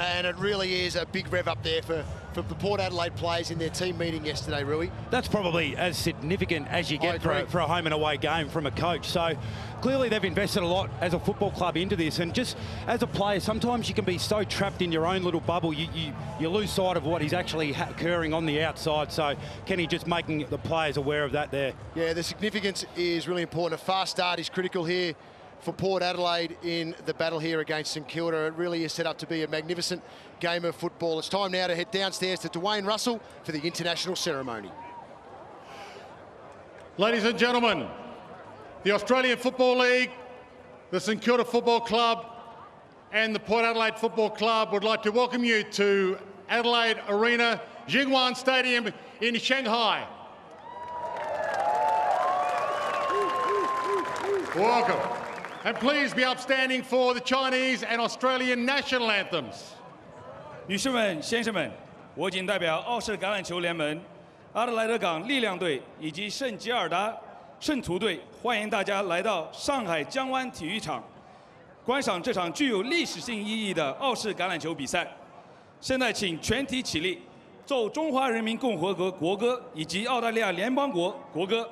And it really is a big rev up there for the Port Adelaide players in their team meeting yesterday, Rui. That's probably as significant as you get for a home and away game from a coach. So clearly they've invested a lot as a football club into this, and just as a player, sometimes you can be so trapped in your own little bubble, you lose sight of what is actually occurring on the outside. So Kenny just making the players aware of that there. Yeah, the significance is really important. A fast start is critical here for Port Adelaide in the battle here against St Kilda. It really is set up to be a magnificent game of football. It's time now to head downstairs to Dwayne Russell for the international ceremony. Ladies and gentlemen, the Australian Football League, the St Kilda Football Club and the Port Adelaide Football Club would like to welcome you to Adelaide Arena, Jiangwan Stadium in Shanghai. Welcome. And please be upstanding for the Chinese and Australian national anthems. 女士们、先生们，我谨代表澳式橄榄球联盟、阿德莱德港力量队以及圣吉尔达圣徒队，欢迎大家来到上海江湾体育场，观赏这场具有历史性意义的澳式橄榄球比赛。现在，请全体起立，奏中华人民共和国国歌以及澳大利亚联邦国国歌。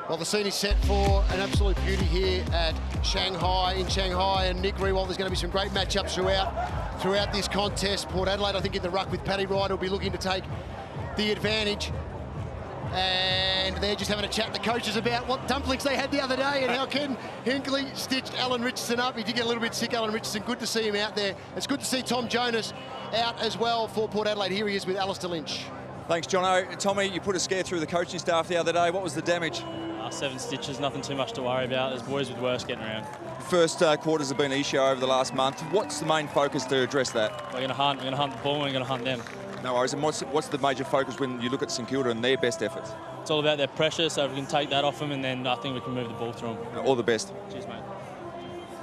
Well, the scene is set for an absolute beauty here at Shanghai, and Nick Rewalt, there's going to be some great matchups throughout this contest. Port Adelaide, I think, in the ruck with Paddy Ryder will be looking to take the advantage. And they're just having a chat to the coaches about what dumplings they had the other day and how Ken Hinkley stitched Alan Richardson up. He did get a little bit sick, Alan Richardson. Good to see him out there. It's good to see Tom Jonas out as well for Port Adelaide. Here he is with Alistair Lynch. Thanks, Jono. Tommy, you put a scare through the coaching staff the other day. What was the damage? 7 stitches, nothing too much to worry about. There's boys with worse getting around. First quarters have been an issue over the last month. What's the main focus to address that? We're going to hunt the ball, and we're going to hunt them. No worries. And what's the major focus when you look at St Kilda and their best efforts? It's all about their pressure, so if we can take that off them, and then I think we can move the ball through them. All the best. Cheers, mate.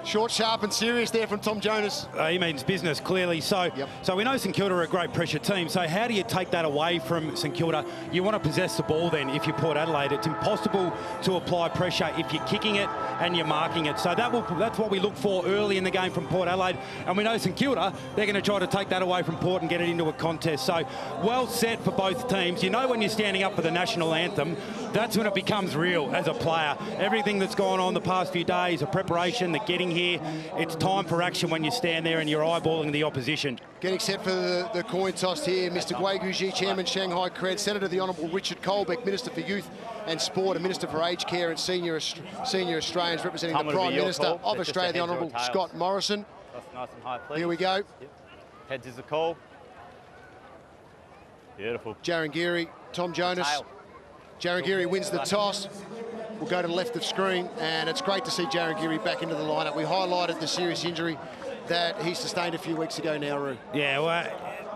Short, sharp and serious there from Tom Jonas. He means business, clearly. So we know St Kilda are a great pressure team. So how do you take that away from St Kilda? You want to possess the ball then if you're Port Adelaide. It's impossible to apply pressure if you're kicking it and you're marking it. So that's what we look for early in the game from Port Adelaide. And we know St Kilda, they're going to try to take that away from Port and get it into a contest. So well set for both teams. You know when you're standing up for the national anthem, that's when it becomes real as a player. Everything that's gone on the past few days, the preparation, the getting here, it's time for action when you stand there and you're eyeballing the opposition. Getting set for the coin toss here, Mr. Gui Guji, Chairman Shanghai Cred, Senator the Honourable Richard Colbeck, Minister for Youth and Sport and Minister for Aged Care and Senior Australians, representing the Prime Minister of Australia, the Honourable Scott Morrison. That's nice and high, please. Here we go. Yep. Heads is the call. Beautiful. Jarryn Geary, Tom Jonas. Jarryn Geary wins the toss. We'll go to the left of screen, and it's great to see Jarryn Geary back into the lineup. We highlighted the serious injury that he sustained a few weeks ago now, Roo. Yeah, well,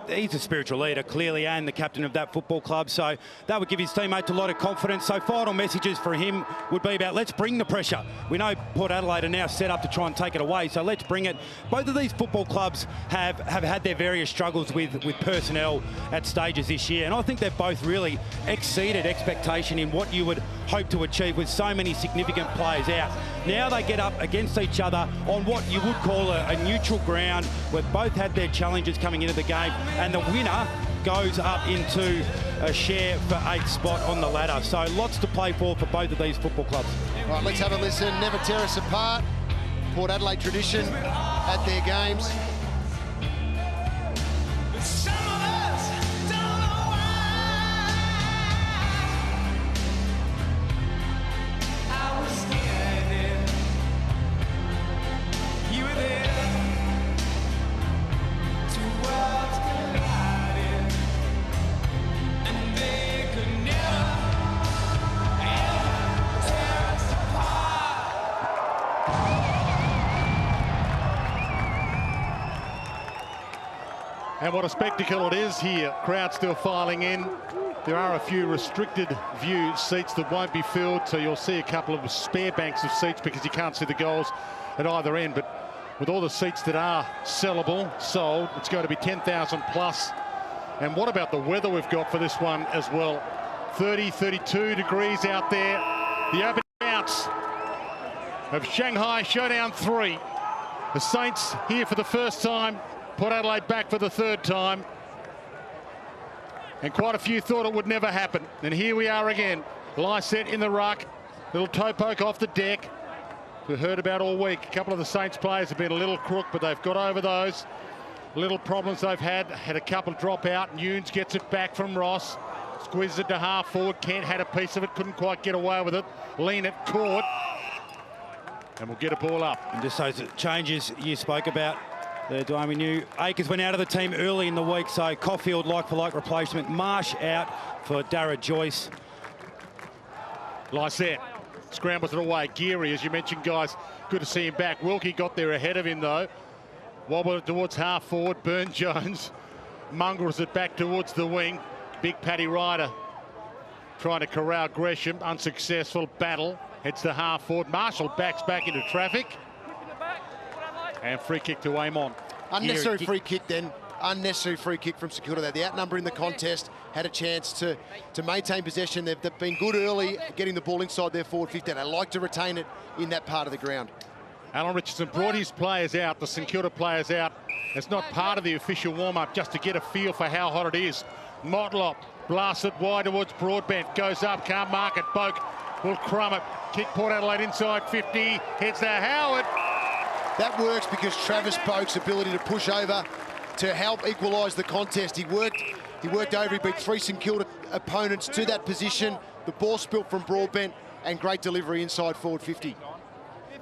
he's a spiritual leader, clearly, and the captain of that football club, so that would give his teammates a lot of confidence. So final messages for him would be about, let's bring the pressure. We know Port Adelaide are now set up to try and take it away, so let's bring it. Both of these football clubs have had their various struggles with personnel at stages this year, and I think they've both really exceeded expectation in what you would hope to achieve with so many significant players out. Now they get up against each other on what you would call a neutral ground. We've both had their challenges coming into the game, and the winner goes up into a share for 8th spot on the ladder. So lots to play for both of these football clubs. Right, let's have a listen. Never tear us apart. Port Adelaide tradition at their games. And what a spectacle it is here. Crowd still filing in. There are a few restricted view seats that won't be filled, so you'll see a couple of spare banks of seats because you can't see the goals at either end. But with all the seats that are sellable, sold, it's going to be 10,000 plus. And what about the weather we've got for this one as well? 30, 32 degrees out there. The opening bounce of Shanghai Showdown 3. The Saints here for the first time. Port Adelaide back for the third time. And quite a few thought it would never happen. And here we are again. Lycett in the ruck. Little toe poke off the deck. We've heard about all week. A couple of the Saints players have been a little crook, but they've got over those little problems they've had. Had a couple drop out. Nunes gets it back from Ross. Squeezes it to half forward. Kent had a piece of it. Couldn't quite get away with it. Lean it, caught. And we'll get a ball up. And just those changes you spoke about. We knew Akers went out of the team early in the week, so Caulfield like-for-like replacement. Marsh out for Dara Joyce. Lycett scrambles it away. Geary, as you mentioned, guys, good to see him back. Wilkie got there ahead of him, though. Wobbled it towards half forward. Burne-Jones mongrels it back towards the wing. Big Paddy Ryder trying to corral Gresham. Unsuccessful. Battle heads to half forward. Marshall backs back into traffic. And free kick to Amon. Unnecessary free kick then. Unnecessary free kick from St Kilda there. The outnumber in the contest had a chance to maintain possession. They've been good early getting the ball inside their forward 50. They like to retain it in that part of the ground. Alan Richardson brought his players out, the St Kilda players out. It's not part of the official warm-up, just to get a feel for how hot it is. Motlop blasts it wide towards Broadbent. Goes up, can't mark it. Boak will crumb it. Kick Port Adelaide inside 50. Heads to Howard. That works because Travis Boak's ability to push over to help equalise the contest. He worked over, he beat 3 St Kilda opponents to that position. The ball spilt from Broadbent and great delivery inside forward 50.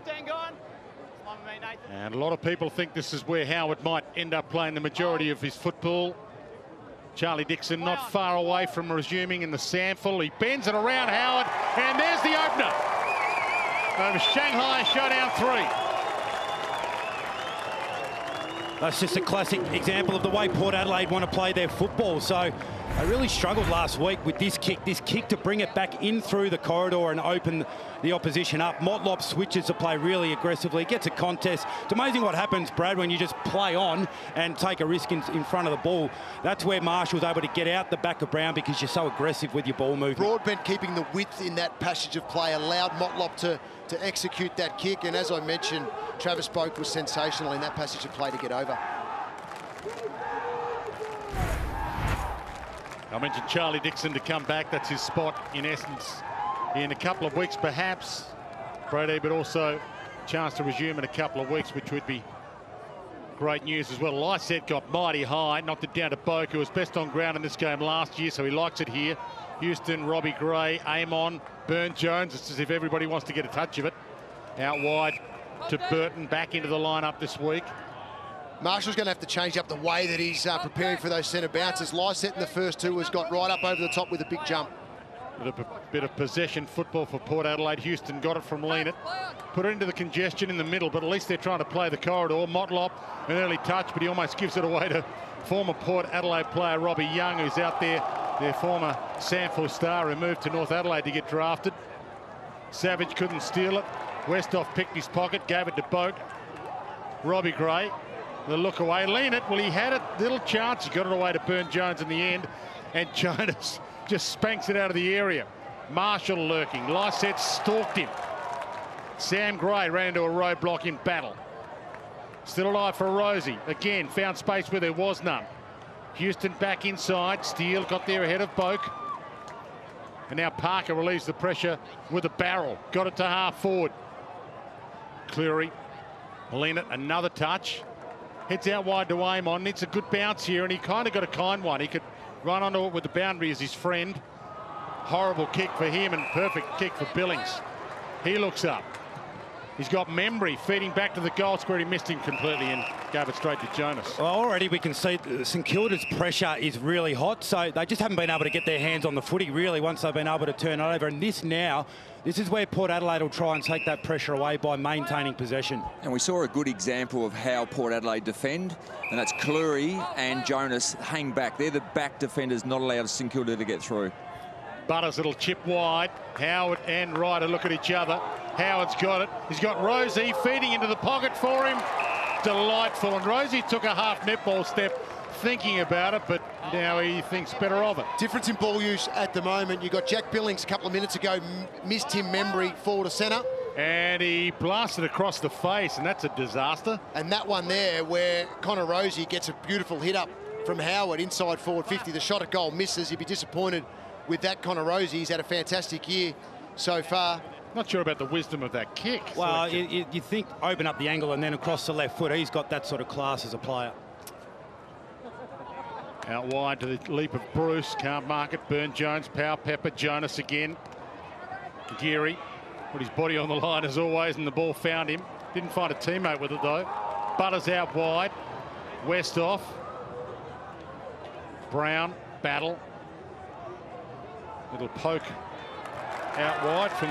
15 gone. And a lot of people think this is where Howard might end up playing the majority of his football. Charlie Dixon not far away from resuming in the sample. He bends it around Howard, and there's the opener of Shanghai Showdown 3. That's just a classic example of the way Port Adelaide want to play their football. So they really struggled last week with this kick to bring it back in through the corridor and open the opposition up. Motlop switches to play really aggressively, gets a contest. It's amazing what happens, Brad, when you just play on and take a risk in front of the ball. That's where Marsh was able to get out the back of Brown because you're so aggressive with your ball movement. Broadbent keeping the width in that passage of play allowed Motlop to execute that kick, and as I mentioned, Travis Boak was sensational in that passage of play to get over. I mentioned Charlie Dixon to come back. That's his spot, in essence, in a couple of weeks, perhaps, Brady, but also chance to resume in a couple of weeks, which would be great news as well. Lycett got mighty high, knocked it down to Boak, who was best on ground in this game last year, so he likes it here. Houston, Robbie Gray, Amon, Burne-Jones. It's as if everybody wants to get a touch of it. Out wide to Burton, back into the lineup this week. Marshall's going to have to change up the way that he's preparing for those centre bounces. Lycett in the first two has got right up over the top with a big jump. With a bit of possession football for Port Adelaide. Houston got it from Leanett. Put it into the congestion in the middle, but at least they're trying to play the corridor. Motlop, an early touch, but he almost gives it away to former Port Adelaide player Robbie Young, who's out there, their former Sanford star, who moved to North Adelaide to get drafted. Savage couldn't steal it. Westhoff picked his pocket, gave it to Boak. Robbie Gray, the look away. Leanett, well, he had a little chance. He got it away to Burne-Jones in the end, and Jonas just spanks it out of the area. Marshall lurking. Lycett stalked him. Sam Gray ran into a roadblock in battle. Still alive for Rosie. Again, found space where there was none. Houston back inside. Steele got there ahead of Boak. And now Parker relieves the pressure with a barrel. Got it to half forward. Cleary. Leanett, another touch. Heads out wide to Amon. Needs a good bounce here, and he kind of got a kind one. He could run onto it with the boundary as his friend. Horrible kick for him and perfect kick for Billings. He looks up. He's got Membry feeding back to the goal square. He missed him completely and gave it straight to Jonas. Well, already we can see St Kilda's pressure is really hot, so they just haven't been able to get their hands on the footy really once they've been able to turn it over. And this is where Port Adelaide will try and take that pressure away by maintaining possession. And we saw a good example of how Port Adelaide defend, and that's Cleary and Jonas hang back. They're the back defenders not allowed St Kilda to get through. Butters, little chip wide. Howard and Ryder look at each other. Howard's got it. He's got Rosie feeding into the pocket for him. Delightful. And Rosie took a half netball step thinking about it, but now he thinks better of it. Difference in ball use at the moment. You got Jack Billings a couple of minutes ago, missed Tim Membry forward to centre. And he blasted across the face, and that's a disaster. And that one there where Connor Rosie gets a beautiful hit up from Howard inside forward 50. The shot at goal misses. You'd be disappointed with that. Connor Rosie, he's had a fantastic year so far. Not sure about the wisdom of that kick. Well, you think open up the angle and then across the left foot. He's got that sort of class as a player. Out wide to the leap of Bruce. Can't mark it. Burne-Jones, Power Pepper, Jonas again. Geary put his body on the line as always, and the ball found him. Didn't find a teammate with it though. Butters out wide. Westhoff. Brown, battle. Little poke out wide from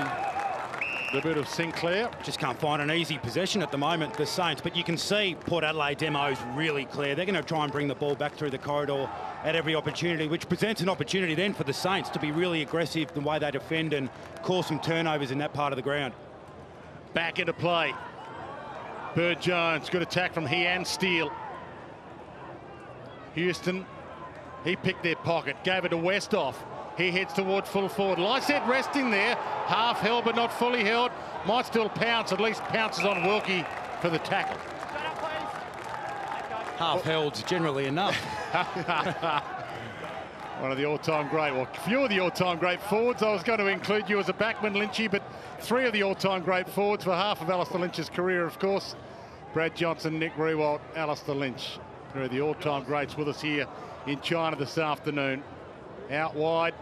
the boot of Sinclair. Just can't find an easy possession at the moment, the Saints, but you can see Port Adelaide's MO is really clear. They're going to try and bring the ball back through the corridor at every opportunity, which presents an opportunity then for the Saints to be really aggressive the way they defend and cause some turnovers in that part of the ground. Back into play. Burne-Jones, good attack from he and Steele. Houston, he picked their pocket, gave it to Westhoff. He heads toward full forward. Lycett resting there, half held but not fully held. Might still pounce, at least pounces on Wilkie for the tackle. Half held's generally enough. One of the all-time great, well, a few of the all-time great forwards. I was going to include you as a backman, Lynchy, but three of the all-time great forwards for half of Alistair Lynch's career, of course. Brad Johnson, Nick Riewoldt, Alistair Lynch. Three of the all-time greats with us here in China this afternoon. Out wide,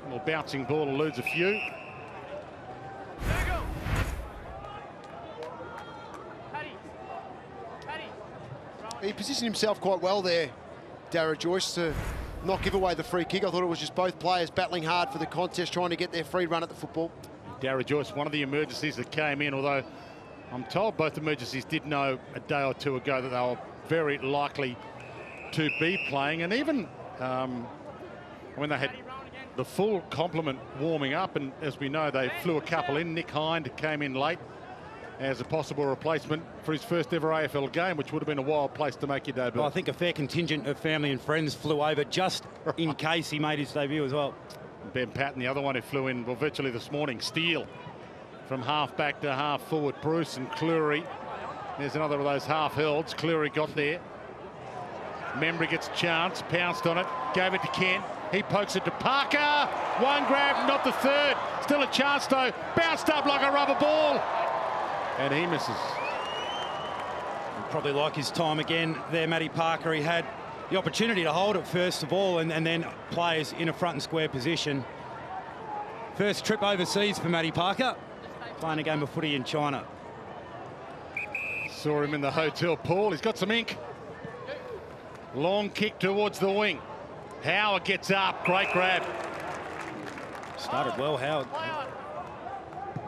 a little bouncing ball eludes a few. He positioned himself quite well there, Darragh Joyce, to not give away the free kick. I thought it was just both players battling hard for the contest, trying to get their free run at the football. Darragh Joyce, one of the emergencies that came in, although I'm told both emergencies did know a day or two ago that they were very likely to be playing. And even when they had the full complement warming up, and as we know, they flew a couple in. Nick Hind came in late as a possible replacement for his first ever AFL game, which would have been a wild place to make your debut. Well, I think a fair contingent of family and friends flew over just in case he made his debut as well. Ben Patton, the other one who flew in, well, virtually this morning. Steele from half back to half forward. Bruce and Cleary. There's another of those half helds. Cleary got there. Membry gets a chance, pounced on it, gave it to Kent. He pokes it to Parker. One grab, not the third. Still a chance though. Bounced up like a rubber ball. And he misses. Probably like his time again there, Matty Parker. He had the opportunity to hold it first of all, and then players in a front and square position. First trip overseas for Matty Parker, playing a game of footy in China. Saw him in the hotel pool. He's got some ink. Long kick towards the wing. Howard gets up. Great grab. Started well, Howard.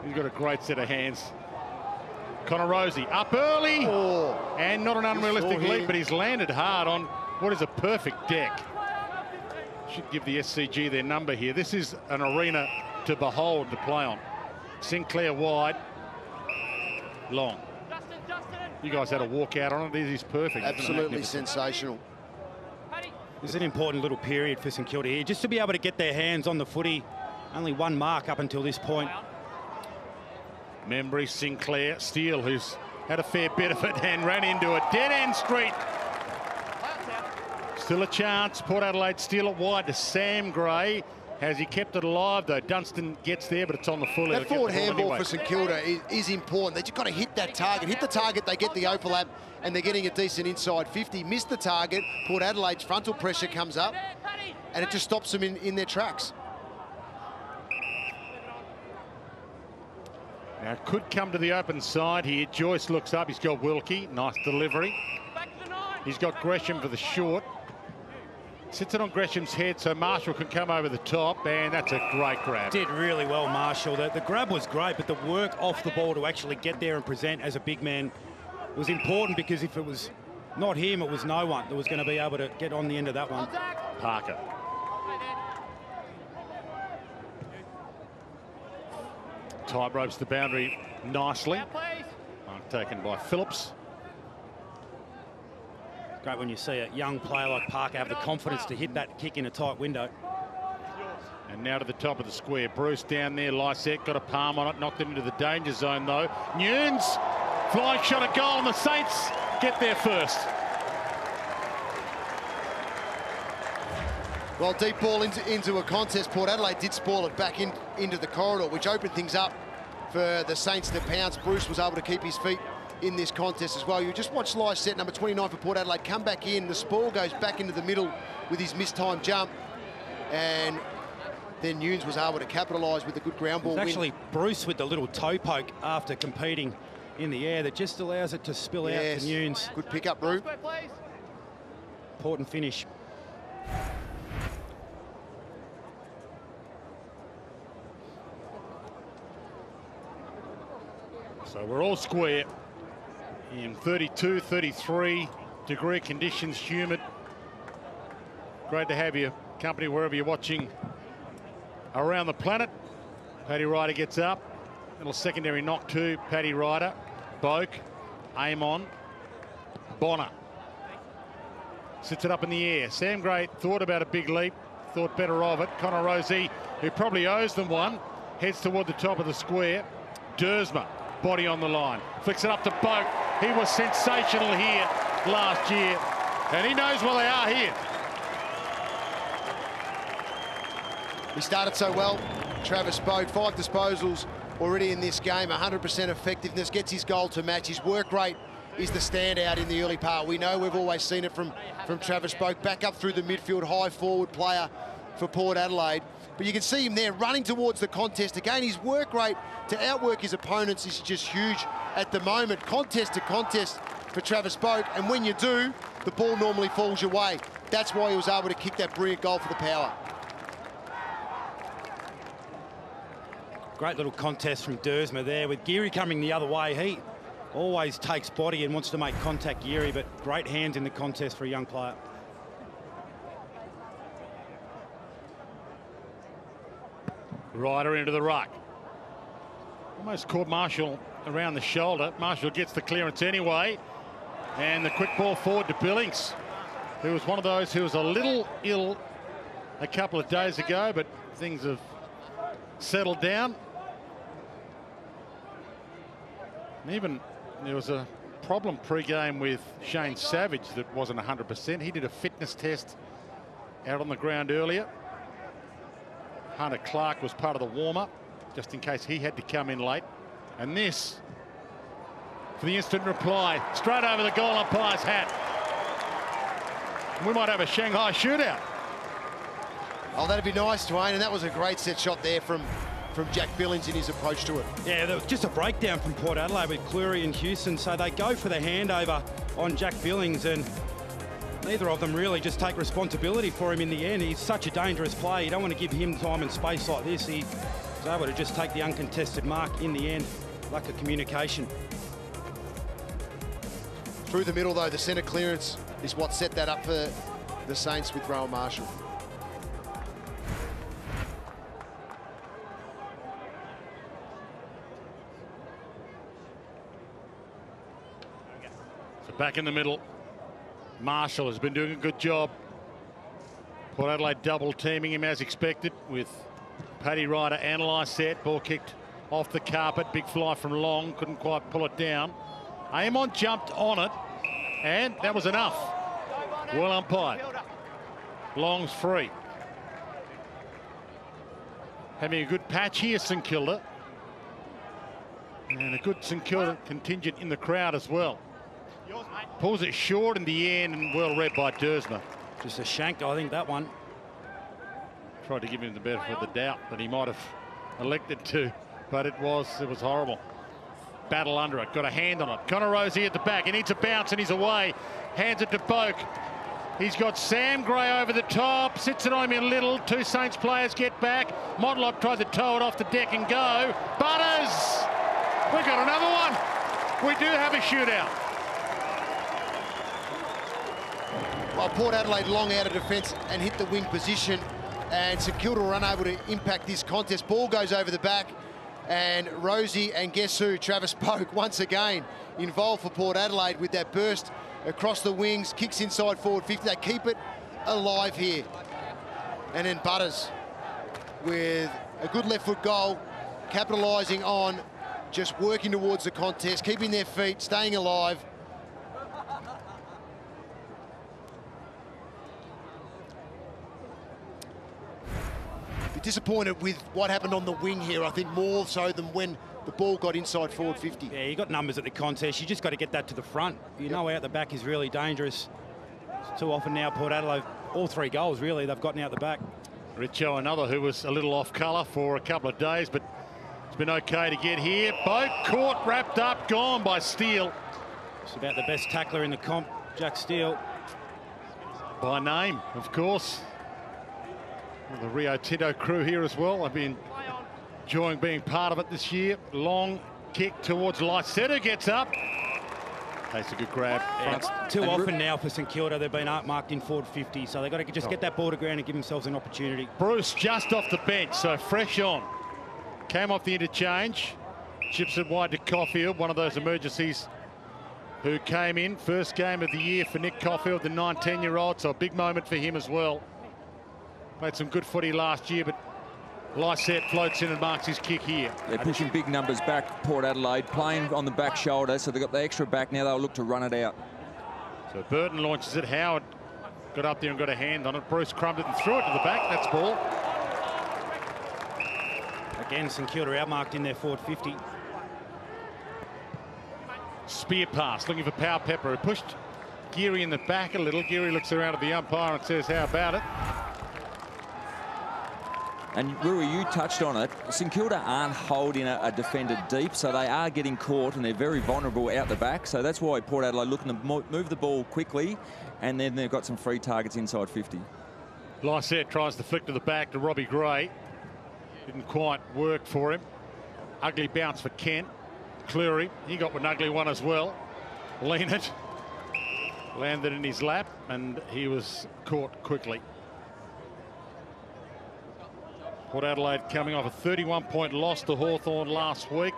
He's got a great set of hands. Connor Rosie up early. Oh, and not an unrealistic leap, but he's landed hard on what is a perfect deck. Should give the SCG their number here. This is an arena to behold, to play on. Sinclair wide. Long. You guys had a walk out on it. This is perfect. absolutely sensational. This is an important little period for St Kilda here, just to be able to get their hands on the footy. Only one mark up until this point. Membry, Sinclair, Steele, who's had a fair bit of it and ran into a dead-end street. Still a chance. Port Adelaide steal it wide to Sam Gray. Has he kept it alive, though? Dunstan gets there, but it's on the full. That forward handball for St Kilda is important. They've just got to hit that target. Hit the target, they get the overlap, and they're getting a decent inside 50. Missed the target. Port Adelaide's frontal pressure comes up, and it just stops them in their tracks. Now, it could come to the open side here. Joyce looks up. He's got Wilkie. Nice delivery. He's got Gresham for the short. Sits it on Gresham's head so Marshall can come over the top, and that's a great grab. Did really well, Marshall. The grab was great, but the work off the ball to actually get there and present as a big man was important, because if it was not him, it was no one that was going to be able to get on the end of that one. Parker. Tight ropes the boundary nicely. Taken by Phillips. Great when you see a young player like Parker have the confidence to hit that kick in a tight window. And now to the top of the square. Bruce down there. Lysette got a palm on it. Knocked it into the danger zone, though. Nunes. Flying shot at goal, and the Saints get there first. Well, deep ball into a contest. Port Adelaide did spoil it back into the corridor, which opened things up for the Saints to pounce. Bruce was able to keep his feet in this contest as well. You just watch Lysette, number 29 for Port Adelaide, come back in. The spoil goes back into the middle with his mistimed jump, and then Nunes was able to capitalise with a good ground ball win. Actually, Bruce with the little toe poke after competing in the air that just allows it to spill out to Nunes. Good pick up, Rube. Important finish. So we're all square in 32, 33 degree conditions, humid. Great to have your company wherever you're watching around the planet. Paddy Ryder gets up. Little secondary knock to Paddy Ryder. Boak, aim on. Bonner sits it up in the air. Sam Gray thought about a big leap, thought better of it. Connor Rosie, who probably owes them one, heads toward the top of the square. Dersma, body on the line, flicks it up to Boak. He was sensational here last year, and he knows where they are here. He started so well. Travis Boak, 5 disposals already in this game, 100% effectiveness, gets his goal to match. His work rate is the standout in the early part. We know, we've always seen it from Travis Boak, back up through the midfield, high forward player for Port Adelaide. But you can see him there running towards the contest. Again, his work rate to outwork his opponents is just huge at the moment. Contest to contest for Travis Boak, and when you do, the ball normally falls your way. That's why he was able to kick that brilliant goal for the Power. Great little contest from Dersma there, with Geary coming the other way. He always takes body and wants to make contact, Geary, but great hands in the contest for a young player. Ryder into the ruck. Almost caught Marshall around the shoulder. Marshall gets the clearance anyway. And the quick ball forward to Billings, who was one of those who was a little ill a couple of days ago, but things have settled down. And even there was a problem pre-game with Shane Savage that wasn't 100%. He did a fitness test out on the ground earlier. Hunter Clark was part of the warm-up, just in case he had to come in late. And this, for the instant reply, straight over the goal umpire's hat. We might have a Shanghai shootout. Oh, that'd be nice, Dwayne, and that was a great set shot there from Jack Billings in his approach to it. Yeah, there was just a breakdown from Port Adelaide with Cleary and Houston, so they go for the handover on Jack Billings, and neither of them really just take responsibility for him in the end. He's such a dangerous player. You don't want to give him time and space like this. He was able to just take the uncontested mark in the end, lack of communication. Through the middle, though, the centre clearance is what set that up for the Saints with Rowan Marshall. So back in the middle, Marshall has been doing a good job. Port Adelaide double teaming him as expected with Paddy Ryder and Lysette. Ball kicked off the carpet, big fly from Long, couldn't quite pull it down. Amon jumped on it, and that was enough. Well umpired. Long's free. Having a good patch here, St Kilda. And a good St Kilda contingent in the crowd as well. Pulls it short in the end, and well read by Dersma. Just a shank, I think, that one. Tried to give him the benefit of the doubt that he might have elected to, but it was horrible. Battle under it, got a hand on it. Connor Rosie at the back, he needs a bounce and he's away. Hands it to Boak. He's got Sam Gray over the top, sits it on him a little. Two Saints players get back. Motlop tries to tow it off the deck and go. Butters! We've got another one. We do have a shootout. Well, Port Adelaide long out of defence and hit the wing position, and St Kilda were unable to impact this contest. Ball goes over the back, and Rosie and guess who? Travis Boak once again involved for Port Adelaide with that burst across the wings, kicks inside forward 50. They keep it alive here. And then Butters with a good left foot goal, capitalising on just working towards the contest, keeping their feet, staying alive. Disappointed with what happened on the wing here, I think, more so than when the ball got inside forward 50. Yeah, you got numbers at the contest. You just got to get that to the front. You know, out the back is really dangerous. It's too often now, Port Adelaide, all three goals, really, they've gotten out the back. Richo, another who was a little off colour for a couple of days, but it's been okay to get here. Boat caught, wrapped up, gone by Steele. It's about the best tackler in the comp, Jack Steele. By name, of course. The Rio Tinto crew here as well. I've been enjoying being part of it this year. Long kick towards Lysette, who gets up. Takes a good grab. Yeah, too often now for St Kilda, they've been marked in forward 50, so they've got to just get that ball to ground and give themselves an opportunity. Bruce just off the bench, so fresh on. Came off the interchange. Chips it wide to Caulfield, one of those emergencies who came in. First game of the year for Nick Caulfield, the 19-year-old, so a big moment for him as well. Played some good footy last year, but Lysette floats in and marks his kick here. They're pushing big numbers back, Port Adelaide, playing on the back shoulder, so they've got the extra back now. They'll look to run it out. So Burton launches it. Howard got up there and got a hand on it. Bruce crumbed it and threw it to the back. That's ball. Again, St Kilda outmarked in their forward 50. Spear pass, looking for Power Pepper, who pushed Geary in the back a little. Geary looks around at the umpire and says, how about it? And Rui, you touched on it. St Kilda aren't holding a defender deep, so they are getting caught and they're very vulnerable out the back. So that's why Port Adelaide looking to move the ball quickly, and then they've got some free targets inside 50. Lysette tries to flick to the back to Robbie Gray. Didn't quite work for him. Ugly bounce for Kent. Cleary, he got an ugly one as well. Leonard landed in his lap and he was caught quickly. Port Adelaide coming off a 31-point loss to Hawthorn last week.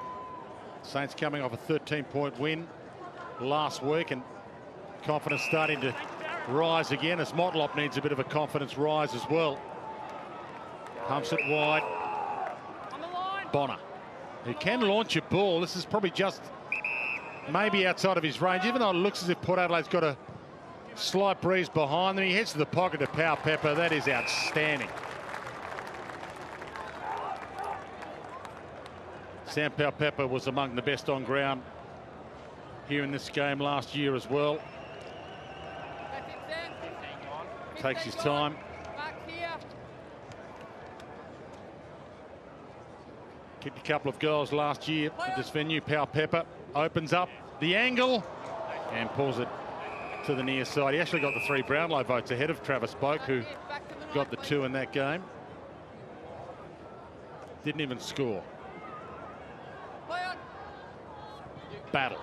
Saints coming off a 13-point win last week, and confidence starting to rise again as Motlop needs a bit of a confidence rise as well. Pumps it wide. Bonner, who can launch a ball. This is probably just maybe outside of his range, even though it looks as if Port Adelaide's got a slight breeze behind them. He heads to the pocket to Power Pepper. That is outstanding. Sam Pepper was among the best on ground here in this game last year as well. Takes his time. Kicked a couple of goals last year at this venue. Pepper opens up the angle and pulls it to the near side. He actually got the 3 Brownlow votes ahead of Travis Boak, who got the 2 in that game. Didn't even score. Battle.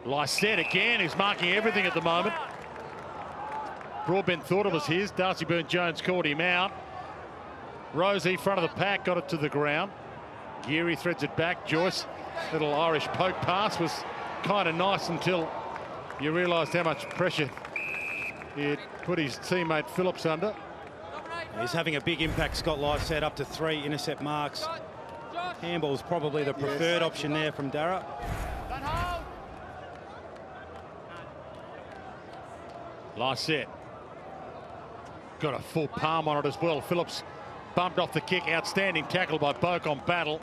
Lysette again, who's marking everything at the moment. Broadbent thought it was his. Darcy Byrne-Jones called him out. Rosie, front of the pack, got it to the ground. Geary threads it back. Joyce, little Irish poke pass was kind of nice until you realised how much pressure it put his teammate Phillips under. He's having a big impact, Scott Lysette, up to 3 intercept marks. Handball's probably the preferred option there from Dara. Lysette got a full palm on it as well. Phillips bumped off the kick. Outstanding tackle by Boak on Battle.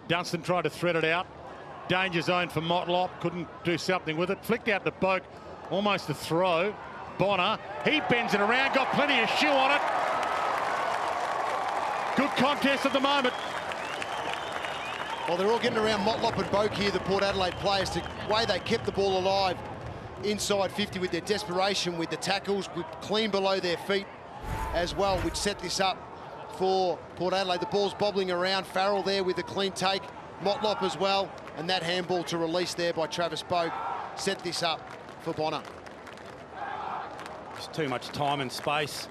Dunstan tried to thread it out. Danger zone for Motlop. Couldn't do something with it. Flicked out to Boak. Almost a throw. Bonner. He bends it around. Got plenty of shoe on it. Good contest at the moment. Well, they're all getting around Motlop and Boak here, the Port Adelaide players, the way they kept the ball alive inside 50 with their desperation, with the tackles, with clean below their feet as well, which set this up for Port Adelaide. The ball's bobbling around. Farrell there with a clean take. Motlop as well. And that handball to release there by Travis Boak set this up for Bonner. There's too much time and space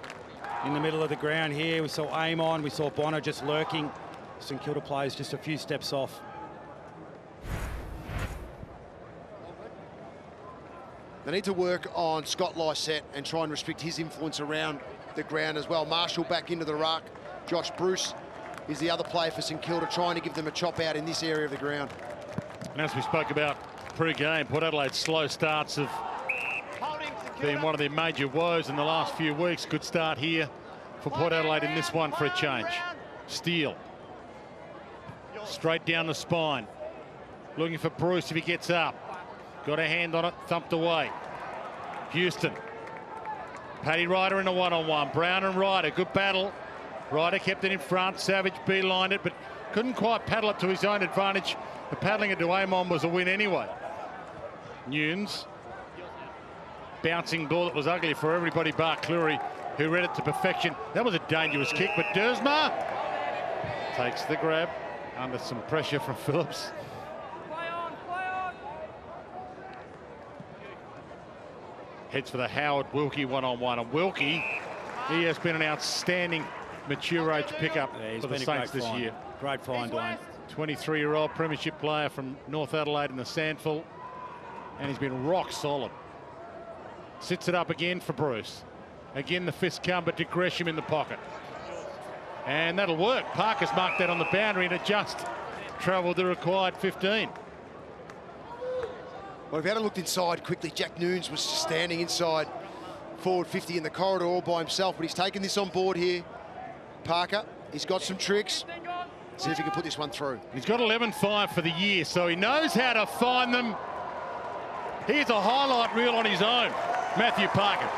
in the middle of the ground here. We saw Amon, we saw Bonner just lurking. St Kilda players just a few steps off. They need to work on Scott Lysette and try and restrict his influence around the ground as well. Marshall back into the ruck. Josh Bruce is the other player for St Kilda, trying to give them a chop out in this area of the ground. And as we spoke about pre-game, Port Adelaide's slow starts have been one of their major woes in the last few weeks. Good start here for Port Adelaide in this one for a change. Steele. Straight down the spine. Looking for Bruce if he gets up. Got a hand on it, thumped away. Houston. Paddy Ryder in a one-on-one. Brown and Ryder, good battle. Ryder kept it in front. Savage beelined it, but couldn't quite paddle it to his own advantage. The paddling it to Amon was a win anyway. Nunes. Bouncing ball that was ugly for everybody but Cleary, who read it to perfection. That was a dangerous kick, but Dersma takes the grab under some pressure from Phillips. Heads for the Howard Wilkie one-on-one. And Wilkie, he has been an outstanding mature age pickup for the Saints this year. Great find, Dwayne. 23-year-old premiership player from North Adelaide in the Sandful. And he's been rock solid. Sits it up again for Bruce. Again, the fist come, but to Gresham in the pocket. And that'll work. Parker's marked that on the boundary and it just travelled the required 15. Well, if you had looked inside quickly, Jack Nunes was standing inside forward 50 in the corridor all by himself, but he's taken this on board here. Parker, he's got some tricks. See if he can put this one through. He's got 11-5 for the year, so he knows how to find them. Here's a highlight reel on his own, Matthew Parker.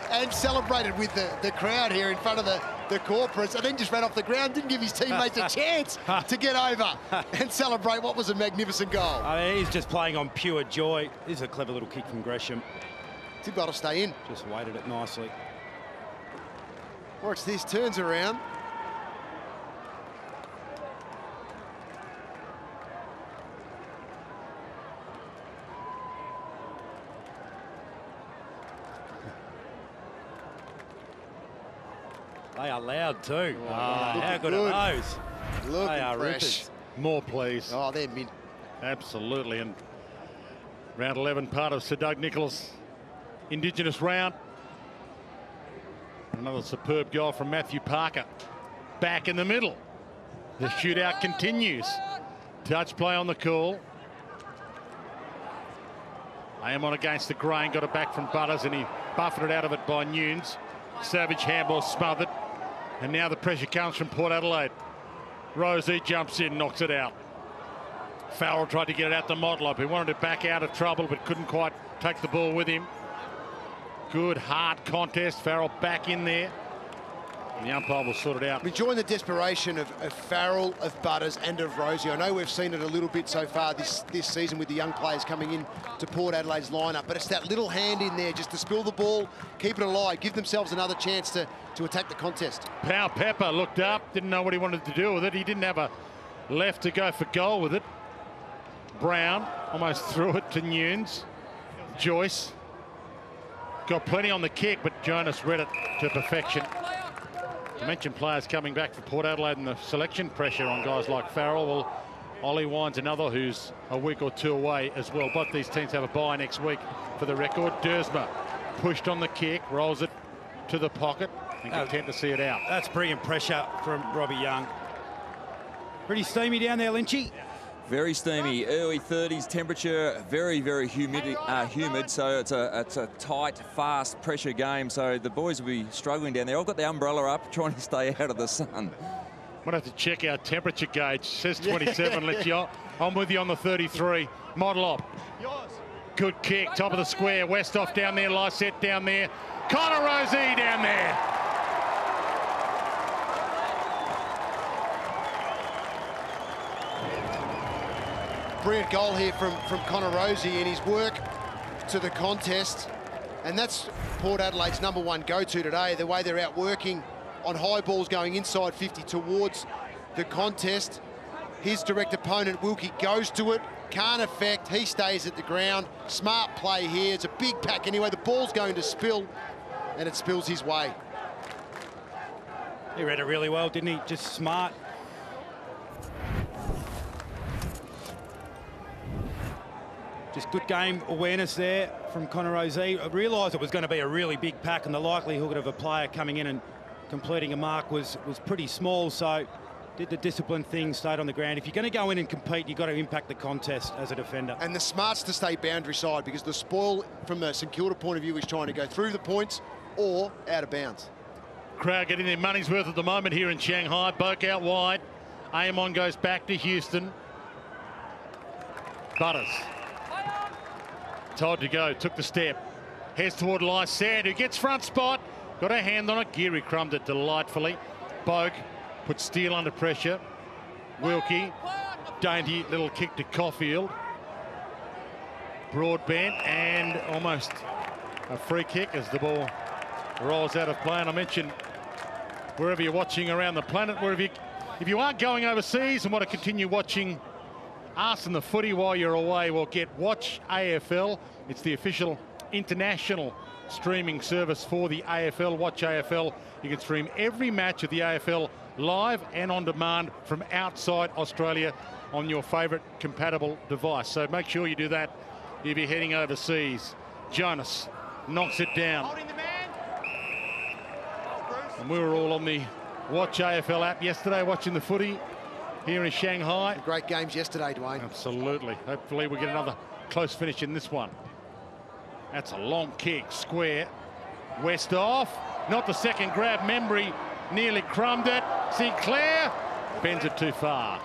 And celebrated with the crowd here in front of the corporates, and then just ran off the ground, didn't give his teammates a chance to get over and celebrate what was a magnificent goal. I mean, he's just playing on pure joy. This is a clever little kick from Gresham. Did well to stay in. Just weighted it nicely. Watch this, turns around. They are loud too. Oh, how good are those? Looking they are fresh. rippers. More, please. Oh, they're mint. Absolutely. And round 11, part of Sir Doug Nicholls' Indigenous round. Another superb goal from Matthew Parker. Back in the middle. The shootout continues. Touch play on the call. Amon against the grain, got it back from Butters and he buffeted it out of it by Nunes. Savage handball smothered. And now the pressure comes from Port Adelaide. Rosie jumps in, knocks it out. Farrell tried to get it out to Modlop. He wanted to back out of trouble, but couldn't quite take the ball with him. Good, hard contest. Farrell back in there. And the umpire will sort it out. I'm enjoying the desperation of Farrell, of Butters, and of Rosie. I know we've seen it a little bit so far this season with the young players coming in to Port Adelaide's lineup, but it's that little hand in there just to spill the ball, keep it alive, give themselves another chance to attack the contest. Pau Pepper looked up, didn't know what he wanted to do with it. He didn't have a left to go for goal with it. Brown almost threw it to Nunes. Joyce got plenty on the kick, but Jonas read it to perfection. I mentioned players coming back for Port Adelaide and the selection pressure on guys like Farrell. Well, Ollie Wine's another who's a week or two away as well. Both these teams have a bye next week for the record. Dersma pushed on the kick, rolls it to the pocket and content to see it out. That's brilliant pressure from Robbie Young. Pretty steamy down there, Lynchy. Very steamy, early 30s temperature, very, very humid, so it's a tight, fast pressure game, so the boys will be struggling down there. I've got the umbrella up, trying to stay out of the sun. Might have to check our temperature gauge. It says 27, let's you. I'm with you on the 33. Modlop. Good kick, top of the square. Westhoff down there, Lysette down there. Connor Rosie down there. Brilliant goal here from Connor Rosie in his work to the contest. And that's Port Adelaide's #1 go-to today, the way they're out working on high balls going inside 50 towards the contest. His direct opponent, Wilkie, goes to it, can't affect, he stays at the ground. Smart play here, it's a big pack anyway, the ball's going to spill, and it spills his way. He read it really well, didn't he? Just smart. Just good game awareness there from Connor Rosie. I realised it was going to be a really big pack, and the likelihood of a player coming in and completing a mark was pretty small, so did the disciplined thing, stayed on the ground. If you're going to go in and compete, you've got to impact the contest as a defender. And the smarts to stay boundary side, because the spoil from the St Kilda point of view is trying to go through the points or out of bounds. Crowd getting their money's worth at the moment here in Shanghai. Boak out wide. Amon goes back to Houston. Butters. Told to go, took the step. Heads toward Lysette, who gets front spot. Got a hand on it. Geary crumbed it delightfully. Boak put Steele under pressure. Wilkie, dainty little kick to Caulfield. Broadbent and almost a free kick as the ball rolls out of play. And I mentioned wherever you're watching around the planet, if you aren't going overseas and want to continue watching us and the footy while you're away, well, get Watch AFL. It's the official international streaming service for the AFL. Watch AFL. You can stream every match of the AFL live and on demand from outside Australia on your favourite compatible device. So make sure you do that if you're heading overseas. Jonas knocks it down. And we were all on the Watch AFL app yesterday watching the footy here in Shanghai. Great games yesterday, Dwayne. Absolutely. Hopefully we get another close finish in this one. That's a long kick, square. Westhoff, not the second grab. Membry nearly crumbed it. Sinclair bends it too far.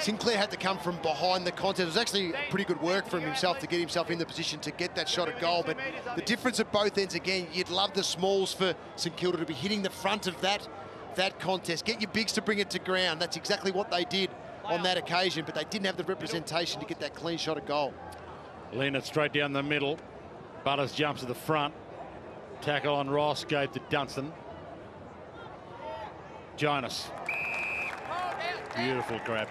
Sinclair had to come from behind the contest. It was actually pretty good work from himself to get himself in the position to get that shot at goal. But the difference at both ends, again, you'd love the smalls for St Kilda to be hitting the front of that contest. Get your bigs to bring it to ground. That's exactly what they did on that occasion, but they didn't have the representation to get that clean shot at goal. Lean it straight down the middle. Butters jumps to the front. Tackle on Ross, gave to Dunstan. Jonas. Beautiful grab.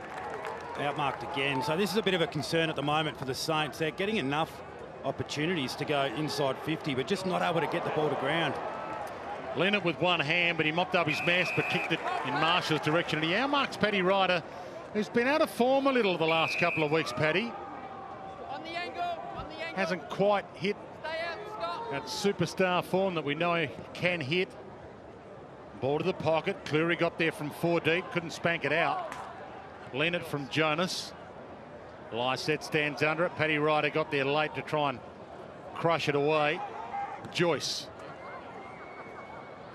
Outmarked again. So this is a bit of a concern at the moment for the Saints. They're getting enough opportunities to go inside 50, but just not able to get the ball to ground. Lean it with one hand, but he mopped up his mess, but kicked it in Marshall's direction. And he outmarks Paddy Ryder, who's been out of form a little the last couple of weeks, Paddy. On the angle. Hasn't quite hit that superstar form that we know he can hit. Ball to the pocket. Cleary got there from 4 deep, couldn't spank it out. Lean it from Jonas. Lysette stands under it. Paddy Ryder got there late to try and crush it away. Joyce.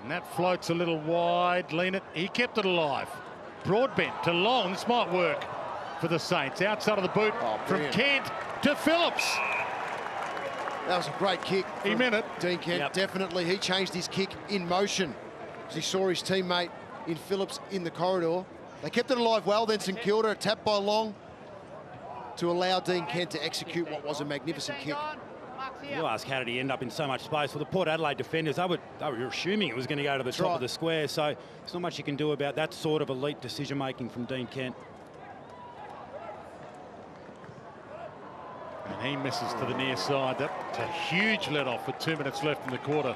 And that floats a little wide. Lean it. He kept it alive. Broadbent to Long. This might work for the Saints. Outside of the boot from Kent to Phillips. That was a great kick. He meant it. Dean Kent, definitely. He changed his kick in motion as he saw his teammate in Phillips in the corridor. They kept it alive well, then St Kilda tapped by Long to allow Dean Kent to execute what was a magnificent kick. You ask, how did he end up in so much space? Well, the Port Adelaide defenders, they were assuming it was going to go to the top of the square, so there's not much you can do about that sort of elite decision-making from Dean Kent. And he misses to the near side. That's a huge let-off with 2 minutes left in the quarter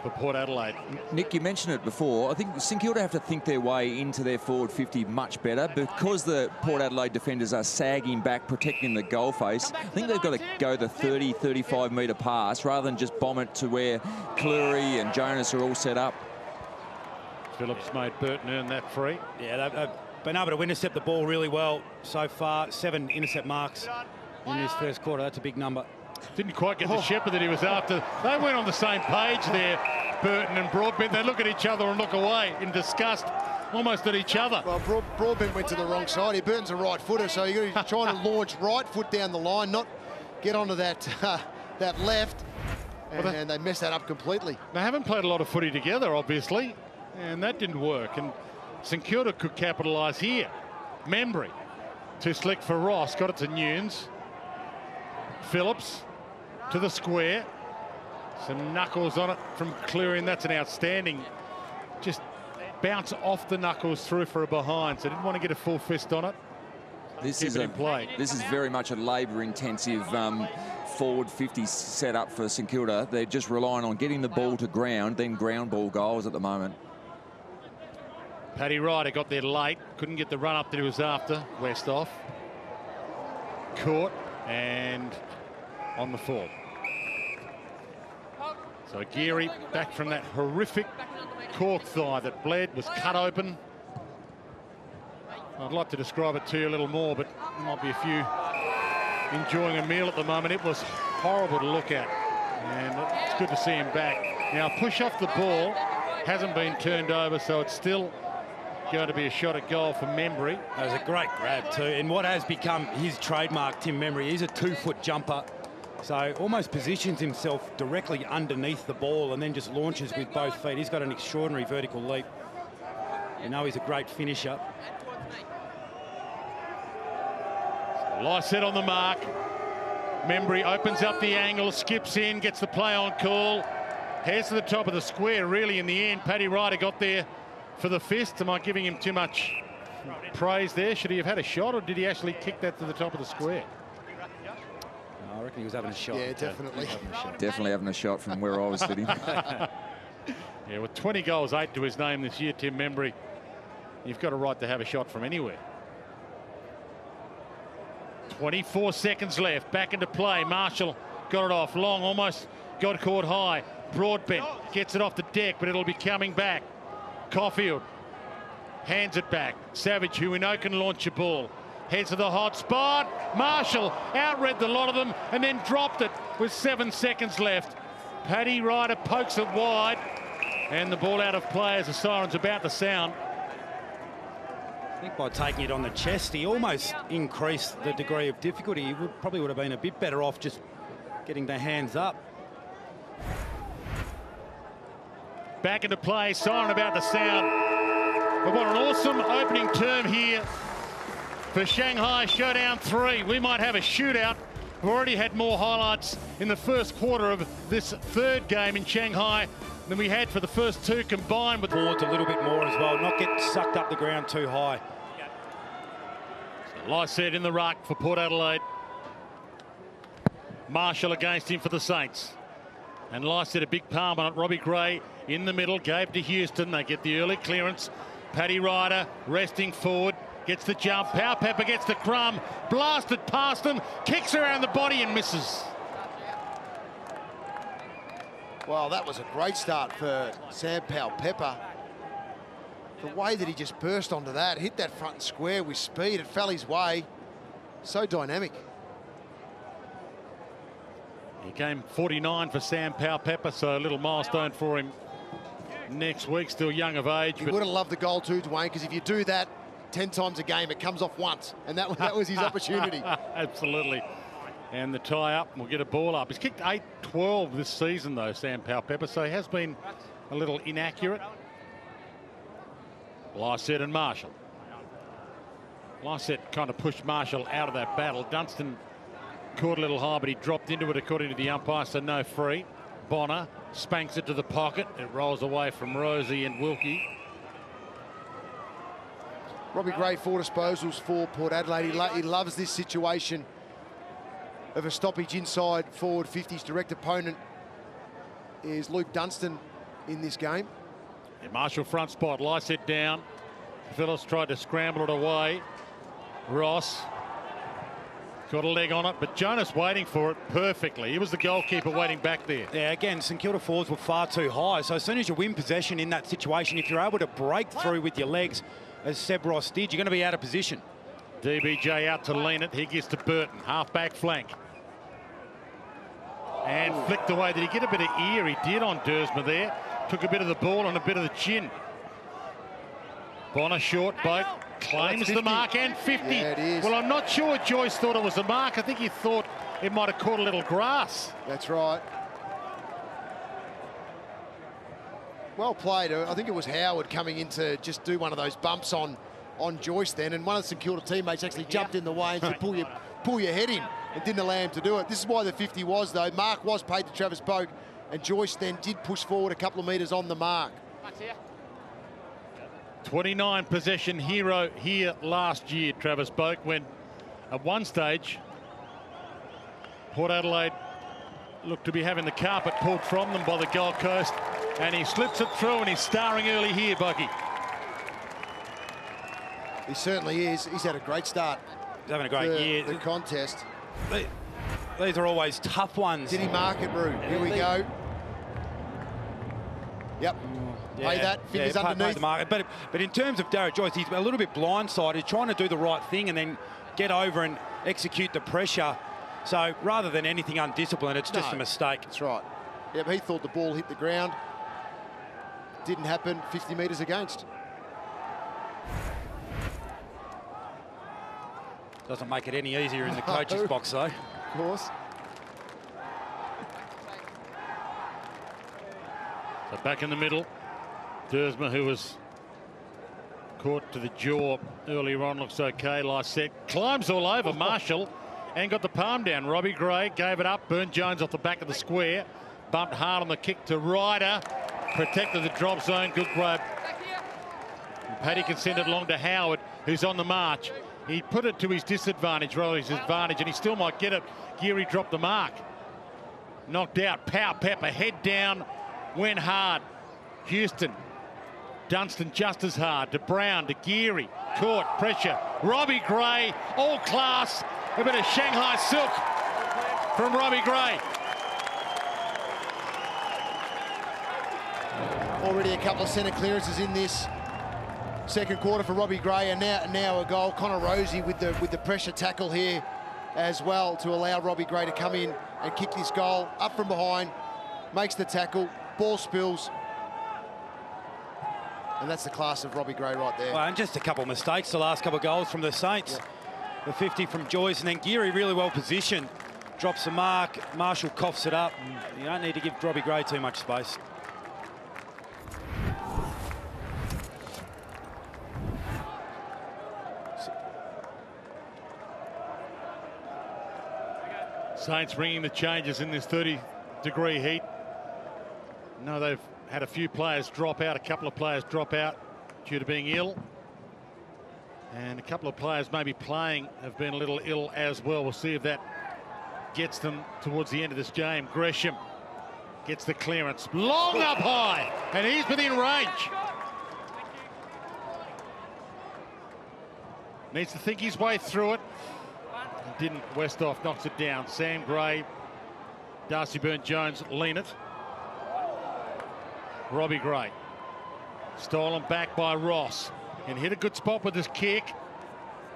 for Port Adelaide. Nick, you mentioned it before. I think St Kilda have to think their way into their forward 50 much better because the Port Adelaide defenders are sagging back, protecting the goal face. I think they've got to go the 30, 35 metre pass rather than just bomb it to where Cleary and Jonas are all set up. Phillips made Burton earn that free. Yeah, they've been able to intercept the ball really well so far. 7 intercept marks in this first quarter. That's a big number. Didn't quite get the shepherd that he was after. They went on the same page there, Burton and Broadbent. They look at each other and look away in disgust, almost at each other. Well, Broadbent went to the wrong side. He Burton's a right footer, so you're trying to launch right foot down the line, not get onto that that left. And they messed that up completely. They haven't played a lot of footy together, obviously, and that didn't work. And St Kilda could capitalise here. Membry, too slick for Ross, got it to Nunes. Phillips to the square. Some knuckles on it from Cleary, and that's an outstanding. Just bounce off the knuckles through for a behind, so didn't want to get a full fist on it. This is very much a labour-intensive forward 50 set up for St Kilda. They're just relying on getting the ball to ground, then ground ball goals at the moment. Paddy Ryder got there late, couldn't get the run up that he was after. West off. Caught and on the fall. So Geary back from that horrific cork thigh that bled, was cut open. I'd like to describe it to you a little more, but there might be a few enjoying a meal at the moment. It was horrible to look at, and it's good to see him back. Now, push off the ball hasn't been turned over, so it's still going to be a shot at goal for Membry. That was a great grab too, and what has become his trademark, Tim Membry, he's a 2-foot jumper, so almost positions himself directly underneath the ball and then just launches with both feet. He's got an extraordinary vertical leap. You know, he's a great finisher. Lycett on the mark. Membry opens up the angle, skips in, gets the play on call, heads to the top of the square. Really, in the end, Paddy Ryder got there for the fist. Am I giving him too much praise there? Should he have had a shot, or did he actually kick that to the top of the square? I reckon he was having a shot. Yeah, definitely. Definitely having a shot from where I was sitting. Yeah, with 20 goals, 8 to his name this year, Tim Membry, you've got a right to have a shot from anywhere. 24 seconds left, back into play. Marshall got it off. Long almost got caught high. Broadbent gets it off the deck, but it'll be coming back. Caulfield hands it back. Savage, who we know can launch a ball, heads to the hot spot. Marshall outread the lot of them and then dropped it with 7 seconds left. Paddy Ryder pokes it wide, and the ball out of play as the siren's about to sound. I think by taking it on the chest, he almost increased the degree of difficulty. He probably would have been a bit better off just getting the hands up. Back into play, siren about to sound. But what an awesome opening term here for Shanghai Showdown 3. We might have a shootout. We've already had more highlights in the first quarter of this third game in Shanghai than we had for the first two combined. With forwards a little bit more as well, not get sucked up the ground too high. So Lycett in the ruck for Port Adelaide. Marshall against him for the Saints. And Lycett a big palm on it. Robbie Gray in the middle, gave to Houston. They get the early clearance. Paddy Ryder resting forward, gets the jump. Powell-Pepper gets the crumb, blasted past him, kicks around the body and misses. Well, that was a great start for Sam Powell-Pepper. The way that he just burst onto that, hit that front square with speed, it fell his way. So dynamic. He came 49 for Sam Powell-Pepper, so a little milestone for him next week, still young of age. He would have loved the goal too, Dwayne, because if you do that 10 times a game, it comes off once, and that was his opportunity. Absolutely. And the tie up, we'll get a ball up. He's kicked 8-12 this season, though, Sam Powell-Pepper, so he has been a little inaccurate. Lycett and Marshall. Lycett kind of pushed Marshall out of that battle. Dunstan caught a little high, but he dropped into it according to the umpire, so no free. Bonner spanks it to the pocket. It rolls away from Rosie and Wilkie. Robbie Gray, 4 disposals for Port Adelaide. He loves this situation of a stoppage inside forward 50s. Direct opponent is Luke Dunstan in this game. And Marshall front spot, Lycett down. Phillips tried to scramble it away. Ross got a leg on it, but Jonas waiting for it perfectly. He was the goalkeeper waiting back there. Yeah, again, St Kilda forwards were far too high. So as soon as you win possession in that situation, if you're able to break through with your legs, as Seb Ross did, you're going to be out of position. DBJ out to lean it. He gets to Burton, half-back flank. And flicked away. Did he get a bit of ear? He did on Dersma there. Took a bit of the ball and a bit of the chin. Bonner short boat. Claims the mark and 50. Yeah, it is. Well, I'm not sure Joyce thought it was a mark. I think he thought it might have caught a little grass. That's right. Well played. I think it was Howard coming in to just do one of those bumps on Joyce then, and one of the St Kilda teammates actually jumped in the way and said, pull your head in, and didn't allow him to do it. This is why the 50 was, though. Mark was paid to Travis Boak, and Joyce then did push forward a couple of metres on the mark. 29 possession hero here last year, Travis Boak, when at one stage Port Adelaide looked to be having the carpet pulled from them by the Gold Coast, and he slips it through, and he's starring early here, Bucky. He certainly is. He's had a great start. He's having a great year. The contest. These are always tough ones. Did he mark it, Roo? Here we go. Yep. Play that, fingers underneath. The market. But in terms of Darragh Joyce, he's a little bit blindsided, trying to do the right thing and then get over and execute the pressure. So rather than anything undisciplined, it's just a mistake. That's right. Yep, he thought the ball hit the ground. Didn't happen, 50 metres against. Doesn't make it any easier in the coach's box, though. Of course. So back in the middle, Dersma, who was caught to the jaw earlier on, looks okay. Lycett climbs all over Marshall and got the palm down. Robbie Gray gave it up. Burn Jones off the back of the square. Bumped hard on the kick to Ryder. Protected the drop zone. Good grab. And Paddy can send it along to Howard, who's on the march. He put it to his disadvantage rather than his advantage, and he still might get it. Geary dropped the mark. Knocked out. Powell-Pepper, head down, went hard. Houston. Dunstan just as hard. To Brown, to Geary. Caught, pressure. Robbie Gray, all class. A bit of Shanghai silk from Robbie Gray. Already a couple of centre clearances in this second quarter for Robbie Gray, and now a goal. Connor Rosie with the pressure tackle here as well to allow Robbie Gray to come in and kick this goal up from behind. Makes the tackle, ball spills. And that's the class of Robbie Gray right there. Well, and just a couple of mistakes, the last couple of goals from the Saints. Yep. The 50 from Joyce, and then Geary really well positioned. Drops the mark, Marshall coughs it up. You don't need to give Robbie Gray too much space. Saints bringing the changes in this 30-degree heat. No, they've had a few players drop out, a couple of players drop out due to being ill. And a couple of players maybe playing have been a little ill as well. We'll see if that gets them towards the end of this game. Gresham gets the clearance. Long up high, and he's within range. Needs to think his way through it. Didn't. Westhoff knocks it down. Sam Gray, Darcy Byrne-Jones lean it. Robbie Gray. Stolen back by Ross. And hit a good spot with his kick.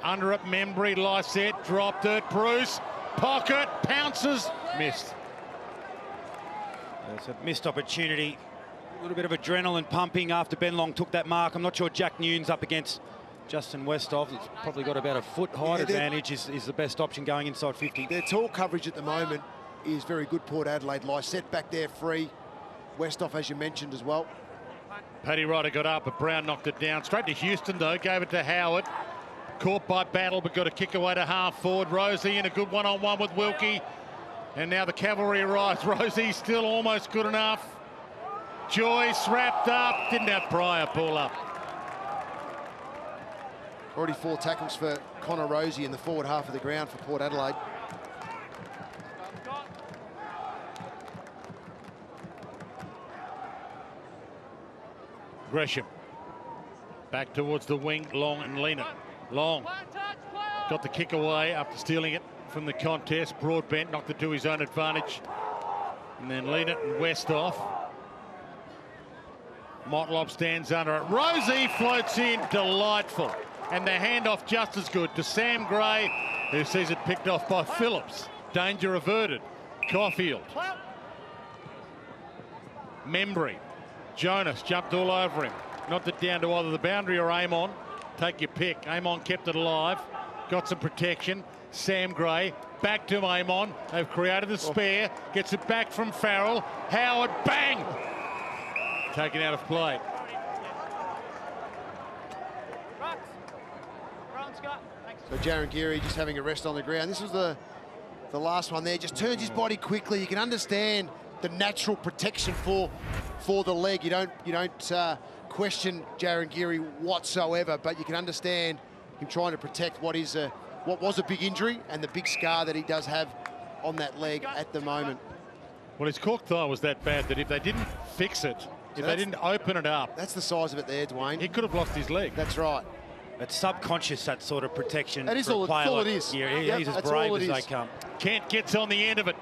Under it, Membry, Lycett, dropped it. Bruce, pocket, pounces, missed. It's a missed opportunity A little bit of adrenaline pumping after Ben Long took that mark. I'm not sure Jack Newnes up against Justin Westhoff. He's probably got about a foot height advantage is the best option going inside 50. Their tall coverage at the moment is very good, Port Adelaide. Lysette back there free. Westhoff, as you mentioned, as well. Paddy Ryder got up, but Brown knocked it down. Straight to Houston, though. Gave it to Howard. Caught by Battle, but got a kick away to half forward. Rosie in a good one-on-one with Wilkie. And now the cavalry arrives. Rosie still almost good enough. Joyce wrapped up. Didn't have Pryor pull up. Already 4 tackles for Connor Rosie in the forward half of the ground for Port Adelaide. Gresham. Back towards the wing, Long and Lena. Long got the kick away after stealing it from the contest. Broadbent knocked it to his own advantage. And then Lena and Westhoff. Motlop stands under it. Rosie floats in, delightful. And the handoff just as good to Sam Gray, who sees it picked off by Phillips. Danger averted. Caulfield. Membry. Jonas jumped all over him. Knocked it down to either the boundary or Amon. Take your pick. Amon kept it alive. Got some protection. Sam Gray back to Amon. They've created the spare. Gets it back from Farrell. Howard, bang! Taken out of play. So Jarryn Geary just having a rest on the ground. This was the last one there. Just turns his body quickly. You can understand the natural protection for the leg. You don't question Jarryn Geary whatsoever, but you can understand him trying to protect what was a big injury and the big scar that he does have on that leg at the moment. Well, his cork thigh was that bad that if they didn't fix it, if they didn't open it up, that's the size of it there, Dwayne. He could have lost his leg. That's right. It's subconscious, that sort of protection. That is for a all, player all like it is. Geary. Yep, he's as that's brave all it as they is. come. Kent gets on the end of it.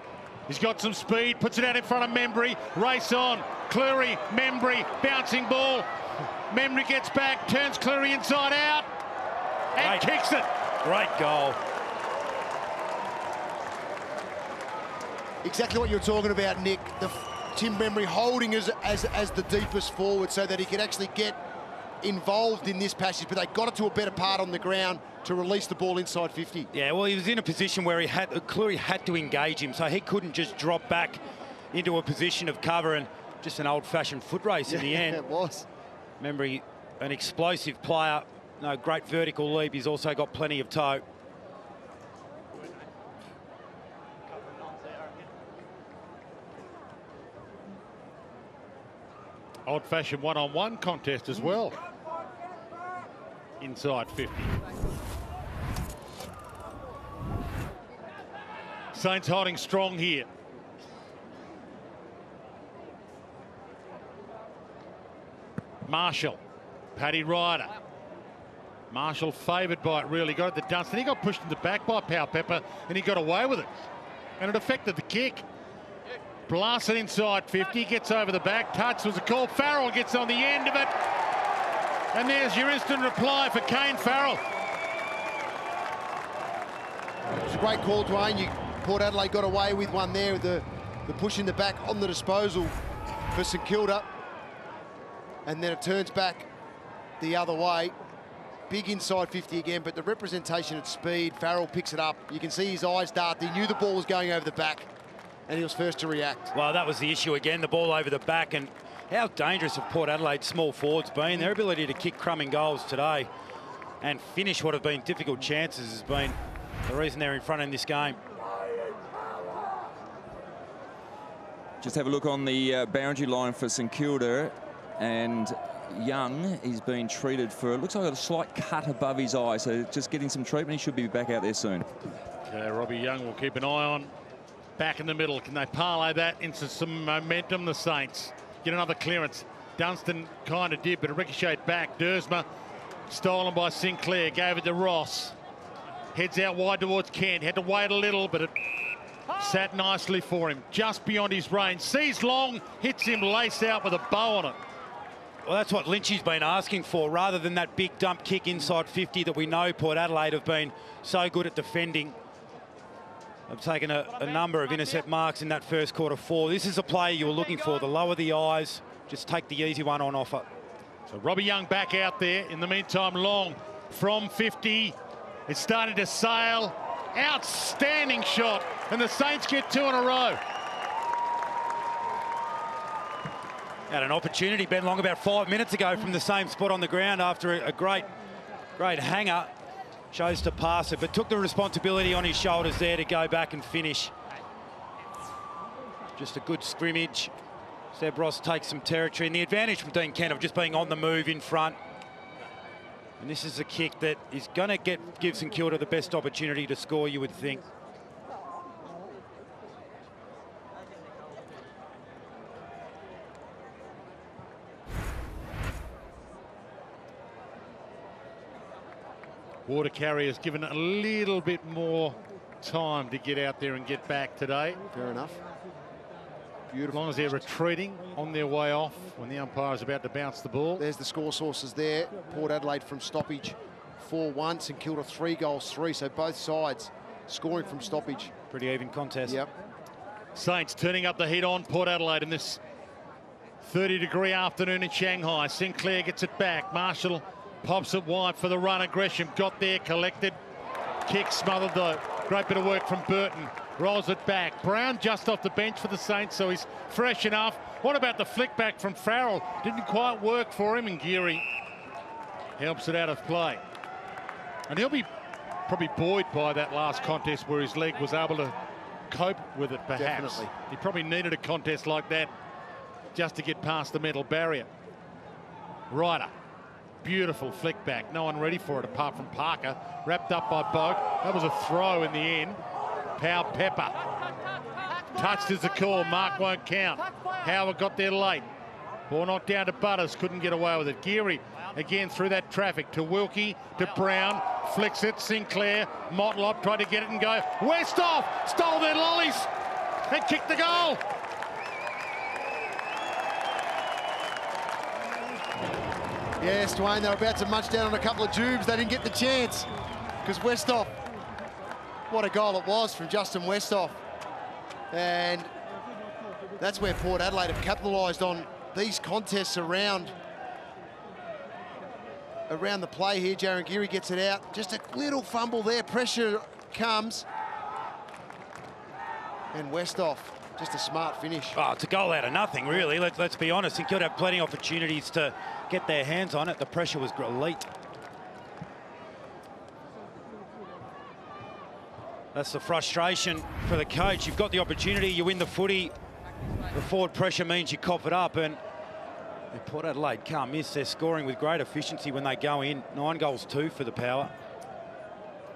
He's got some speed, puts it out in front of Membry. Race on. Cleary, Membry, bouncing ball. Membry gets back, turns Cleary inside out, and kicks it. Great goal. Exactly what you're talking about, Nick. Tim Membry holding as the deepest forward so that he could actually get involved in this passage, but they got it to a better part on the ground to release the ball inside 50. Yeah, well, he was in a position where Cleary had to engage him, so he couldn't just drop back into a position of cover, and just an old-fashioned foot race in the end. It was. Membry, an explosive player. No, great vertical leap. He's also got plenty of toe. Old-fashioned one-on-one contest as well. Inside 50. Saints holding strong here. Marshall, Paddy Ryder. Marshall favoured by it, really. Got it to Dunstan. He got pushed in the back by Powell-Pepper and he got away with it. And it affected the kick. Blasted inside 50, gets over the back. Touch was a call. Farrell gets on the end of it. And there's your instant reply for Kane Farrell. It's a great call, Dwayne. Port Adelaide got away with one there, with the push in the back on the disposal for St Kilda. And then it turns back the other way. Big inside 50 again, but the representation at speed, Farrell picks it up. You can see his eyes dart. He knew the ball was going over the back, and he was first to react. Well, that was the issue again, the ball over the back, and how dangerous have Port Adelaide's small forwards been. Their ability to kick crumbing goals today and finish what have been difficult chances has been the reason they're in front in this game. Just have a look on the boundary line for St Kilda, and Young is being treated for, it looks like a slight cut above his eye, so just getting some treatment. He should be back out there soon. Okay, Robbie Young will keep an eye on. Back in the middle, can they parlay that into some momentum? The Saints get another clearance. Dunstan kind of did, but it ricocheted back. Dersma stolen by Sinclair, gave it to Ross. Heads out wide towards Kent, had to wait a little, but it sat nicely for him, just beyond his range. Sees Long, hits him lace out with a bow on it. Well, that's what Lynchy's been asking for, rather than that big dump kick inside 50 that we know Port Adelaide have been so good at defending. They've taken a number of intercept marks in that first quarter 4. This is a play you were looking for. The lower the eyes, just take the easy one on offer. So Robbie Young back out there. In the meantime, Long from 50. It's starting to sail. Outstanding shot. And the Saints get 2 in a row. Had an opportunity, Ben Long, about 5 minutes ago from the same spot on the ground after a great hanger. Chose to pass it, but took the responsibility on his shoulders there to go back and finish. Just a good scrimmage. Seb Ross takes some territory, and the advantage from Dean Kent of just being on the move in front. And this is a kick that is going to give St Kilda the best opportunity to score, you would think. Water Carrier's given a little bit more time to get out there and get back today. Fair enough. Beautiful. As long as they're retreating on their way off when the umpire is about to bounce the ball. There's the score sources there. Port Adelaide from stoppage 4-1. St Kilda 3 goals 3. So both sides scoring from stoppage. Pretty even contest. Yep. Saints turning up the heat on Port Adelaide in this 30-degree afternoon in Shanghai. Sinclair gets it back. Marshall pops it wide for the run. Aggression got there, collected. Kick smothered though. Great bit of work from Burton. Rolls it back. Brown just off the bench for the Saints, so he's fresh enough. What about the flick back from Farrell? Didn't quite work for him, and Geary helps it out of play. And he'll be probably buoyed by that last contest where his leg was able to cope with it, perhaps. Definitely. He probably needed a contest like that just to get past the mental barrier. Ryder. Beautiful flick back. No one ready for it apart from Parker. Wrapped up by Boak. That was a throw in the end. Powell Pepper. Touched as a call. Mark won't count. Howard got there late. Ball knocked down to Butters. Couldn't get away with it. Geary again through that traffic to Wilkie, to Brown. Flicks it. Sinclair. Motlop tried to get it and go. Westhoff stole their lollies and kicked the goal. Yes, Dwayne, they were about to munch down on a couple of tubes. They didn't get the chance because Westhoff, what a goal it was from Justin Westhoff. And that's where Port Adelaide have capitalised on these contests around the play here. Jarryn Geary gets it out. Just a little fumble there. Pressure comes. And Westhoff, just a smart finish. Oh, it's a goal out of nothing, really. Let's be honest. St Kilda had plenty of opportunities to get their hands on it. The pressure was elite. That's the frustration for the coach. You've got the opportunity, you win the footy. The forward pressure means you cop it up, and Port Adelaide can't miss. They're scoring with great efficiency when they go in. 9 goals 2 for the Power.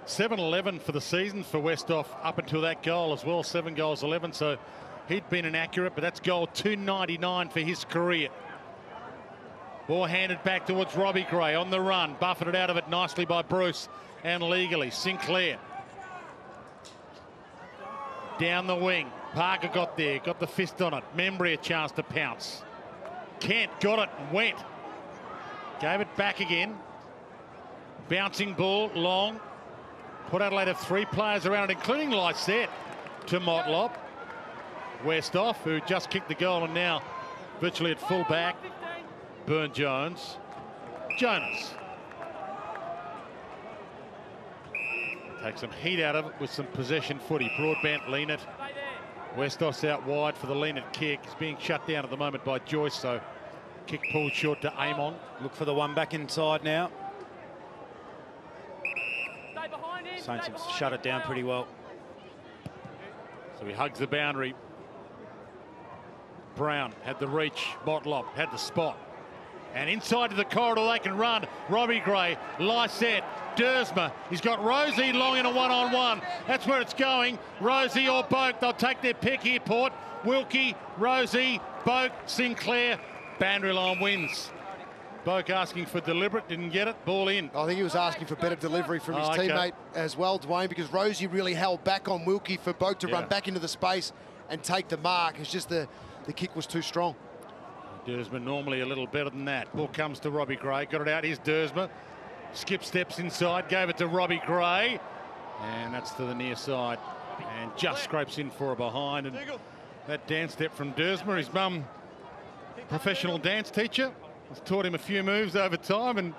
7-11 for the season for Westhoff up until that goal as well. 7 goals 11, so he'd been inaccurate, but that's goal 299 for his career. Ball handed back towards Robbie Gray on the run. Buffeted out of it nicely by Bruce and legally. Sinclair. Down the wing. Parker got there, got the fist on it. Membry a chance to pounce. Kent got it and went. Gave it back again. Bouncing ball, Long. Port Adelaide have 3 players around it, including Lysette to Motlop. Westhoff, who just kicked the goal and now virtually at full back. Burne-Jones. Jonas. Take some heat out of it with some possession footy. Broadbent, lean it. Westhoff's out wide for the lean it kick. It's being shut down at the moment by Joyce, so kick pulled short to Amon. Look for the one back inside now. Saints have shut it down pretty well. So he hugs the boundary. Brown had the reach. Motlop had the spot. And inside to the corridor they can run. Robbie Gray, Lysette, Dersma. He's got Rosie Long in a one-on-one. That's where it's going. Rosie or Boak, they'll take their pick here, Port. Wilkie, Rosie, Boak, Sinclair. Boundary line wins. Boak asking for deliberate, didn't get it. Ball in. I think he was asking for better delivery from his teammate as well, Dwayne, because Rosie really held back on Wilkie for Boak to run back into the space and take the mark. It's just the kick was too strong. Dersma normally a little better than that. Ball comes to Robbie Gray. Got it out. Here's Dersma. Skip steps inside. Gave it to Robbie Gray. And that's to the near side. And just scrapes in for a behind. And that dance step from Dersma. His mum professional dance teacher. He's taught him a few moves over time, and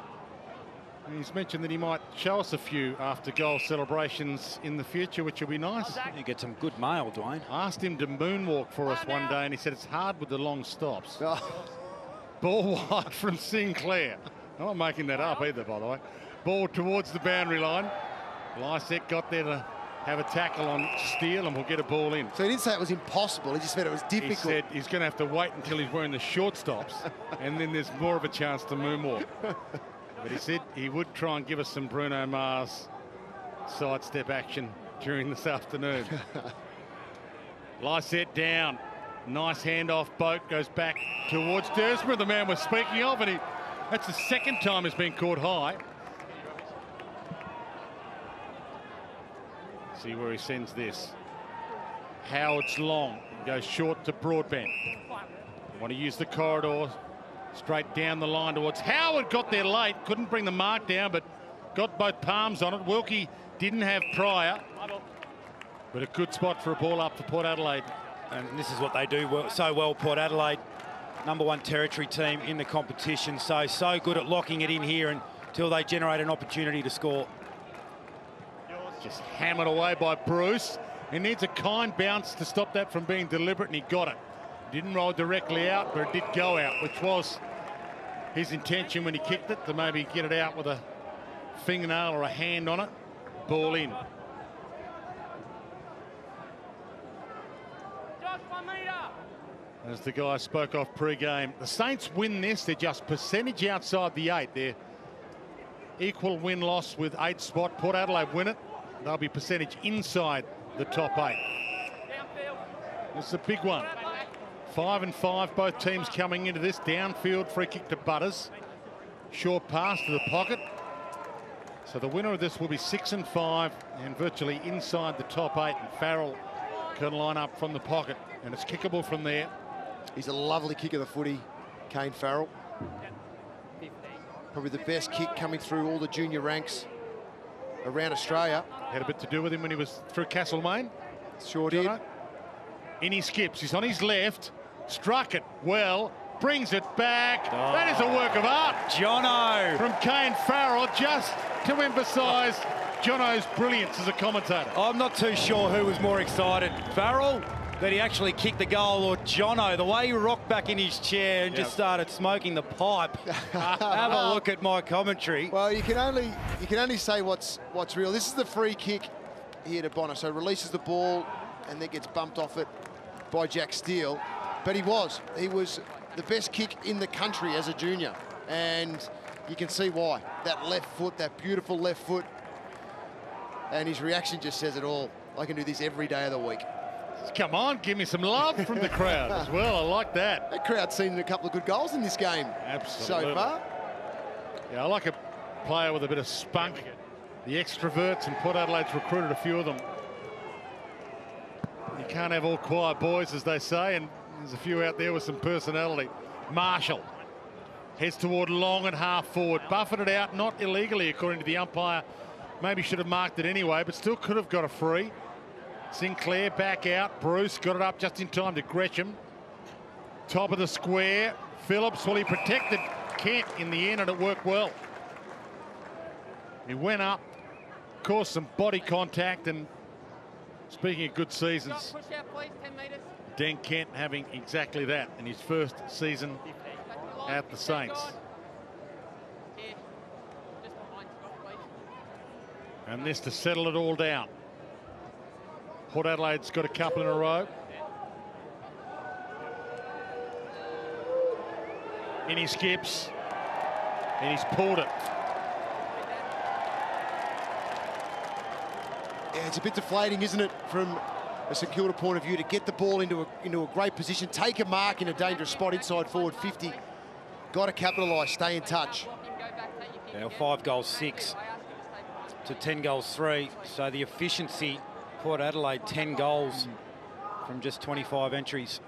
he's mentioned that he might show us a few after goal celebrations in the future, which will be nice. You get some good mail, Dwayne. I asked him to moonwalk for us one day, and he said it's hard with the long stops. Ball wide from Sinclair. I'm not making that up either, by the way. Ball towards the boundary line. Lysette got there to have a tackle on Steele, and we'll get a ball in. So he didn't say it was impossible, he just said it was difficult. He said he's going to have to wait until he's wearing the short stops, and then there's more of a chance to moonwalk. But he said he would try and give us some Bruno Mars sidestep action during this afternoon. Lysette down. Nice handoff. Boat goes back towards Dersma, the man we're speaking of, and that's the second time he's been caught high. See where he sends this. Howard's long. Goes short to Broadbent. Want to use the corridor. Straight down the line towards Howard. Got there late. Couldn't bring the mark down, but got both palms on it. Wilkie didn't have prior. But a good spot for a ball up for Port Adelaide. And this is what they do so well, Port Adelaide. #1 territory team in the competition. So good at locking it in here until they generate an opportunity to score. Just hammered away by Bruce. He needs a kind bounce to stop that from being deliberate, and he got it. Didn't roll directly out, but it did go out, which was his intention when he kicked it, to maybe get it out with a fingernail or a hand on it. Ball in. As the guy spoke off pre-game, the Saints win this. They're just percentage outside the 8. They're equal win-loss with 8 spot. Port Adelaide win it. They'll be percentage inside the top 8. This is a big one. 5 and 5, both teams coming into this. Downfield free kick to Butters. Short pass to the pocket. So the winner of this will be 6 and 5 and virtually inside the top 8. And Farrell can line up from the pocket, and it's kickable from there. He's a lovely kick of the footy, Kane Farrell. Probably the best kick coming through all the junior ranks around Australia. Had a bit to do with him when he was through Castlemaine. Sure did. In he skips. He's on his left. Struck it well. Brings it back. Oh. That is a work of art. Jono. From Kane Farrell, just to emphasise Jono's brilliance as a commentator. I'm not too sure who was more excited. Farrell, that he actually kicked the goal, or Jono, the way he rocked back in his chair and just started smoking the pipe. Have a look at my commentary. Well, you can only say what's real. This is the free kick here to Bonner. So releases the ball and then gets bumped off it by Jack Steele. But he was the best kick in the country as a junior. And you can see why. That left foot, that beautiful left foot. And his reaction just says it all. I can do this every day of the week. Come on, give me some love from the crowd as well. I like that. That crowd's seen a couple of good goals in this game. Absolutely. So far. Yeah, I like a player with a bit of spunk. The extroverts, and Port Adelaide's recruited a few of them. You can't have all quiet boys, as they say, and there's a few out there with some personality. Marshall heads toward long and half forward. Buffeted out, not illegally, according to the umpire. Maybe should have marked it anyway, but still could have got a free. Sinclair back out. Bruce got it up just in time to Gresham. Top of the square. Phillips, well, he protected Kent in the end, and it worked well. He went up, caused some body contact, and speaking of good seasons, Push out, please, 10 metres. Dan Kent having exactly that in his first season at the Saints. Here. Just behind Scott, please. And this to settle it all down. Port Adelaide's got a couple in a row. In he skips, and he's pulled it. Yeah, it's a bit deflating, isn't it, from a St Kilda point of view, to get the ball into a great position, take a mark in a dangerous spot inside forward 50. Got to capitalise, stay in touch. Now 5 goals 6 to 10 goals 3. So the efficiency, Port Adelaide 10 goals from just 25 entries.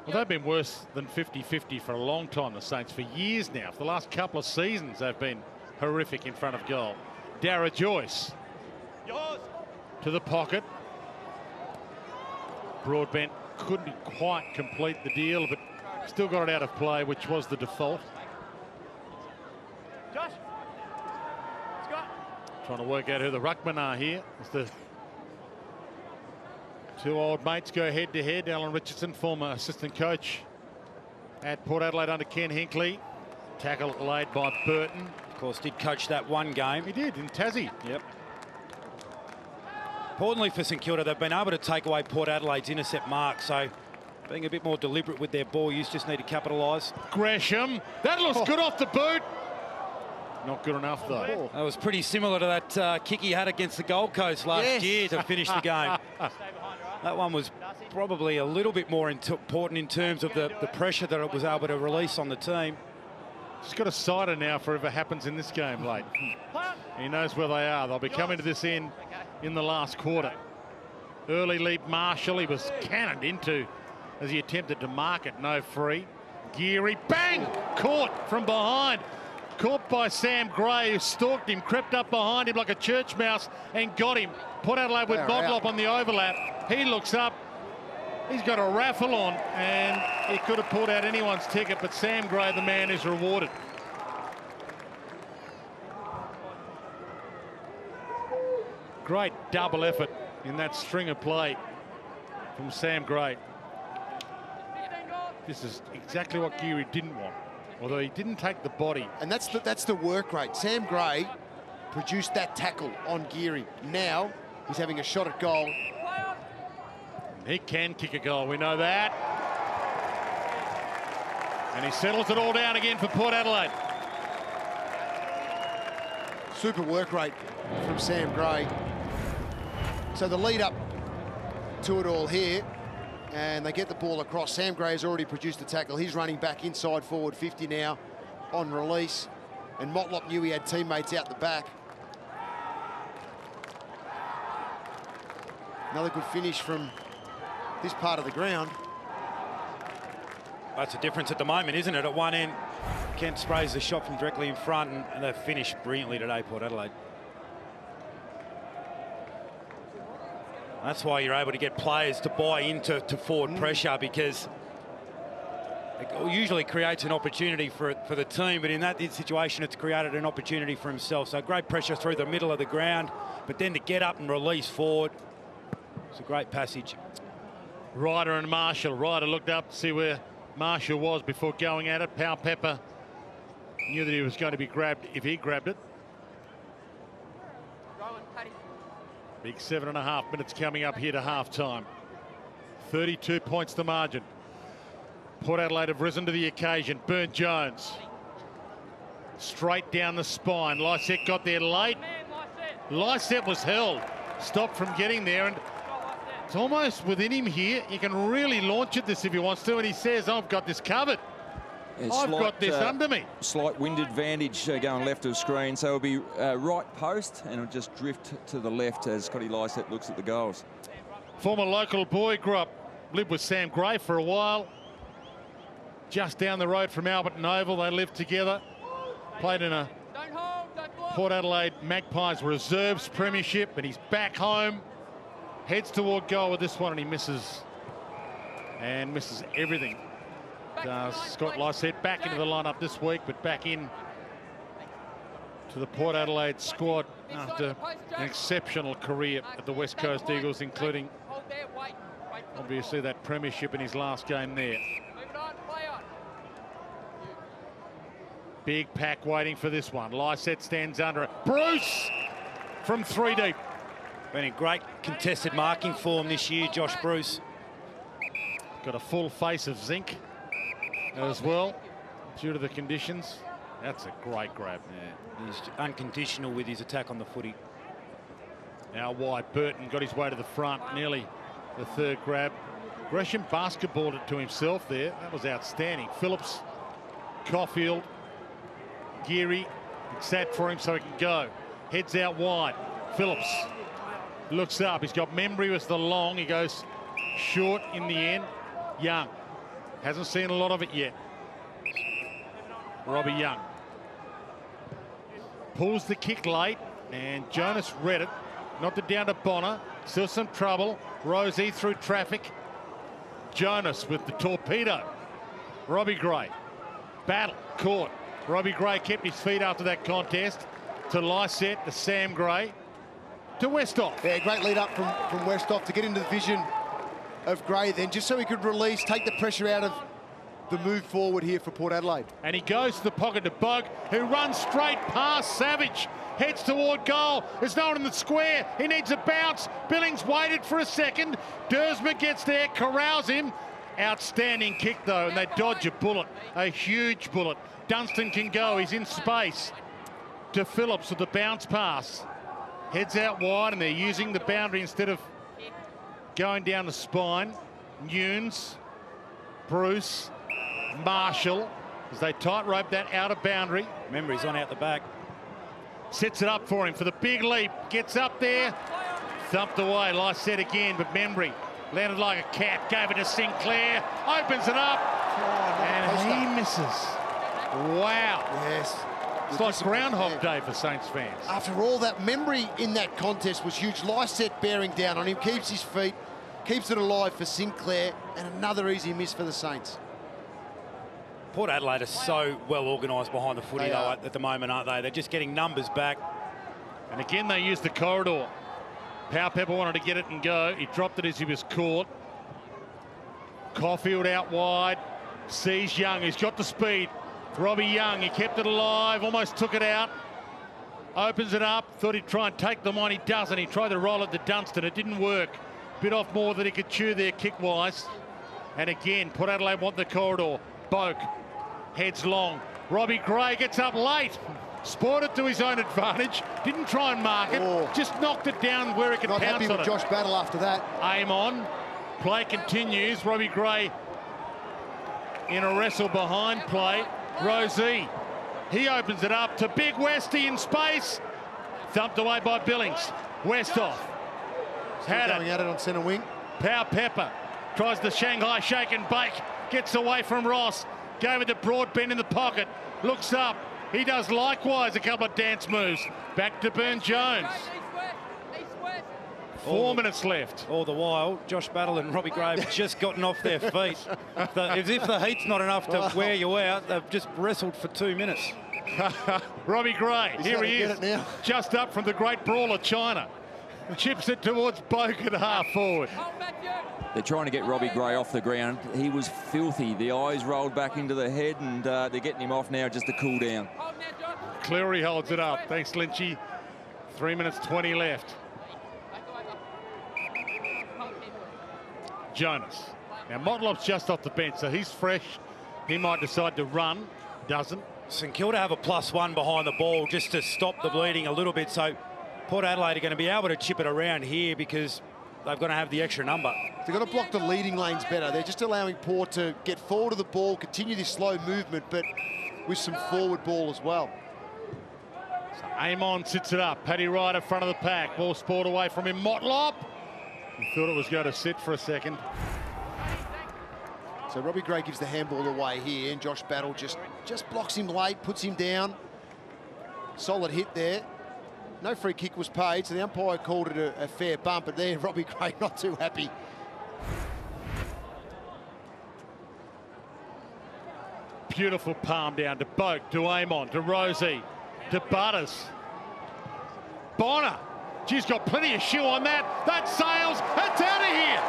Well, they've been worse than 50-50 for a long time, the Saints, for years now. For the last couple of seasons, they've been horrific in front of goal. Dara Joyce to the pocket. Broadbent couldn't quite complete the deal, but Still got it out of play, which was the default. Josh. Scott. Trying to work out who the ruckmen are here. As the two old mates go head to head. Alan Richardson, former assistant coach at Port Adelaide under Ken Hinkley. Tackle laid by Burton. Of course, did coach that one game. He did, in Tassie. Yep. Importantly for St Kilda, they've been able to take away Port Adelaide's intercept mark, so being a bit more deliberate with their ball use, just need to capitalise. Gresham, that looks good off the boot. Not good enough, though. That was pretty similar to that kick he had against the Gold Coast last year to finish the game. That one was probably a little bit more important in terms of the pressure that it was able to release on the team. Just got a sider now for whatever happens in this game late. He knows where they are. They'll be coming to this end in the last quarter. Early leap Marshall, he was cannoned into as he attempted to mark it, no free. Geary, bang! Caught from behind. Caught by Sam Gray, who stalked him, crept up behind him like a church mouse and got him. Port Adelaide with Motlop on the overlap. He looks up. He's got a raffle on, and he could have pulled out anyone's ticket, but Sam Gray, the man, is rewarded. Great double effort in that string of play from Sam Gray. This is exactly what Geary didn't want, although he didn't take the body. And that's the work rate. Sam Gray produced that tackle on Geary. Now he's having a shot at goal. He can kick a goal, we know that. And he settles it all down again for Port Adelaide. Super work rate from Sam Gray. So the lead up to it all here, and they get the ball across. Sam Gray has already produced the tackle. He's running back inside forward 50 now on release. And Motlop knew he had teammates out the back. Another good finish from this part of the ground. That's a difference at the moment, isn't it? At one end, Kent sprays the shot from directly in front, and they've finished brilliantly today, Port Adelaide. That's why you're able to get players to buy into forward pressure, because it usually creates an opportunity for the team, but in that situation, it's created an opportunity for himself. So great pressure through the middle of the ground, but then to get up and release forward, it's a great passage. Ryder and Marshall. Ryder looked up to see where Marshall was before going at it. Powell Pepper knew that he was going to be grabbed if he grabbed it. Big 7.5 minutes coming up here to half-time. 32 points the margin. Port Adelaide have risen to the occasion. Burn-Jones. Straight down the spine. Lysette got there late. Lysette was held. Stopped from getting there, and it's almost within him here. He can really launch at this if he wants to, and he says, I've got this covered. I've got this under me. Slight wind advantage going left of screen, so it'll be right post, and it'll just drift to the left as Scotty Lysette looks at the goals. Former local boy, grew up, lived with Sam Gray for a while. Just down the road from Alberton Oval, they lived together. Played in a Port Adelaide Magpies Reserves Premiership, and he's back home. Heads toward goal with this one, and he misses. And misses everything. Scott Lysette back into the lineup this week, but back in to the Port Adelaide squad after an exceptional career at the West Coast Eagles, including obviously that premiership in his last game there. Big pack waiting for this one. Lysette stands under it. Bruce from 3 deep. Been in great contested marking form this year, Josh Bruce. Got a full face of zinc as well, due to the conditions. That's a great grab. Yeah, he's unconditional with his attack on the footy. Now wide, Burton got his way to the front, nearly the third grab. Gresham basketballed it to himself there. That was outstanding. Phillips, Caulfield, Geary, sat for him so he can go. Heads out wide. Phillips looks up. He's got Membry with the long. He goes short in the end. Young hasn't seen a lot of it yet. Robbie Young pulls the kick late, and Jonas read it. Knocked it down to Bonner. Still some trouble. Rosie through traffic. Jonas with the torpedo. Robbie Gray. Battle, caught. Robbie Gray kept his feet after that contest. To Lycett, to Sam Gray, to Westhoff. Yeah, great lead up from Westhoff to get into the vision of Gray then, just so he could release, take the pressure out of the move forward here for Port Adelaide. And he goes to the pocket to Boak, who runs straight past Savage. Heads toward goal. There's no one in the square. He needs a bounce. Billings waited for a second. Dersma gets there, corrals him. Outstanding kick, though, and they dodge a bullet. A huge bullet. Dunstan can go. He's in space. To Phillips with the bounce pass. Heads out wide, and they're using the boundary instead of going down the spine. Nunes, Bruce, Marshall, as they tightrope that outer boundary. Memory's on out the back. Sets it up for him for the big leap. Gets up there. Thumped away. Lycett again, but Membry landed like a cat. Gave it to Sinclair. Opens it up. And he misses. Wow. Yes. It's like Groundhog Day for Saints fans. After all, that Membry in that contest was huge. Lycett bearing down on him, keeps his feet, keeps it alive for Sinclair, and another easy miss for the Saints. Port Adelaide are so well organised behind the footy though at the moment, aren't they? They're just getting numbers back. And again, they use the corridor. Powell-Pepper wanted to get it and go. He dropped it as he was caught. Caulfield out wide. Sees Young, he's got the speed. Robbie Young, he kept it alive, almost took it out. Opens it up, thought he'd try and take them on, he doesn't. He tried to roll it to Dunstan, it didn't work. Bit off more than he could chew there kick-wise. And again, Port Adelaide want the corridor. Boak heads long. Robbie Gray gets up late. Sported to his own advantage. Didn't try and mark it. Just knocked it down where he could pounce on it. Not happy with Josh Battle after that. Aim on. Play continues. Robbie Gray in a wrestle behind play. Rosie. He opens it up to Big Westy in space. Thumped away by Billings. Westhoff. Had going at it on centre wing. Powell-Pepper tries the Shanghai shake and bake. Gets away from Ross. Gave it to Broadbent in the pocket. Looks up. He does likewise a couple of dance moves. Back to Burn-Jones. 4 minutes left. All the while, Josh Battle and Robbie Gray have just gotten off their feet. As if the heat's not enough to wear you out, they've just wrestled for 2 minutes. Robbie Gray, here he is, just up from the great brawler China. Chips it towards Boak at half forward. They're trying to get Robbie Gray off the ground. He was filthy. The eyes rolled back into the head, and they're getting him off now just to cool down. Cleary holds it up. Thanks, Lynchy. 3 minutes 20 left. Jonas. Now, Motlop's just off the bench, so he's fresh. He might decide to run. Doesn't. St Kilda have a +1 behind the ball just to stop the bleeding a little bit. So Port Adelaide are going to be able to chip it around here because they've got to have the extra number. They've got to block the leading lanes better. They're just allowing Port to get forward of the ball, continue this slow movement, but with some forward ball as well. So Amon sits it up. Paddy Ryder front of the pack. Ball spoiled away from him. Motlop. He thought it was going to sit for a second. So Robbie Gray gives the handball away here, and Josh Battle just blocks him late, puts him down. Solid hit there. No free kick was paid, so the umpire called it a fair bump, but there Robbie Gray not too happy. Beautiful palm down to Boak, to Amon, to Rosie, to Butters. Bonner. She's got plenty of shoe on that. That sails. That's out of here.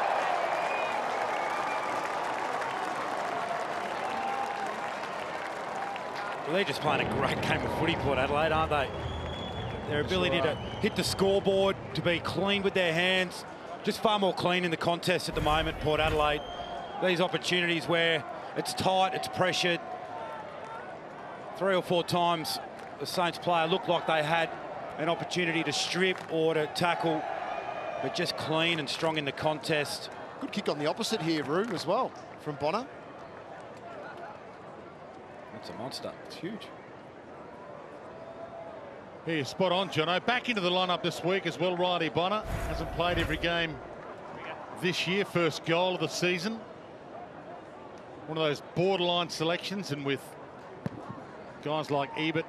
Well, they're just playing a great game of footy, Port Adelaide, aren't they? Their ability to hit the scoreboard, to be clean with their hands, just far more clean in the contest at the moment, Port Adelaide. These opportunities where it's tight, it's pressured. 3 or 4 times the Saints player looked like they had an opportunity to strip or to tackle, but just clean and strong in the contest. Good kick on the opposite here, Roo, as well, from Bonner. That's a monster. It's huge. Here, spot on, Jono. Back into the lineup this week as well, Riley Bonner. Hasn't played every game this year. First goal of the season. One of those borderline selections, and with guys like Ebert,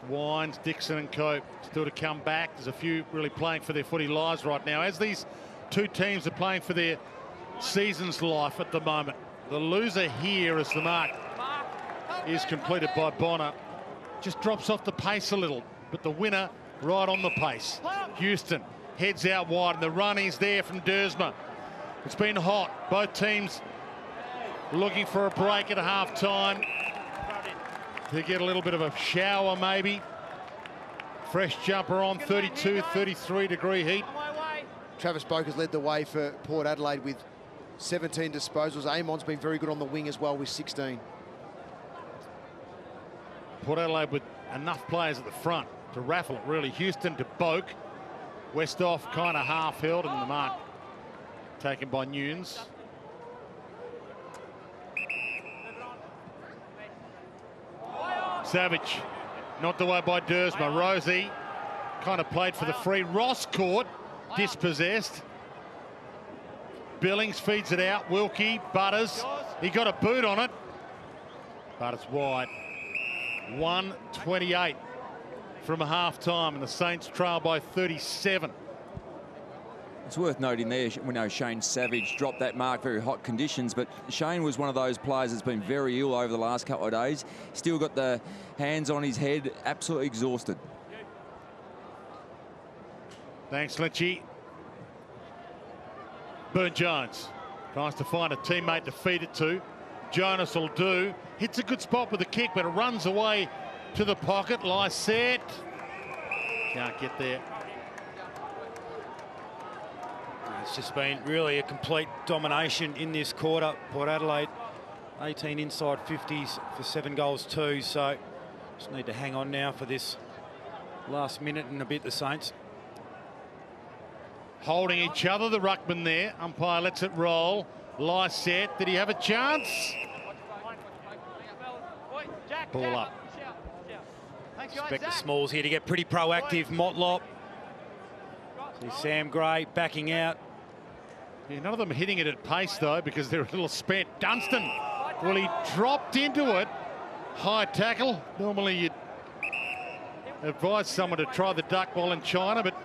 Wines, Dixon and co still to come back. There's a few really playing for their footy lives right now, as these two teams are playing for their season's life at the moment. The loser here is the mark is completed by Bonner. Just drops off the pace a little, but the winner right on the pace. Houston heads out wide, and the run is there from Dersma. It's been hot. Both teams looking for a break at half-time to get a little bit of a shower, maybe. Fresh jumper on, 32, 33 degree heat. Travis Boker's led the way for Port Adelaide with 17 disposals. Amon's been very good on the wing as well with 16. Port Adelaide with enough players at the front to raffle it, really. Houston to Boak. Westhoff kind of half held, and the mark taken by Nunes. Savage knocked away by Dersma. Rosie kind of played for the free. Ross caught, dispossessed. Billings feeds it out. Wilkie, Butters. He got a boot on it, but it's wide. 1:28 from half-time, and the Saints trail by 37. It's worth noting there, we know Shane Savage dropped that mark, very hot conditions, but Shane was one of those players that's been very ill over the last couple of days. Still got the hands on his head, absolutely exhausted. Thanks, Lynchy. Burne-Jones tries to find a teammate to feed it to. Jonas will do. Hits a good spot with the kick, but it runs away to the pocket. Lysette can't get there. It's just been really a complete domination in this quarter. Port Adelaide, 18 inside 50s for 7 goals too. So just need to hang on now for this last minute and a bit, the Saints. Holding each other, the ruckman there. Umpire lets it roll. Lysette, did he have a chance? Ball up. Expect the Smalls here to get pretty proactive. Motlop. See Sam Gray backing out. Yeah, none of them hitting it at pace, though, because they're a little spent. Dunstan, well, he dropped into it. High tackle. Normally you'd advise someone to try the duck ball in China, but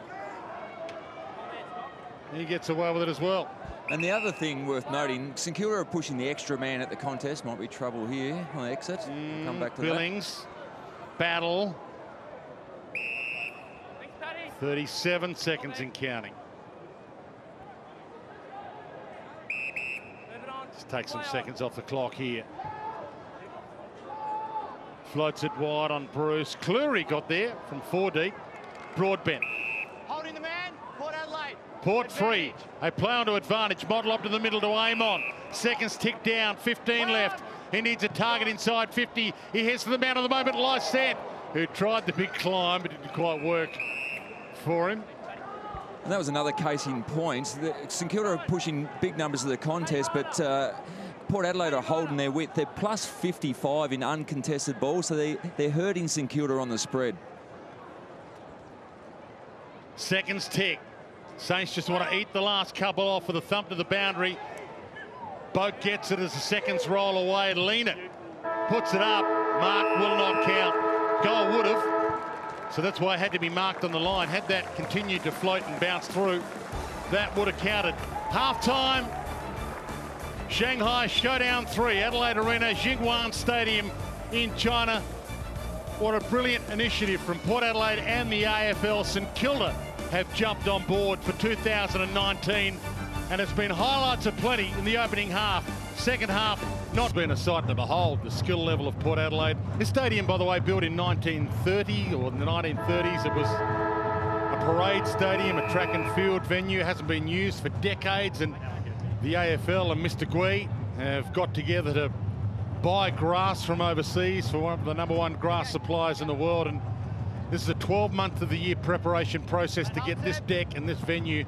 he gets away with it as well. And the other thing worth noting, St Kilda are pushing the extra man at the contest. Might be trouble here on the exit. We'll come back to Billings, battle. 37 seconds and counting. Just take some seconds off the clock here. Floats it wide on Bruce. Cleary got there from 4 deep. Broadbent. Holding the man, Port Adelaide. Port free. They play onto advantage. Model up to the middle to Amon. Seconds tick down. 15 left. He needs a target inside 50. He heads to the man of the moment, Lysette, who tried the big climb but didn't quite work for him. And that was another case in point. St Kilda are pushing big numbers of the contest, but Port Adelaide are holding their width. They're plus 55 in uncontested balls, so they're hurting St Kilda on the spread. Seconds tick. Saints just want to eat the last couple off with a thump to the boundary. Boat gets it as the seconds roll away. Lena puts it up. Mark will not count. Goal would have. So that's why it had to be marked on the line. Had that continued to float and bounce through, that would have counted. Half-time. Shanghai Showdown 3. Adelaide Arena, Jiangwan Stadium in China. What a brilliant initiative from Port Adelaide and the AFL. St Kilda have jumped on board for 2019, and it's been highlights aplenty in the opening half. Second half, not been a sight to behold, the skill level of Port Adelaide. This stadium, by the way, built in 1930 or the 1930s. It was a parade stadium, a track and field venue. It hasn't been used for decades, and the AFL and Mr. Gui have got together to buy grass from overseas for one of the #1 grass suppliers in the world, and this is a 12-month of the year preparation process to get this deck and this venue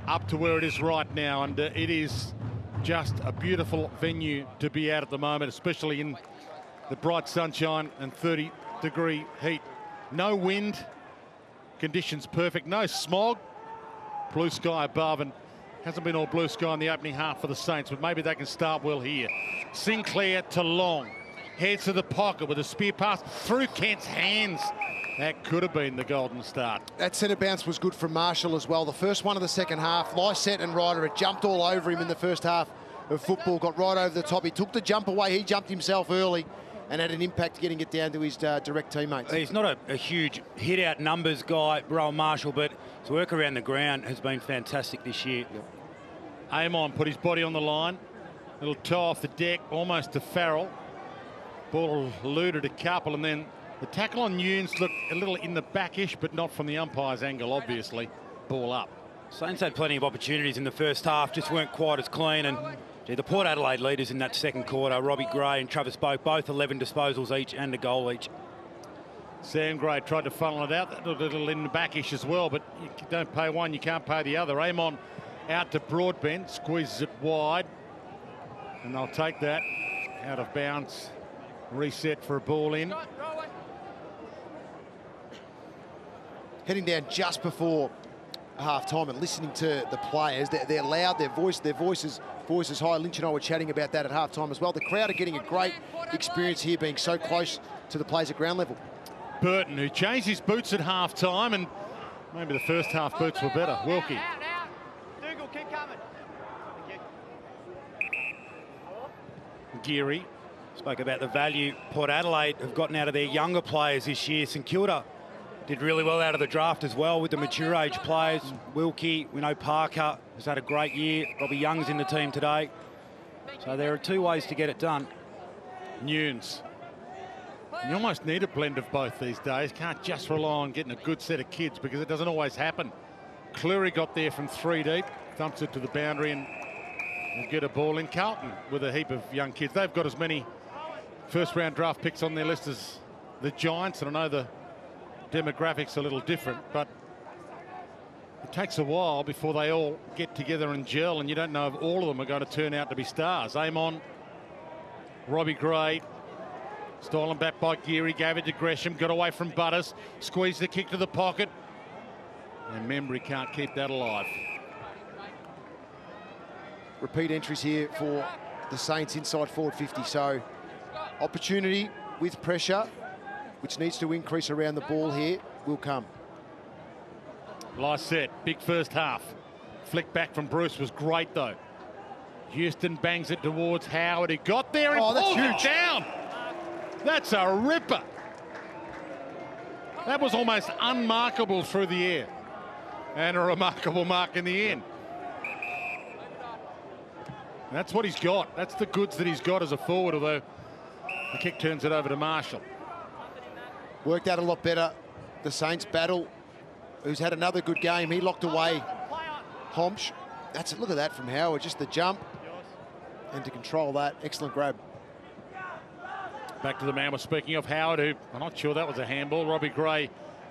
up to where it is right now, and it is just a beautiful venue to be at the moment, especially in the bright sunshine and 30-degree heat. No wind, conditions perfect, no smog, blue sky above, and hasn't been all blue sky in the opening half for the Saints, but maybe they can start well here. Sinclair to Long, heads to the pocket with a spear pass through Kent's hands. That could have been the golden start. That centre bounce was good from Marshall as well. The first one of the second half. Lysette and Ryder had jumped all over him in the first half of football, got right over the top. He took the jump away. He jumped himself early. and had an impact getting it down to his direct teammates. He's not a huge hit-out numbers guy, Rowan Marshall, but his work around the ground has been fantastic this year. Yep. Amon put his body on the line. Little toe off the deck, almost to Farrell. Ball eluded a couple, and then the tackle on Nunes looked a little in the backish, but not from the umpire's angle, obviously. Ball up. Saints had plenty of opportunities in the first half, just weren't quite as clean. And gee, the Port Adelaide leaders in that second quarter, Robbie Gray and Travis Boak, both 11 disposals each and a goal each. Sam Gray tried to funnel it out. That looked a little in the backish as well, but you don't pay one, you can't pay the other. Amon out to Broadbent, squeezes it wide, and they'll take that out of bounds. Reset for a ball in. Heading down just before half-time and listening to the players, they're loud, their voices high. Lynch and I were chatting about that at half-time as well. The crowd are getting a great experience here, being so close to the players at ground level. Burton, who changed his boots at half-time, and maybe the first half boots were better. Wilkie. Dougal, keep coming. Geary. Spoke about the value Port Adelaide have gotten out of their younger players this year. St Kilda did really well out of the draft as well with the mature age players. Wilkie, we know Parker has had a great year. Robbie Young's in the team today. So there are two ways to get it done. Nunes. You almost need a blend of both these days. Can't just rely on getting a good set of kids because it doesn't always happen. Cleary got there from 3 deep, thumps it to the boundary and will get a ball in. Carlton with a heap of young kids. They've got as many first-round draft picks on their list as the Giants, and I know the demographics are a little different, but it takes a while before they all get together and gel, and you don't know if all of them are going to turn out to be stars. Amon, Robbie Gray, stolen back by Geary, gave it to Gresham, got away from Butters, squeezed the kick to the pocket, and Membry can't keep that alive. Repeat entries here for the Saints inside forward 50, so opportunity with pressure, which needs to increase around the ball here, will come. Lycett, big first half. Flick back from Bruce was great though. Houston bangs it towards Howard. He got there and pulled it down. That's a ripper. That was almost unmarkable through the air. And a remarkable mark in the end. That's what he's got. That's the goods that he's got as a forward, although the kick turns it over to Marshall. Worked out a lot better. The Saints battle, who's had another good game. He locked away Homsch. Look at that from Howard, just the jump. And to control that, excellent grab. Back to the man we're speaking of, Howard, who I'm not sure that was a handball. Robbie Gray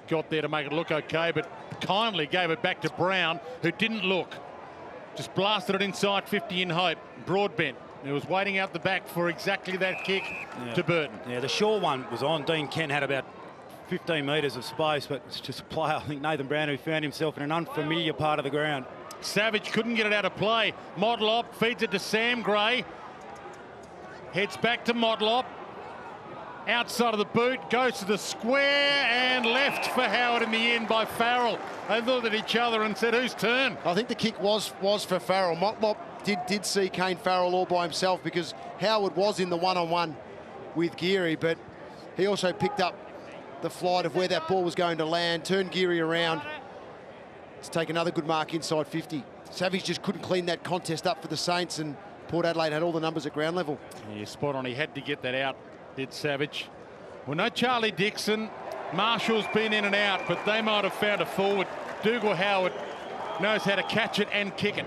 got there to make it look okay, but kindly gave it back to Brown, who didn't look. Just blasted it inside 50 in hope. Broadbent, who was waiting out the back for exactly that kick to Burton. Yeah, the short one was on. Dean Kent had about 15 metres of space, but it's just a player, I think Nathan Brown, who found himself in an unfamiliar part of the ground. Savage couldn't get it out of play. Motlop feeds it to Sam Gray. Heads back to Motlop. Outside of the boot, goes to the square and left for Howard in the end by Farrell. They looked at each other and said, whose turn? I think the kick was for Farrell. Motlop did see Kane Farrell all by himself because Howard was in the one-on-one with Geary, but he also picked up the flight of where that ball was going to land, turned Geary around to take another good mark inside 50. Savage just couldn't clean that contest up for the Saints, and Port Adelaide had all the numbers at ground level. Yeah, spot on. He had to get that out, did Savage. Well, no Charlie Dixon. Marshall's been in and out, but they might have found a forward. Dougal Howard knows how to catch it and kick it.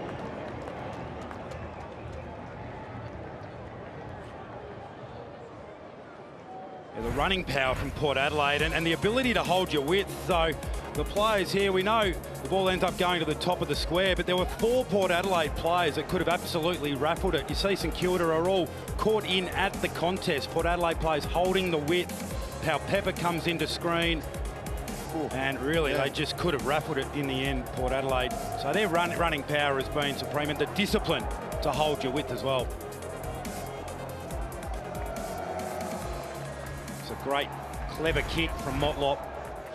Yeah, the running power from Port Adelaide and the ability to hold your width. So the players here, we know the ball ends up going to the top of the square, but there were 4 Port Adelaide players that could have absolutely raffled it. You see St Kilda are all caught in at the contest. Port Adelaide players holding the width. Pau Pepper comes into screen. And really, they just could have raffled it in the end, Port Adelaide. So their running power has been supreme, and the discipline to hold your width as well. It's a great, clever kick from Motlop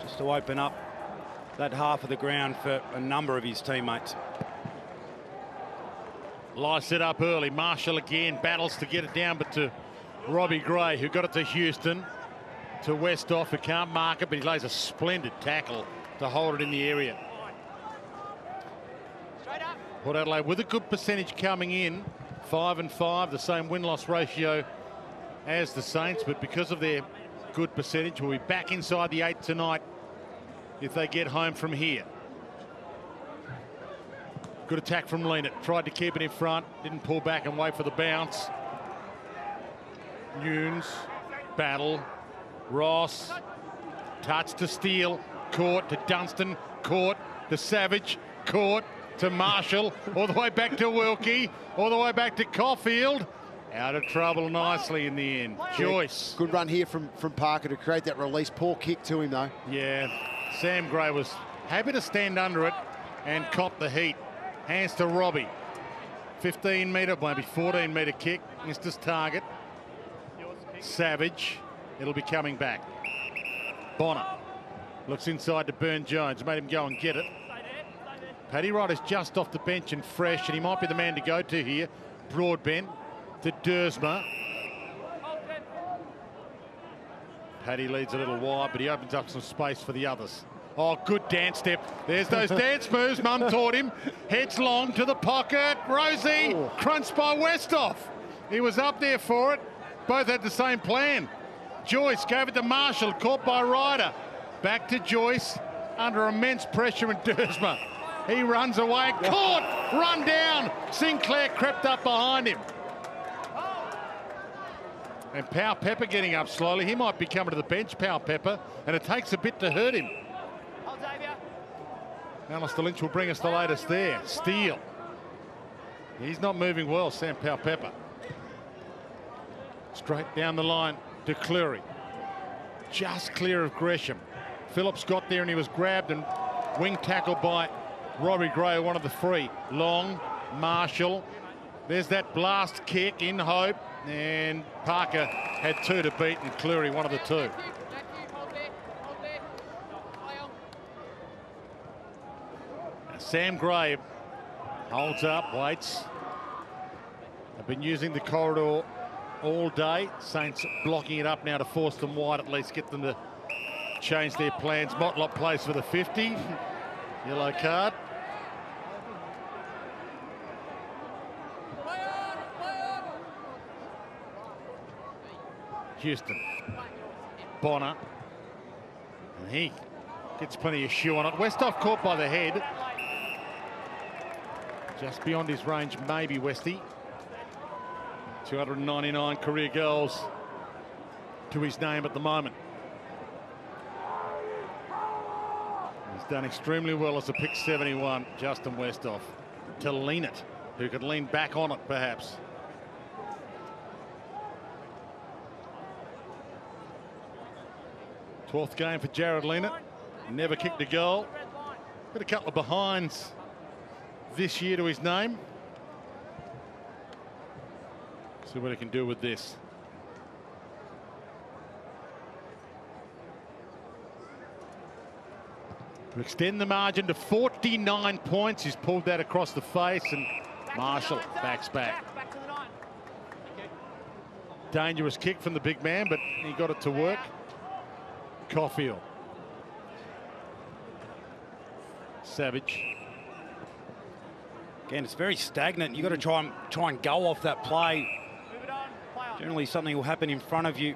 just to open up that half of the ground for a number of his teammates. Lycett up early. Marshall again battles to get it down, but to Robbie Gray, who got it to Houston, to Westhoff, who can't mark it, but he lays a splendid tackle to hold it in the area. Port Adelaide with a good percentage coming in, 5-5, the same win-loss ratio as the Saints, but because of their good percentage, will be back inside the 8 tonight if they get home from here. Good attack from Lena, tried to keep it in front, didn't pull back and wait for the bounce. Nunes, battle, Ross, touch to Steele, caught to Dunstan, caught to Savage, caught to Marshall, all the way back to Wilkie, all the way back to Caulfield. Out of trouble nicely in the end. Joyce. Good run here from Parker to create that release. Poor kick to him, though. Yeah, Sam Gray was happy to stand under it and cop the heat. Hands to Robbie. 15-metre, maybe 14-metre kick. Missed his target. Savage. It'll be coming back. Bonner looks inside to Burn-Jones. Made him go and get it. Paddy Wright is just off the bench and fresh, and he might be the man to go to here. Broadbent to Dersma. Paddy leads a little wide, but he opens up some space for the others. Oh, good dance step. There's those dance moves Mum taught him. Heads long to the pocket. Rosie, crunched by Westhoff. He was up there for it. Both had the same plan. Joyce gave it to Marshall, caught by Ryder. Back to Joyce, under immense pressure, and Dersma. He runs away, caught, run down. Sinclair crept up behind him. And Powell Pepper getting up slowly. He might be coming to the bench, Powell Pepper, and it takes a bit to hurt him. Alistair Lynch will bring us the latest there. Steele. He's not moving well, Sam Powell Pepper. Straight down the line to Cleary. Just clear of Gresham. Phillips got there and he was grabbed and wing tackled by Robbie Gray, one of the three. Long, Marshall. There's that blast kick in hope. And Parker had two to beat, and Cleary one of the two. Now Sam Gray holds up, waits. They've been using the corridor all day. Saints blocking it up now to force them wide, at least get them to change their plans. Motlop plays for the 50. Yellow card. Houston. Bonner. And he gets plenty of shoe on it. Westhoff caught by the head. Just beyond his range, maybe Westy. 299 career goals to his name at the moment. He's done extremely well as a pick 71, Justin Westhoff. To lean it, who could lean back on it perhaps. Fourth game for Jared Leonard. Never kicked a goal. Got a couple of behinds this year to his name. See what he can do with this. To extend the margin to 49 points. He's pulled that across the face, and Marshall backs back. Dangerous kick from the big man, but he got it to work. Caulfield. Savage. Again, it's very stagnant. You've got to try and go off that play. Generally, something will happen in front of you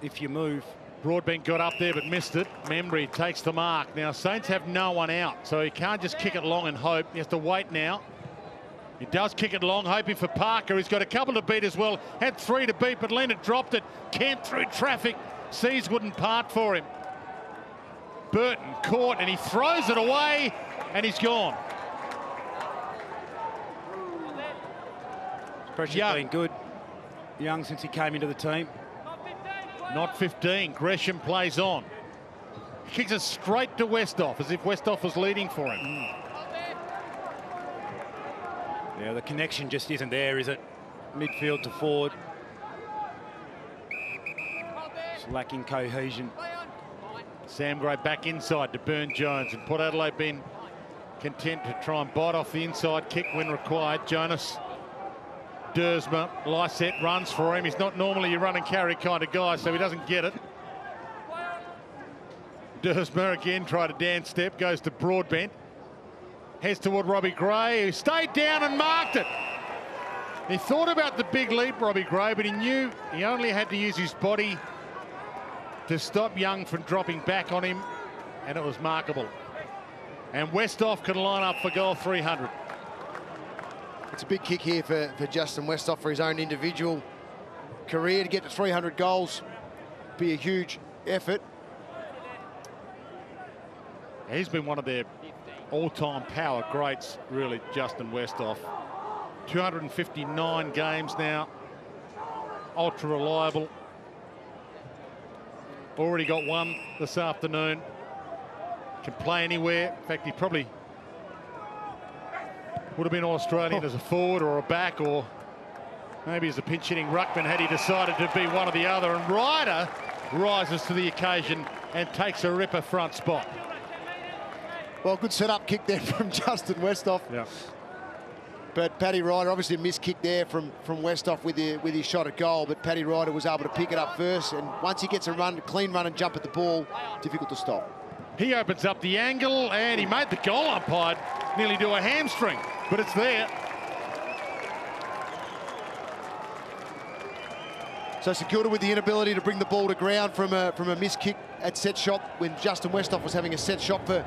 if you move. Broadbent got up there but missed it. Membry takes the mark. Now, Saints have no one out, so he can't just kick it long and hope. He has to wait now. He does kick it long, hoping for Parker. He's got a couple to beat as well. Had three to beat, but Leonard dropped it. Kent through traffic. Seas wouldn't part for him. Burton caught, and he throws it away, and he's gone. Pressure's been good. Young since he came into the team. Not 15. Gresham plays on. He kicks it straight to Westhoff, as if Westhoff was leading for him. Yeah, the connection just isn't there, is it? Midfield to forward. It's lacking cohesion. Sam Gray back inside to Burn-Jones, and Port Adelaide been content to try and bite off the inside kick when required. Jonas Dersma. Lysette runs for him. He's not normally a run and carry kind of guy, so he doesn't get it. Dersma again tried a dance step, goes to Broadbent. Heads toward Robbie Gray, who stayed down and marked it. He thought about the big leap, Robbie Gray, but he knew he only had to use his body to stop Young from dropping back on him, and it was markable. And Westhoff can line up for goal 300. It's a big kick here for Justin Westhoff for his own individual career. To get to 300 goals be a huge effort. He's been one of their all-time power greats, really, Justin Westhoff. 259 games now. Ultra reliable. Already got one this afternoon. Can play anywhere. In fact, he probably would have been All-Australian as a forward or a back, or maybe as a pinch-hitting ruckman had he decided to be one or the other. And Ryder rises to the occasion and takes a ripper front spot. Well, good set-up kick there from Justin Westhoff. Yeah. But Paddy Ryder, obviously a missed kick there from Westhoff with his shot at goal, but Paddy Ryder was able to pick it up first, and once he gets a clean run and jump at the ball, difficult to stop. He opens up the angle, and he made the goal umpire nearly do a hamstring, but it's there. So St Kilda with the inability to bring the ball to ground from a missed kick at set shot when Justin Westhoff was having a set shot for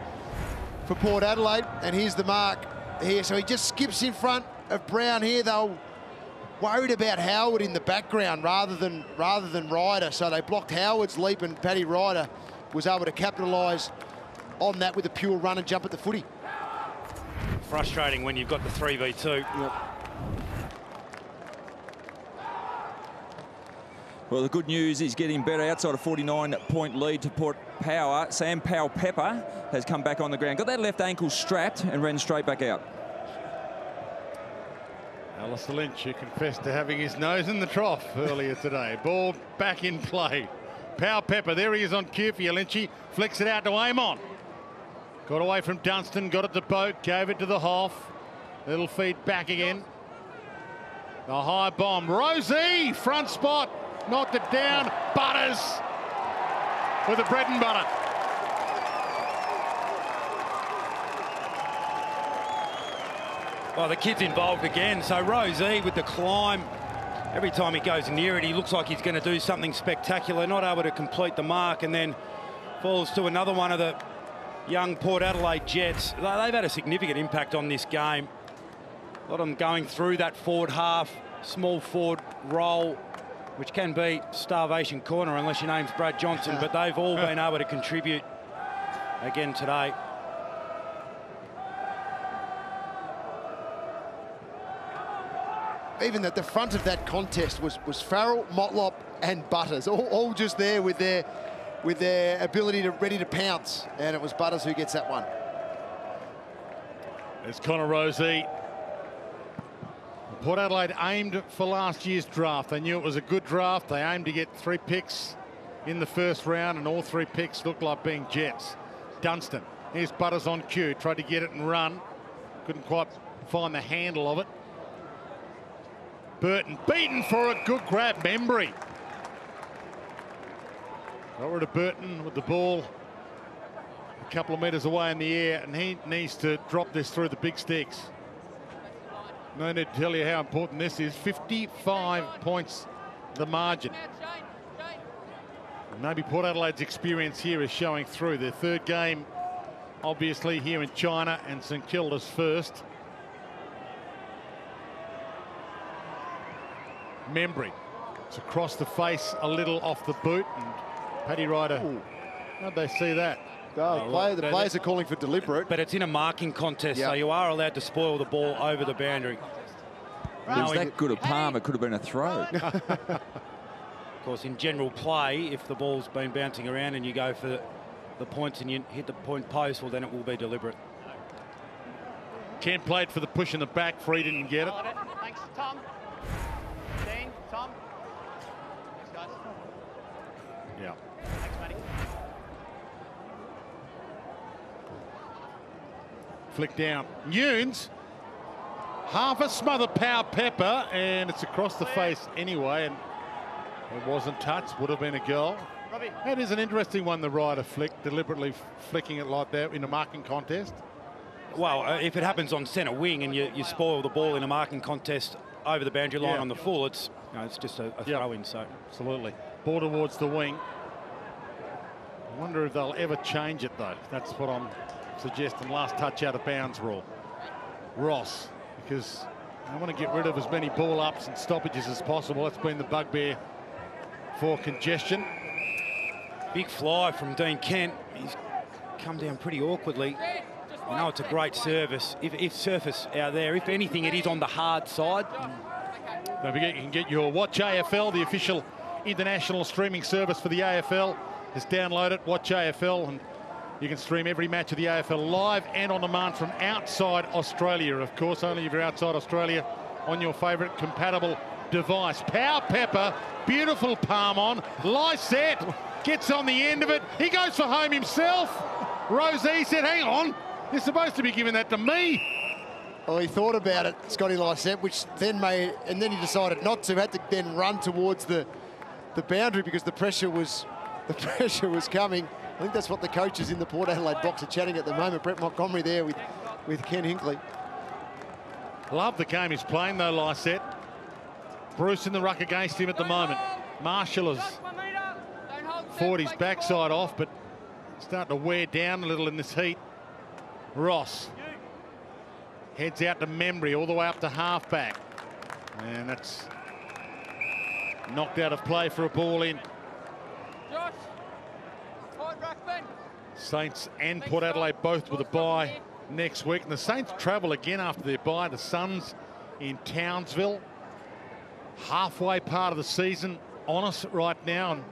Port Adelaide, and here's the mark here. So he just skips in front of Brown here. They were worried about Howard in the background rather than Ryder, so they blocked Howard's leap, and Paddy Ryder was able to capitalise on that with a pure run and jump at the footy. Frustrating when you've got the 3v2. Yep. Well, the good news is getting better outside a 49-point lead to Port Power. Sam Powell-Pepper has come back on the ground. Got that left ankle strapped and ran straight back out. Alistair Lynch, who confessed to having his nose in the trough earlier today. Ball back in play. Powell-Pepper, there he is on cue for you, Lynchy. Flicks it out to Amon. Got away from Dunstan, got it to Boat, gave it to the Hoff. Little feed back again. The high bomb. Rosie, front spot. Knocked it down. Butters with the bread and butter. Well, the kid's involved again. So Rosie with the climb. Every time he goes near it, he looks like he's going to do something spectacular. Not able to complete the mark, and then falls to another one of the young Port Adelaide Jets. They've had a significant impact on this game. A lot of them going through that forward half, small forward role, which can be starvation corner unless your name's Brad Johnson, but they've all been able to contribute again today. Even at the front of that contest was Farrell, Motlop and Butters, all just there with their ability to ready to pounce, and it was Butters who gets that one. It's Connor Rosie. Port Adelaide aimed for last year's draft. They knew it was a good draft. They aimed to get 3 picks in the first round, and all 3 picks looked like being Jets. Dunstan, here's Butters on cue, tried to get it and run. Couldn't quite find the handle of it. Burton beaten for a good grab. Membry. Got rid of Burton with the ball a couple of metres away in the air, and he needs to drop this through the big sticks. No need to tell you how important this is. 55 points the margin. And maybe Port Adelaide's experience here is showing through. Their 3rd game, obviously, here in China, and St Kilda's first. Membry. It's across the face, a little off the boot, and Paddy Ryder. How'd they see that? The players are calling for deliberate. But it's in a marking contest, so you are allowed to spoil the ball over the boundary. It was that good a palm, it could have been a throw. Of course, in general play, if the ball's been bouncing around and you go for the points and you hit the point post, well, then it will be deliberate. Ken played for the push in the back. Free didn't get it. Thanks, Tom. Dean, Tom. Thanks, guys. Yeah. Thanks, Matty. Flick down. Nunes Half a smothered power pepper, and it's across the face anyway, and it wasn't touched, would have been a goal. That is an interesting one, the rider flicked, deliberately flicking it like that in a marking contest. Well, if it happens on centre wing and you spoil the ball in a marking contest over the boundary line on the full, it's just a throw-in. So absolutely. Ball towards the wing. I wonder if they'll ever change it, though. That's what I'm suggesting. Last touch out of bounds rule. Ross, because I want to get rid of as many ball ups and stoppages as possible. That's been the bugbear for congestion. Big fly from Dean Kent. He's come down pretty awkwardly. I know it's a great service. If surface out there, if anything, it is on the hard side. Don't forget, you can get your Watch AFL, the official international streaming service for the AFL. Just download it, Watch AFL, and you can stream every match of the AFL live and on demand from outside Australia, of course. Only if you're outside Australia on your favourite compatible device. Power pepper, beautiful palm on, Lysette gets on the end of it. He goes for home himself. Rosie said, hang on, you're supposed to be giving that to me. Well, he thought about it, Scotty Lysette, which then and then he decided not to. Had to then run towards the boundary because the pressure was coming. I think that's what the coaches in the Port Adelaide box are chatting at the moment. Brett Montgomery there with Ken Hinkley. Love the game he's playing though, Lysette. Bruce in the ruck against him at the moment. Marshall has fought his backside off, but starting to wear down a little in this heat. Ross heads out to Membry all the way up to halfback, and that's knocked out of play for a ball in. Saints and Port Adelaide both with a bye next week, and the Saints travel again after their bye. The Suns in Townsville. Halfway part of the season on us right now, and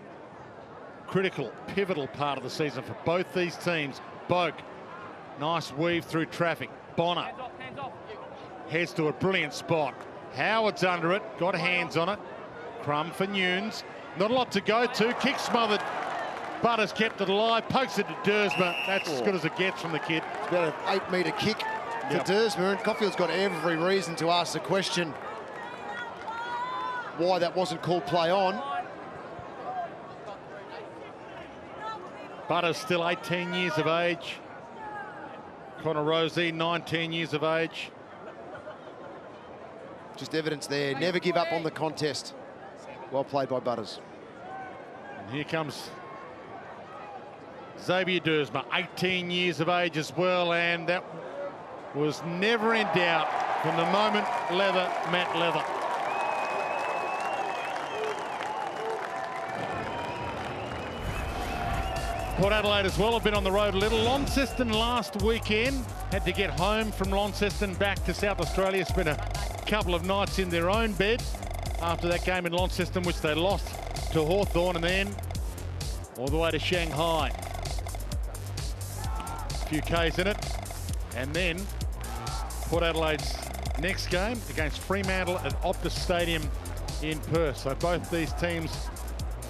critical, pivotal part of the season for both these teams. Boak, nice weave through traffic. Bonner heads to a brilliant spot. Howard's under it, got hands on it. Crumb for Nunes. Not a lot to go to. Kick smothered. Butters kept it alive. Pokes it to Dersma. That's as good as it gets from the kid. It's about an 8-metre kick to Dersma, and Caulfield's got every reason to ask the question why that wasn't called play on. Butters still 18 years of age. Connor Rosie, 19 years of age. Just evidence there. Never give up on the contest. Well played by Butters. And here comes Xavier Dersma, 18 years of age as well, and that was never in doubt from the moment leather met leather. Port Adelaide as well have been on the road a little. Launceston last weekend had to get home from Launceston back to South Australia. Spent a couple of nights in their own bed after that game in Launceston, which they lost to Hawthorn, and then all the way to Shanghai. A few Ks in it, and then Port Adelaide's next game against Fremantle at Optus Stadium in Perth. So both these teams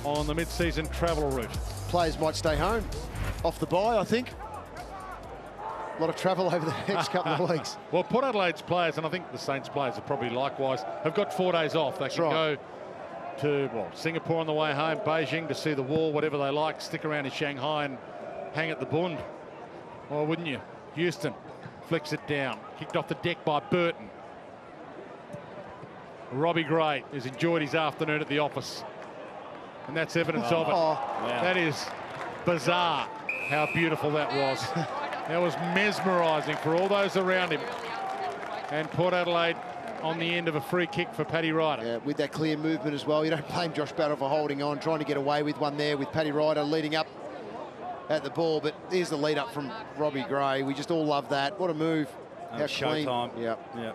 on the mid-season travel route. Players might stay home off the bye, I think. A lot of travel over the next couple of weeks. Well, Port Adelaide's players, and I think the Saints players are probably likewise, have got 4 days off. They can go to Singapore on the way home, Beijing to see the wall, whatever they like, stick around in Shanghai and hang at the Bund. Why wouldn't you? Houston flicks it down. Kicked off the deck by Burton. Robbie Gray has enjoyed his afternoon at the office. And that's evidence of it. Yeah. That is bizarre how beautiful that was. That was mesmerising for all those around him. And Port Adelaide on the end of a free kick for Paddy Ryder. Yeah, with that clear movement as well. You don't blame Josh Battle for holding on, trying to get away with one there with Paddy Ryder leading up at the ball. But here's the lead up from Robbie Gray. We just all love that. What a move. How clean. Showtime. Yeah.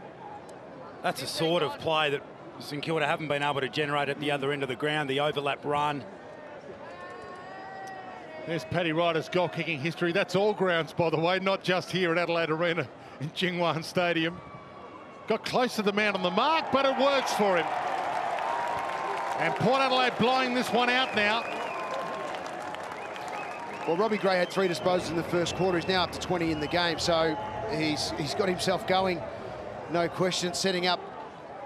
That's a sort of play that St Kilda haven't been able to generate at the other end of the ground, the overlap run. There's Paddy Ryder's goal-kicking history. That's all grounds, by the way, not just here at Adelaide Arena in Jiangwan Stadium. Got close to the man on the mark, but it works for him. And Port Adelaide blowing this one out now. Well, Robbie Gray had 3 disposals in the first quarter. He's now up to 20 in the game, so he's got himself going no question, setting up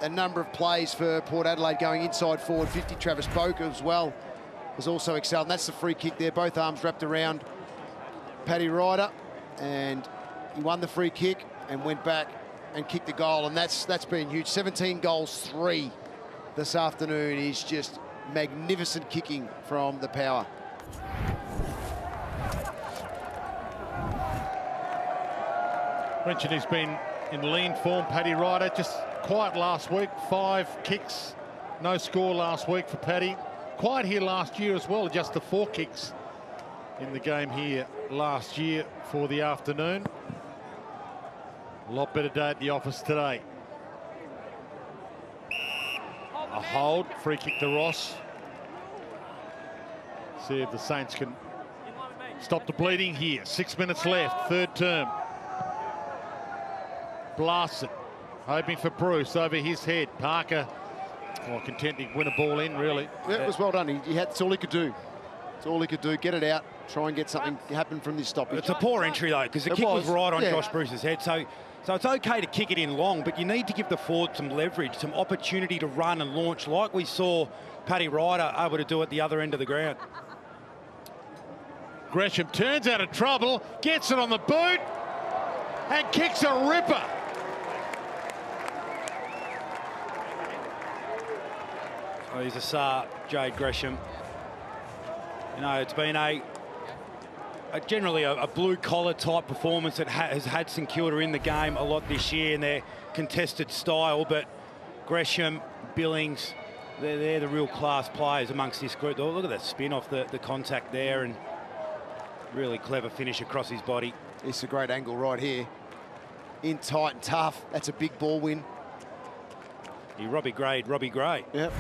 a number of plays for Port Adelaide going inside forward 50. Travis Boak as well has also excelled. And that's the free kick there, both arms wrapped around Paddy Ryder, and he won the free kick and went back and kicked the goal, and that's been huge. 17 goals, 3 this afternoon is just magnificent kicking from the power. Mentioned he's been in lean form, Paddy Ryder, just quiet last week, 5 kicks, no score last week for Paddy. Quiet here last year as well, just the 4 kicks in the game here last year for the afternoon. A lot better day at the office today. A hold, free kick to Ross. See if the Saints can stop the bleeding here. 6 minutes left, third term. Blasts it, hoping for Bruce over his head. Parker, content to win a ball in, really. Yeah, it was well done. That's all he could do. That's all he could do, get it out, try and get something happen from this stoppage. It's a poor entry, though, because the kick was right on Josh Bruce's head. So it's okay to kick it in long, but you need to give the forward some leverage, some opportunity to run and launch, like we saw Paddy Ryder able to do at the other end of the ground. Gresham turns out of trouble, gets it on the boot, and kicks a ripper. Oh, he's a star, Jade Gresham. You know, it's been generally a blue-collar type performance that has had St Kilda in the game a lot this year in their contested style, but Gresham, Billings, they're the real class players amongst this group. Oh, look at that spin off the contact there, and really clever finish across his body. It's a great angle right here. In tight and tough. That's a big ball win. Robbie Gray. Yep.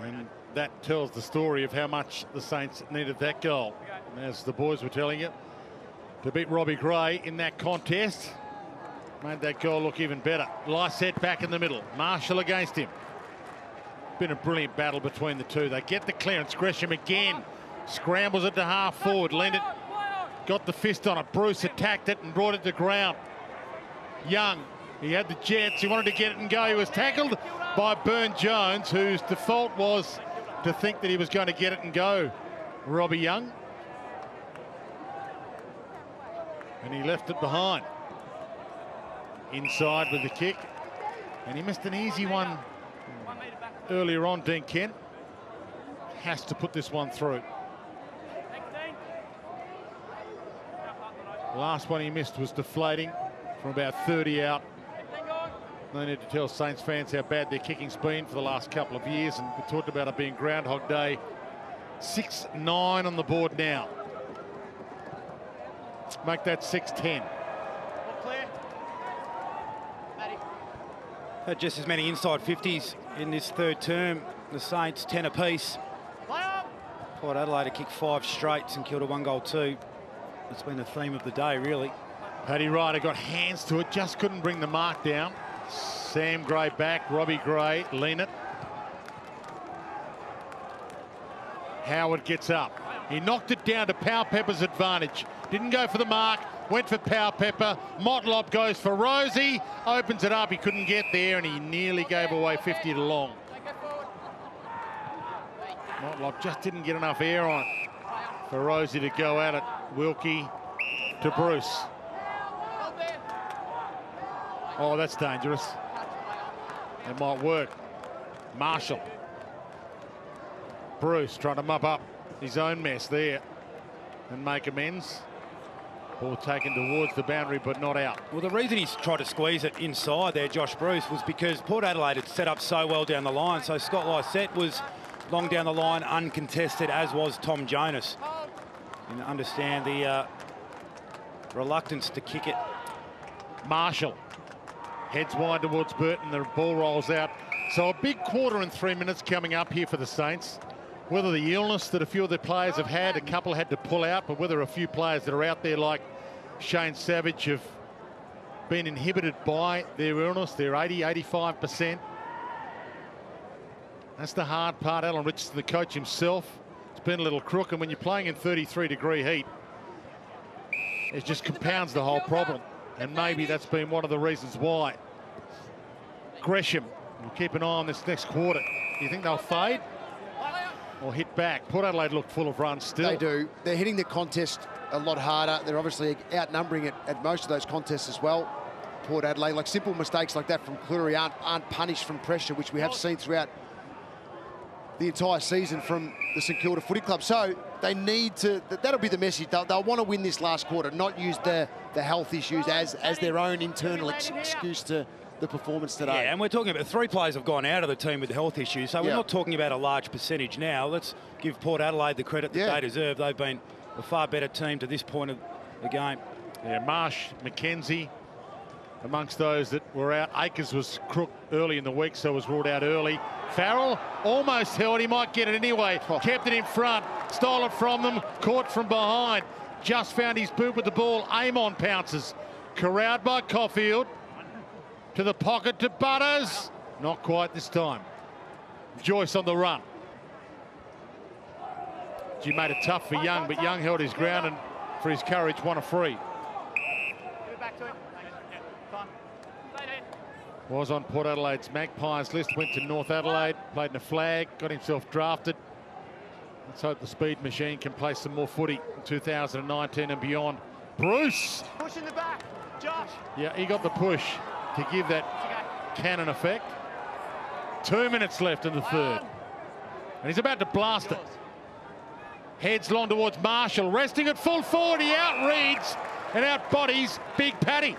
And that tells the story of how much the Saints needed that goal. And as the boys were telling you, to beat Robbie Gray in that contest made that goal look even better. Lysette back in the middle. Marshall against him. Been a brilliant battle between the two. They get the clearance. Gresham again scrambles it to half forward. Leonard got the fist on it. Bruce attacked it and brought it to ground. Young, he had the jets. He wanted to get it and go. He was tackled by Burne-Jones, whose default was to think that he was going to get it and go. Robbie Young. And he left it behind. Inside with the kick. And he missed an easy one earlier on, Dean Kent. Has to put this one through. Last one he missed was deflating from about 30 out. No need to tell Saints fans how bad their kicking's been for the last couple of years, and we talked about it being Groundhog Day. 6-9 on the board now. Make that 6-10. Had just as many inside 50s in this third term. The Saints 10 apiece. Port Adelaide kicked 5 straight. St Kilda 1 goal 2. It's been the theme of the day, really. Paddy Ryder got hands to it, just couldn't bring the mark down. Sam Gray back, Robbie Gray, lean it. Howard gets up. He knocked it down to Powell-Pepper's advantage. Didn't go for the mark, went for Powell-Pepper. Motlop goes for Rosie, opens it up. He couldn't get there, and he nearly gave away 50 to Long. Motlop just didn't get enough air on it for Rosie to go at it. Wilkie to Bruce. Oh, that's dangerous. It might work. Marshall. Bruce trying to mop up his own mess there and make amends. Ball taken towards the boundary, but not out. Well, the reason he's tried to squeeze it inside there, Josh Bruce, was because Port Adelaide had set up so well down the line. So Scott Lysette was long down the line, uncontested, as was Tom Jonas. And understand the reluctance to kick it. Marshall heads wide towards Burton. The ball rolls out. So a big quarter and 3 minutes coming up here for the Saints. Whether the illness that a few of their players have had, a couple had to pull out, but whether a few players that are out there like Shane Savage have been inhibited by their illness, they're 80–85%. That's the hard part. Alan Richardson, the coach himself, it's been a little crook, and when you're playing in 33-degree heat, it just compounds the whole problem. And maybe that's been one of the reasons why. Gresham will keep an eye on this next quarter. Do you think they'll fade or hit back? Port Adelaide look full of runs still. They do. They're hitting the contest a lot harder. They're obviously outnumbering it at most of those contests as well. Port Adelaide, like simple mistakes like that from Cleary aren't punished from pressure, which we have seen throughout the entire season from the St Kilda Footy Club. So they need to, that'll be the message. They'll want to win this last quarter, not use the health issues as their own internal excuse to the performance today. Yeah, and we're talking about 3 players have gone out of the team with health issues, so we're not talking about a large percentage now. Let's give Port Adelaide the credit that they deserve. They've been a far better team to this point of the game. Yeah, Marsh, McKenzie, amongst those that were out. Akers was crook early in the week, so was ruled out early. Farrell almost held. He might get it anyway. Kept it in front. Stole it from them. Caught from behind. Just found his boot with the ball. Amon pounces. Corralled by Caulfield. To the pocket to Butters. Not quite this time. Joyce on the run. She made it tough for Young, but Young held his ground and for his courage won a free. Give it back to him. Fine. Was on Port Adelaide's Magpies list, went to North Adelaide, played in a flag, got himself drafted. Let's hope the speed machine can play some more footy in 2019 and beyond. Bruce! Push in the back, Josh. Yeah, he got the push to give that cannon effect. 2 minutes left in the third. And he's about to blast it. Heads long towards Marshall, resting at full forward. He outreads and outbodies Big Paddy.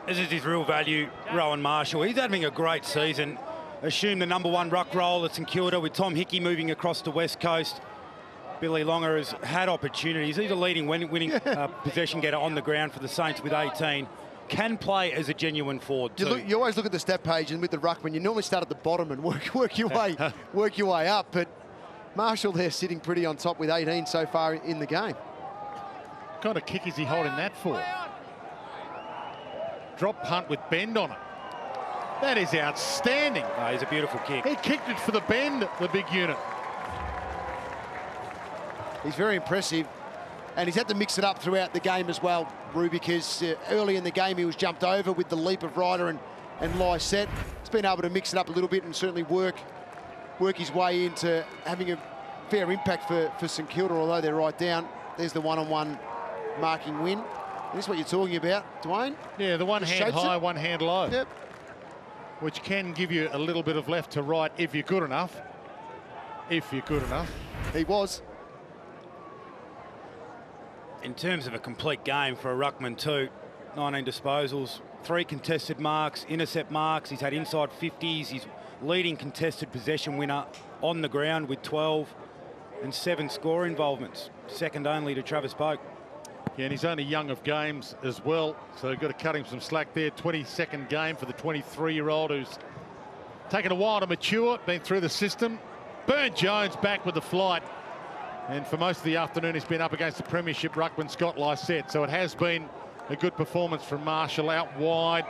This is his real value, Rowan Marshall. He's having a great season. Assumed the #1 ruck role at St Kilda with Tom Hickey moving across the West Coast. Billy Longer has had opportunities. He's a leading winning possession getter on the ground for the Saints with 18. Can play as a genuine forward too. You always look at the stat page, and with the ruckman, you normally start at the bottom and work your way up. But Marshall there sitting pretty on top with 18 so far in the game. What kind of kick is he holding that for? Drop punt with bend on it. That is outstanding. Oh, he's a beautiful kick. He kicked it for the bend, the big unit. He's very impressive. And he's had to mix it up throughout the game as well, Roo, because early in the game he was jumped over with the leap of Ryder and Lysette. He's been able to mix it up a little bit and certainly work his way into having a fair impact for St Kilda, although they're right down. There's the one-on-one marking win. This is what you're talking about, Dwayne. Yeah, the one hand high, one hand low. Yep. Which can give you a little bit of left to right if you're good enough. If you're good enough. He was. In terms of a complete game for a ruckman too, 19 disposals, 3 contested marks, intercept marks. He's had inside 50s. He's leading contested possession winner on the ground with 12 and 7 score involvements, second only to Travis Boak. Yeah, and he's only young of games as well, so you've got to cut him some slack there. 22nd game for the 23-year-old who's taken a while to mature, been through the system. Burnt Jones back with the flight. And for most of the afternoon, he's been up against the premiership ruckman Scott Lysette. So it has been a good performance from Marshall out wide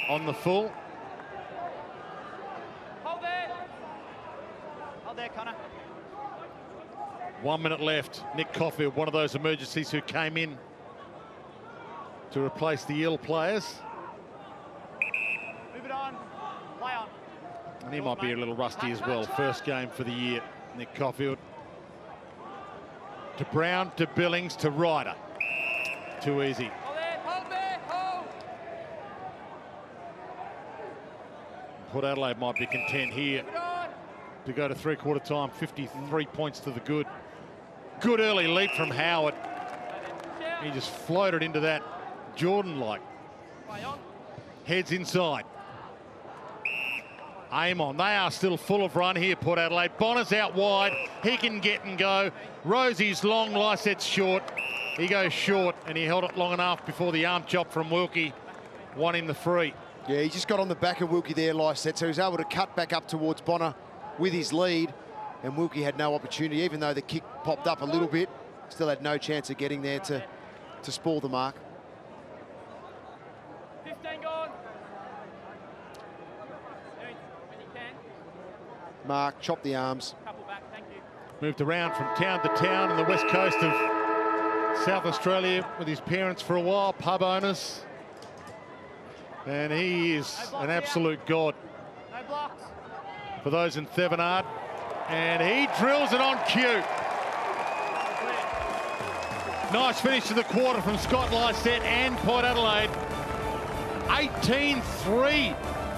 on the full. Hold there. Hold there, Connor. 1 minute left. Nick Caulfield, one of those emergencies who came in to replace the ill players. Move it on. Play on. And he might be a little rusty as well. First game for the year, Nick Caulfield. To Brown, to Billings, to Ryder. Too easy. Hold there, hold there, hold. Port Adelaide might be content here to go to three-quarter time. 53 points to the good. Good early leap from Howard. He just floated into that Jordan-like. Heads inside. Aim on. They are still full of run here, Port Adelaide. Bonner's out wide. He can get and go. Rosie's long. Lysette's short. He goes short, and he held it long enough before the arm chop from Wilkie won him the free. Yeah, he just got on the back of Wilkie there, Lysette, so he was able to cut back up towards Bonner with his lead, and Wilkie had no opportunity, even though the kick popped up a little bit. Still had no chance of getting there to spoil the mark. 15 gone. When you can. Mark, chop the arms. Couple back, thank you. Moved around from town to town on the west coast of South Australia with his parents for a while, pub owners. And he is an absolute god for those in Thevenard. And he drills it on cue. Nice finish to the quarter from Scott Lysette and Port Adelaide. 18-3,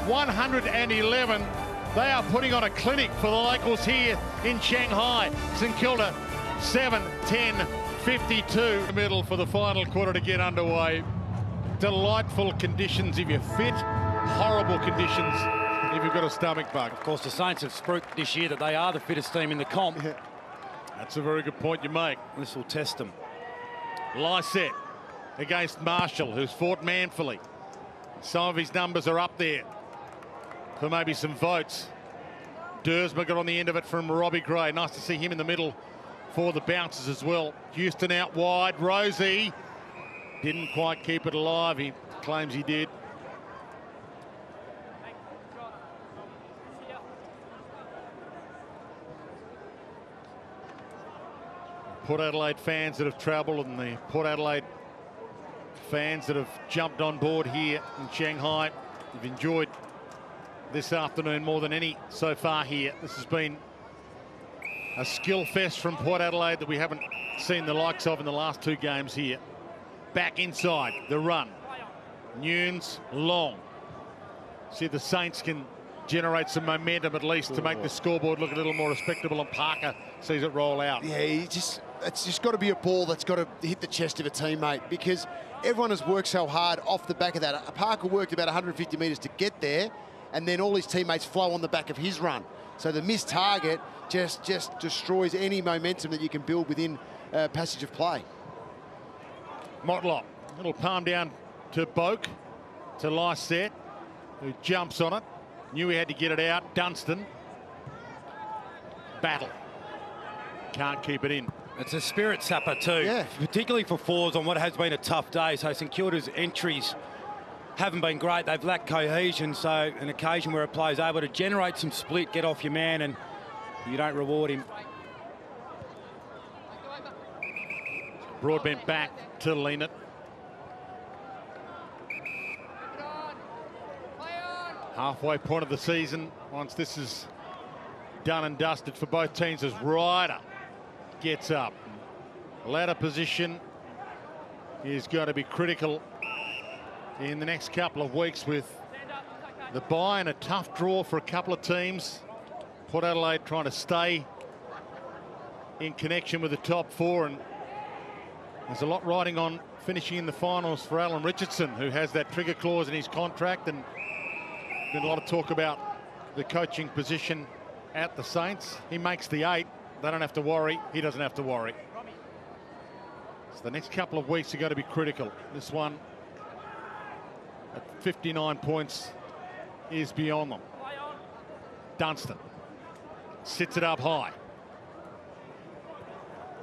111. They are putting on a clinic for the locals here in Shanghai. St Kilda 7-10-52. Middle for the final quarter to get underway. Delightful conditions if you're fit, horrible conditions if you've got a stomach bug. Of course, the Saints have proved this year that they are the fittest team in the comp. That's a very good point you make. This will test them. Lysette against Marshall, who's fought manfully. Some of his numbers are up there for maybe some votes. Dersma got on the end of it from Robbie Gray. Nice to see him in the middle for the bounces as well. Houston out wide. Rosie didn't quite keep it alive. He claims he did. Port Adelaide fans that have travelled and the Port Adelaide fans that have jumped on board here in Shanghai, you've enjoyed this afternoon more than any so far here. This has been a skill fest from Port Adelaide that we haven't seen the likes of in the last two games here. Back inside, the run. Nunes, long. See if the Saints can generate some momentum at least to make the scoreboard look a little more respectable, and Parker sees it roll out. Yeah, it's just got to be a ball that's got to hit the chest of a teammate, because everyone has worked so hard off the back of that. Parker worked about 150 metres to get there, and then all his teammates flow on the back of his run. So the missed target just destroys any momentum that you can build within passage of play. Motlop, little palm down to Boak, to Lysette, who jumps on it. Knew he had to get it out. Dunstan. Battle. Can't keep it in. It's a spirit sapper too, particularly for fours on what has been a tough day. So St Kilda's entries haven't been great. They've lacked cohesion, so an occasion where a player's able to generate some split, get off your man, and you don't reward him. Broadbent back to Leanett. Halfway point of the season, once this is done and dusted for both teams, as Ryder gets up. Ladder position is going to be critical in the next couple of weeks with the bye and a tough draw for a couple of teams. Port Adelaide trying to stay in connection with the top four, and there's a lot riding on finishing in the finals for Alan Richardson, who has that trigger clause in his contract, and been a lot of talk about the coaching position at the Saints. He makes the 8. They don't have to worry. He doesn't have to worry. So the next couple of weeks are going to be critical. This one at 59 points is beyond them. Dunstan sits it up high.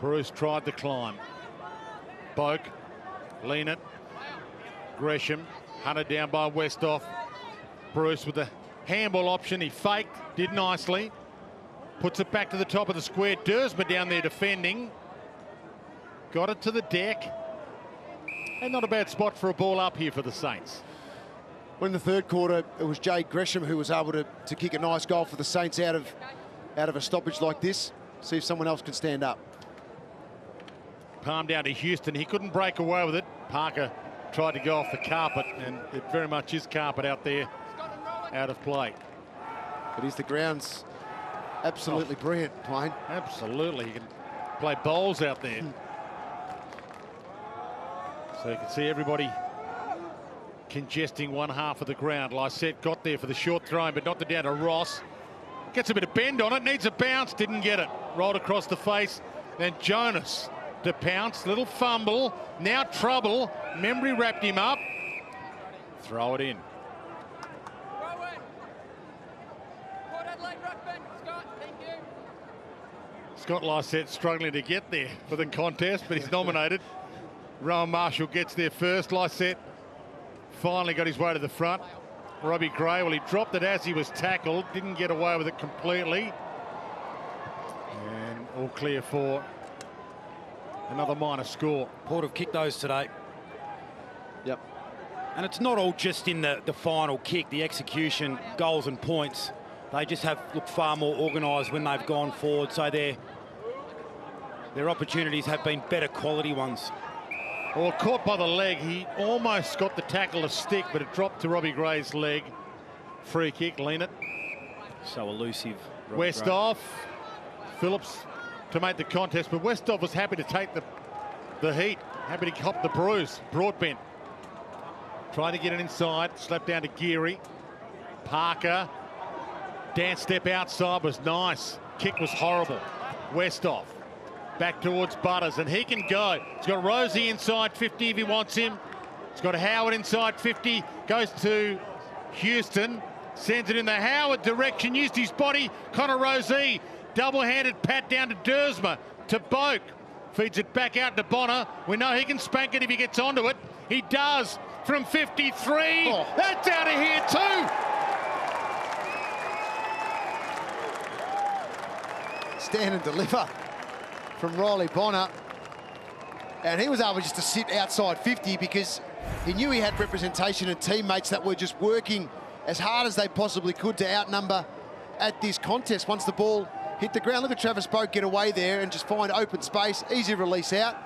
Bruce tried the climb. Boak, Leanett, Gresham, hunted down by Westhoff. Bruce with the handball option. He faked, did nicely. Puts it back to the top of the square. Dersma down there defending. Got it to the deck. And not a bad spot for a ball up here for the Saints. Well, in the third quarter, it was Jade Gresham who was able to kick a nice goal for the Saints out of a stoppage like this. See if someone else can stand up. Palm down to Houston. He couldn't break away with it. Parker tried to go off the carpet, and it very much is carpet out there, out of play. But is the ground's absolutely brilliant, Dwayne. Absolutely. You can play bowls out there. So you can see everybody congesting one half of the ground. Lysette got there for the short throw, but knocked it down to Ross. Gets a bit of bend on it, needs a bounce, didn't get it. Rolled across the face. Then Jonas to pounce, little fumble, now trouble. Membry wrapped him up. Throw it in. Scott Lysette struggling to get there for the contest, but he's nominated. Rowan Marshall gets there first. Lysette finally got his way to the front. Robbie Gray, well, he dropped it as he was tackled, didn't get away with it completely. And all clear for Another minor score. Port have kicked those today. Yep. And it's not all just in the final kick, the execution, goals and points. They just have looked far more organised when they've gone forward. So their opportunities have been better quality ones. Well, caught by the leg. He almost got the tackle to stick, but it dropped to Robbie Gray's leg. Free kick, lean it. So elusive. Westhoff. Phillips to make the contest, but Westhoff was happy to take the heat. Happy to cop the bruise. Broadbent. Trying to get it inside. Slapped down to Geary. Parker. Dance step outside was nice. Kick was horrible. Westhoff. Back towards Butters, and he can go. He's got Rosie inside 50 if he wants him. He's got Howard inside 50. Goes to Houston. Sends it in the Howard direction. Used his body. Connor Rosie. Double-handed pat down to Dersma. To Boak. Feeds it back out to Bonner. We know he can spank it if he gets onto it. He does from 53. Oh. That's out of here too. Stand and deliver from Riley Bonner. And he was able just to sit outside 50 because he knew he had representation and teammates that were just working as hard as they possibly could to outnumber at this contest. Once the ball hit the ground, look at Travis Boak get away there and just find open space, easy release out.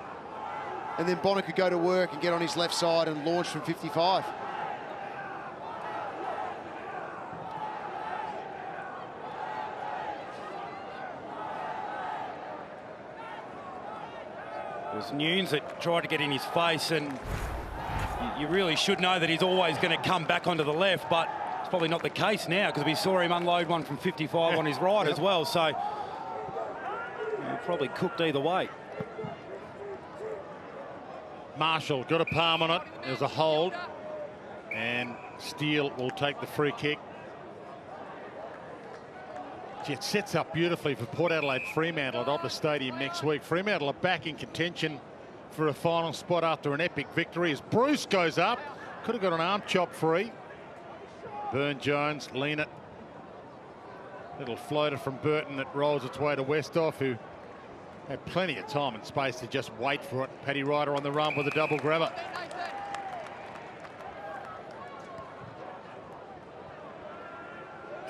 And then Bonner could go to work and get on his left side and launch from 55. It was Nunes that tried to get in his face, and you really should know that he's always going to come back onto the left, but it's probably not the case now because we saw him unload one from 55 on his right as well, so he probably cooked either way. Marshall got a palm on it. There's a hold, and Steele will take the free kick. It sets up beautifully for Port Adelaide Fremantle at Optus Stadium next week. Fremantle are back in contention for a final spot after an epic victory as Bruce goes up. Could have got an arm chop free. Burne-Jones, lean it. Little floater from Burton that rolls its way to Westhoff, who had plenty of time and space to just wait for it. Paddy Ryder on the run with a double grabber.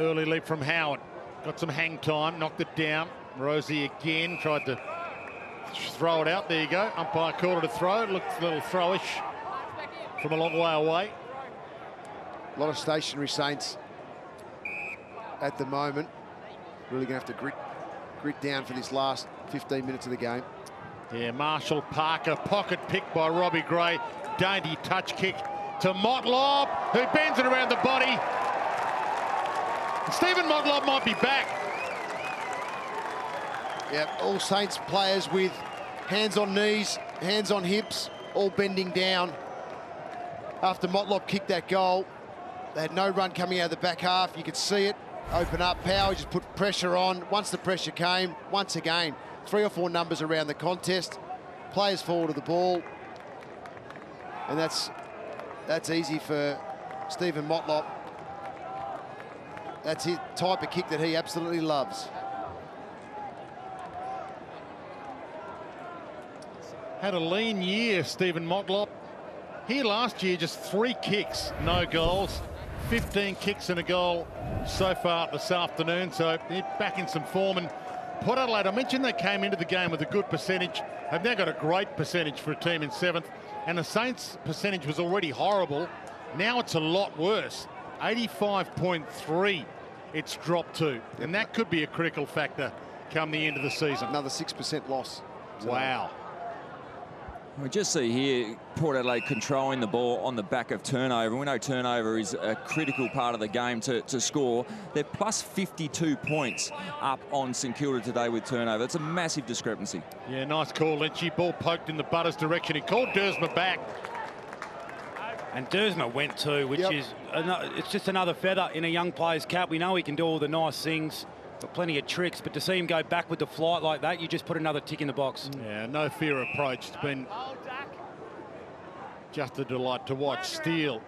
Early leap from Howard. Got some hang time, knocked it down. Rosie again tried to throw it out. There you go. Umpire called it a throw. It looked a little throwish from a long way away. A lot of stationary Saints at the moment. Really going to have to grit down for this last 15 minutes of the game. Yeah, Marshall, Parker, pocket pick by Robbie Gray. Dainty touch kick to Motlop, who bends it around the body. Stephen Motlop might be back. Yeah, all Saints players with hands on knees, hands on hips, all bending down. After Motlop kicked that goal, they had no run coming out of the back half. You could see it open up. Power just put pressure on. Once the pressure came, once again, 3 or 4 numbers around the contest. Players forward of the ball. And that's easy for Stephen Motlop. That's his type of kick that he absolutely loves. Had a lean year, Stephen Motlop. Here last year, just 3 kicks, no goals. 15 kicks and a goal so far this afternoon, so they're back in some form. And Port Adelaide, I mentioned they came into the game with a good percentage. They've now got a great percentage for a team in 7th, and the Saints' percentage was already horrible. Now it's a lot worse. 85.3 it's dropped to, and that could be a critical factor come the end of the season. Another 6% loss. Wow. We just see here Port Adelaide controlling the ball on the back of turnover. We know turnover is a critical part of the game to score. They're plus 52 points up on St Kilda today with turnover. It's a massive discrepancy. Yeah, nice call, Lynchy. Ball poked in the Butters direction. He called Dersma back. And Dersma went too, which is, it's just another feather in a young player's cap. We know he can do all the nice things, got plenty of tricks, but to see him go back with the flight like that, you just put another tick in the box. Yeah, no fear approach. It's been just a delight to watch. Steele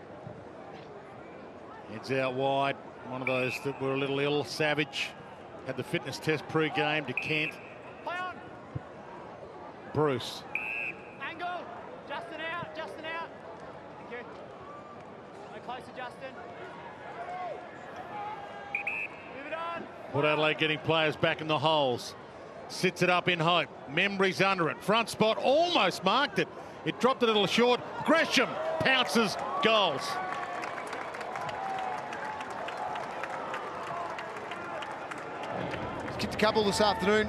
heads out wide. One of those that were a little ill. Savage had the fitness test pre-game to Kent. Bruce Closer, Justin. Move it on. Port Adelaide getting players back in the holes. Sits it up in hope. Membry's under it. Front spot almost marked it. It dropped a little short. Gresham pounces, goals. He's kicked a couple this afternoon.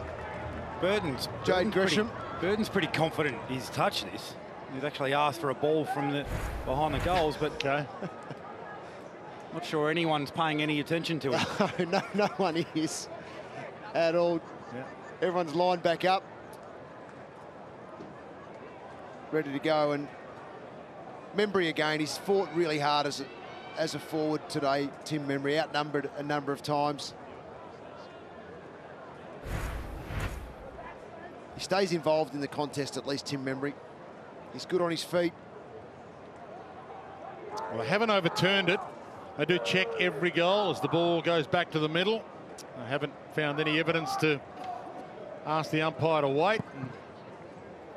Jaden Gresham. Burton's pretty confident he's touched this. He's actually asked for a ball from behind the goals, but Okay. not sure anyone's paying any attention to it. no one is at all. Yeah. Everyone's lined back up, ready to go. And Membry again, he's fought really hard as a forward today. Tim Membry outnumbered a number of times. He stays involved in the contest, at least, Tim Membry. He's good on his feet. Well, they haven't overturned it. They do check every goal as the ball goes back to the middle. I haven't found any evidence to ask the umpire to wait. And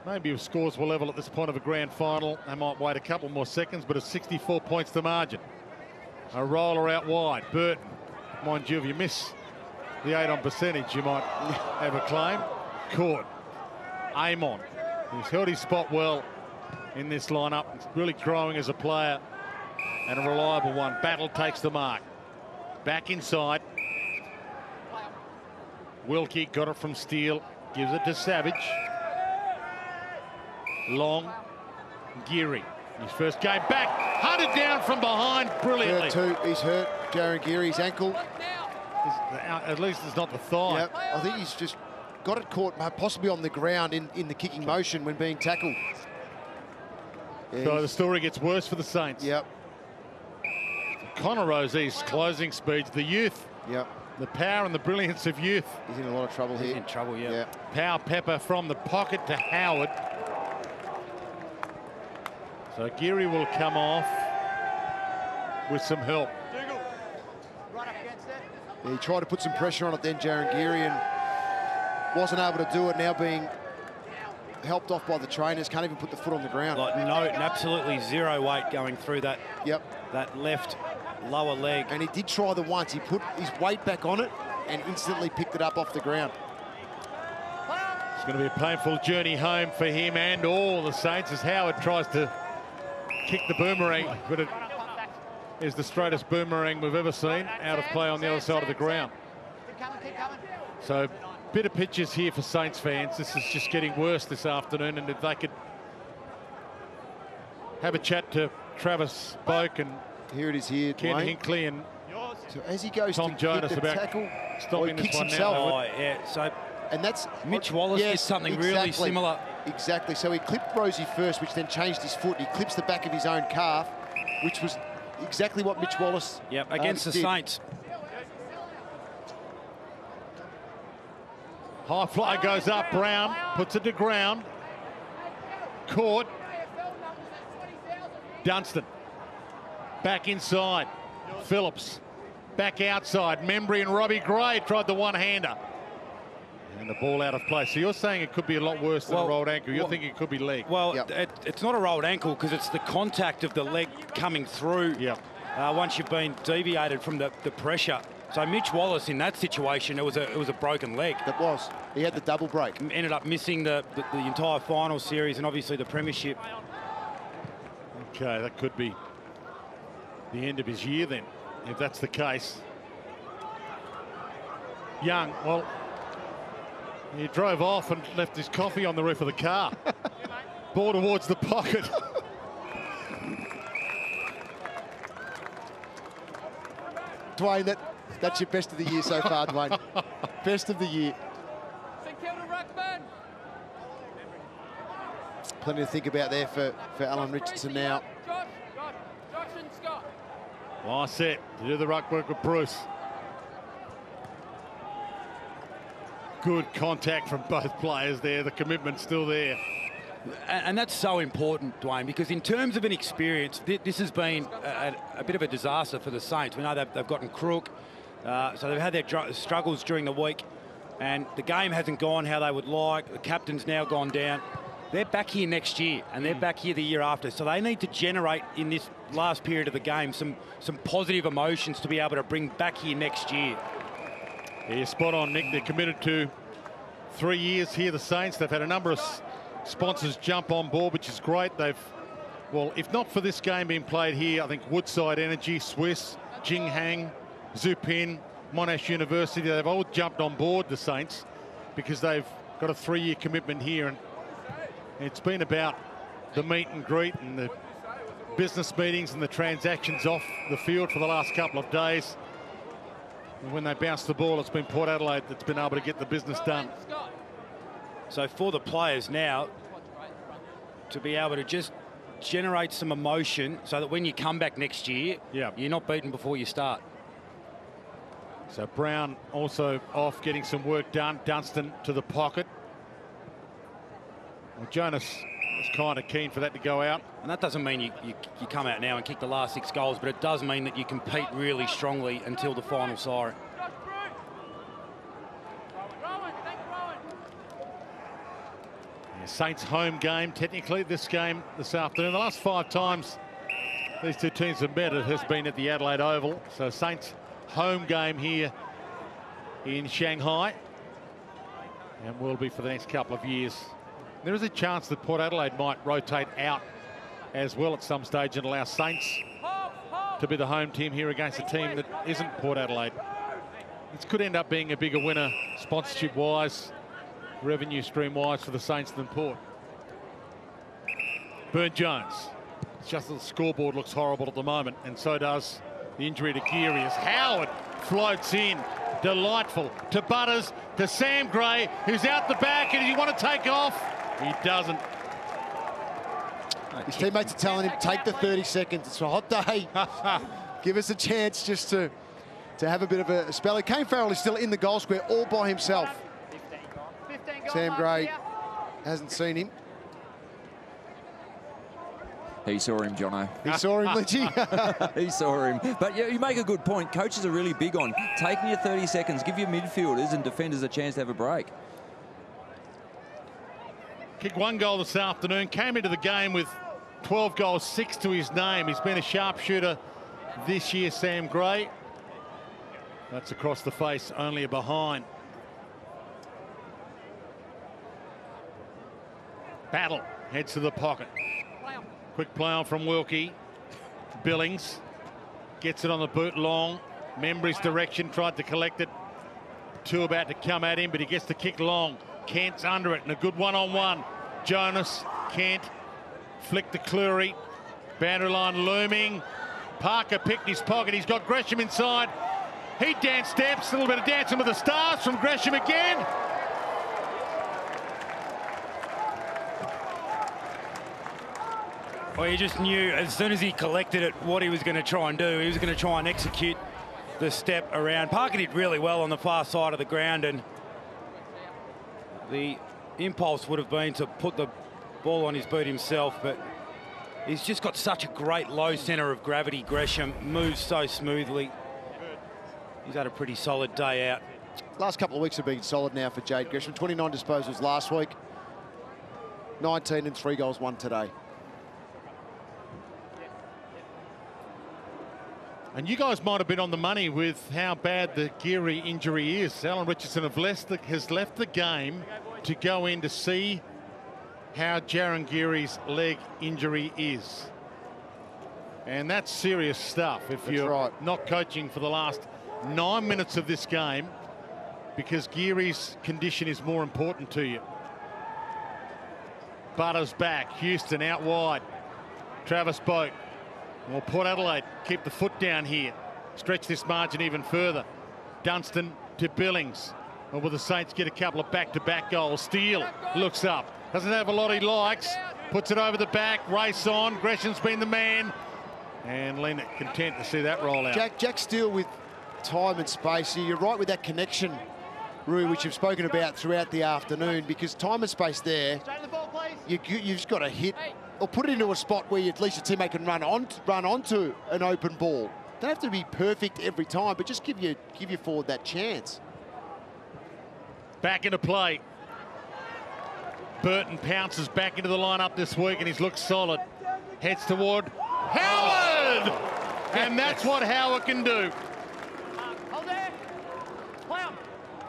maybe if scores were level at this point of a grand final, they might wait a couple more seconds, but it's 64 points to margin. A roller out wide. Burton, mind you, if you miss the 8 on percentage, you might have a claim. Caught. Amon, he's held his spot well in this lineup. He's really growing as a player and a reliable one. Battle takes the mark. Back inside. Wilkie got it from Steele, gives it to Savage. Long. Geary, his first game back, hunted down from behind brilliantly. Hurt too. He's hurt. Jarryn Geary's ankle. At least it's not the thigh. Yep. I think he's just got it caught possibly on the ground in the kicking motion when being tackled. Yeah, So the story gets worse for the Saints. Yep. Connor Rosie's closing speeds, the youth, Yep. the power and the brilliance of youth. He's in a lot of trouble He's here. in trouble, yeah. Power Pepper from the pocket to Howard. So Geary will come off with some help. Right up against it. He tried to put some pressure on it then, Jarryn Geary, and wasn't able to do it. Now being helped off by the trainers, can't even put the foot on the ground. Like absolutely zero weight going through that left lower leg. And he did try the once. He put his weight back on it and instantly picked it up off the ground. It's going to be a painful journey home for him and all the Saints as Howard tries to kick the boomerang, but it is the straightest boomerang we've ever seen out of play on the other side of the ground. Keep coming, keep coming. So bit of pictures here for Saints fans. This is just getting worse this afternoon, and if they could have a chat to Travis Boak and Here it is here, Ken Dwayne. Hinckley and So as he goes Tom to Jonas hit the about tackle, stopping he this kicks one himself. now. Oh, yeah. So And that's Mitch Wallace did something really similar. Exactly. So he clipped Rosie first, which then changed his foot. He clips the back of his own calf, which was exactly what Mitch Wallace against the did. Saints. High fly goes up, Brown puts it to ground. Caught. Dunstan. Back inside. Phillips. Back outside. Membry and Robbie Gray tried the one-hander. And the ball out of play. So you're saying it could be a lot worse than a rolled ankle. You're thinking it could be leg. Well, it's not a rolled ankle because it's the contact of the leg coming through once you've been deviated from the pressure. So Mitch Wallace in that situation, it was a broken leg. That was. He had the double break. Ended up missing the entire final series and obviously the premiership. Okay, that could be the end of his year then, if that's the case. Young, well, he drove off and left his coffee on the roof of the car. Ball towards the pocket. Dwayne, that's your best of the year so far, Dwayne. Best of the year. St Kilda ruckman. Plenty to think about there for Alan Richardson now. Josh and Scott. Nice set to do the ruck work with Bruce. Good contact from both players there. The commitment's still there. And that's so important, Dwayne, because in terms of an experience, this has been a bit of a disaster for the Saints. We know they've gotten crook, so they've had their struggles during the week, and the game hasn't gone how they would like. The captain's now gone down. they're back here next year, and they're back here the year after. So they need to generate in this last period of the game some positive emotions to be able to bring back here next year. Yeah, you're spot on, Nick. They're committed to 3 years here, the Saints. They've had a number of sponsors jump on board, which is great. They've, well, if not for this game being played here, I think Woodside Energy, Swiss, Jinghang, Zupin, Monash University, they've all jumped on board the Saints because they've got a 3-year commitment here, and it's been about the meet and greet and the business meetings and the transactions off the field for the last couple of days. And when they bounce the ball, it's been Port Adelaide that's been able to get the business done. So for the players now to be able to just generate some emotion so that when you come back next year, you're not beaten before you start. So Brown also off, getting some work done. Dunstan to the pocket. Well, Jonas was kind of keen for that to go out. And that doesn't mean you come out now and kick the last 6 goals, but it does mean that you compete really strongly until the final siren. Yeah, Saints home game, technically, this game this afternoon. The last 5 times these two teams have met, it has been at the Adelaide Oval. So Saints home game here in Shanghai, and will be for the next couple of years. There is a chance that Port Adelaide might rotate out as well at some stage and allow Saints to be the home team here against a team that isn't Port Adelaide. This could end up being a bigger winner sponsorship-wise, revenue stream-wise for the Saints than Port. Burne-Jones. It's just that the scoreboard looks horrible at the moment, and so does the injury to Geary as Howard floats in. Delightful to Butters, to Sam Gray, who's out the back, and does he want to take off? He doesn't. His teammates are telling him, take the 30 seconds. It's a hot day. Give us a chance just to have a bit of a spell. Kane Farrell is still in the goal square all by himself. Sam Gray hasn't seen him. He saw him, Jono. He saw him, Lynchy. He saw him. But you make a good point. Coaches are really big on taking your 30 seconds, give your midfielders and defenders a chance to have a break. Kicked 1 goal this afternoon, came into the game with 12 goals, 6 to his name. He's been a sharpshooter this year, Sam Gray. That's across the face, only a behind. Battle heads to the pocket. Quick play on from Wilkie. Billings gets it on the boot long. Membry's direction, tried to collect it. 2 about to come at him, but he gets the kick long. Kent's under it, and a good one-on-one. Jonas, Kent, flick to Cleary. Boundary line looming. Parker picked his pocket. He's got Gresham inside. He dance steps, a little bit of dancing with the stars from Gresham again. Well, you just knew as soon as he collected it what he was going to try and do. He was going to try and execute the step around. Parker did really well on the far side of the ground, and the impulse would have been to put the ball on his boot himself, but he's just got such a great low centre of gravity. Gresham moves so smoothly. He's had a pretty solid day out. Last couple of weeks have been solid now for Jade Gresham. 29 disposals last week. 19 and 3 goals, 1 today. And you guys might have been on the money with how bad the Geary injury is. Alan Richardson has left the game to go in to see how Jarryn Geary's leg injury is. And that's serious stuff if you're not coaching for the last 9 minutes of this game, because Geary's condition is more important to you. Butters back, Houston out wide. Travis Boak. Well, Port Adelaide keep the foot down here. Stretch this margin even further. Dunstan to Billings. Or will the Saints get a couple of back-to-back goals? Steele looks up. Doesn't have a lot he likes. Puts it over the back. Race on. Gresham's been the man. And Leonard content to see that roll out. Jack Steele with time and space. You're right with that connection, Rui, which you've spoken about throughout the afternoon, because time and space there, you've just got to hit or put it into a spot where at least your teammate can run onto an open ball. Don't have to be perfect every time, but just give your forward that chance. Back into play. Burton pounces back into the lineup this week and he's looked solid. Heads toward Howard! And that's what Howard can do. Hold there. Play on.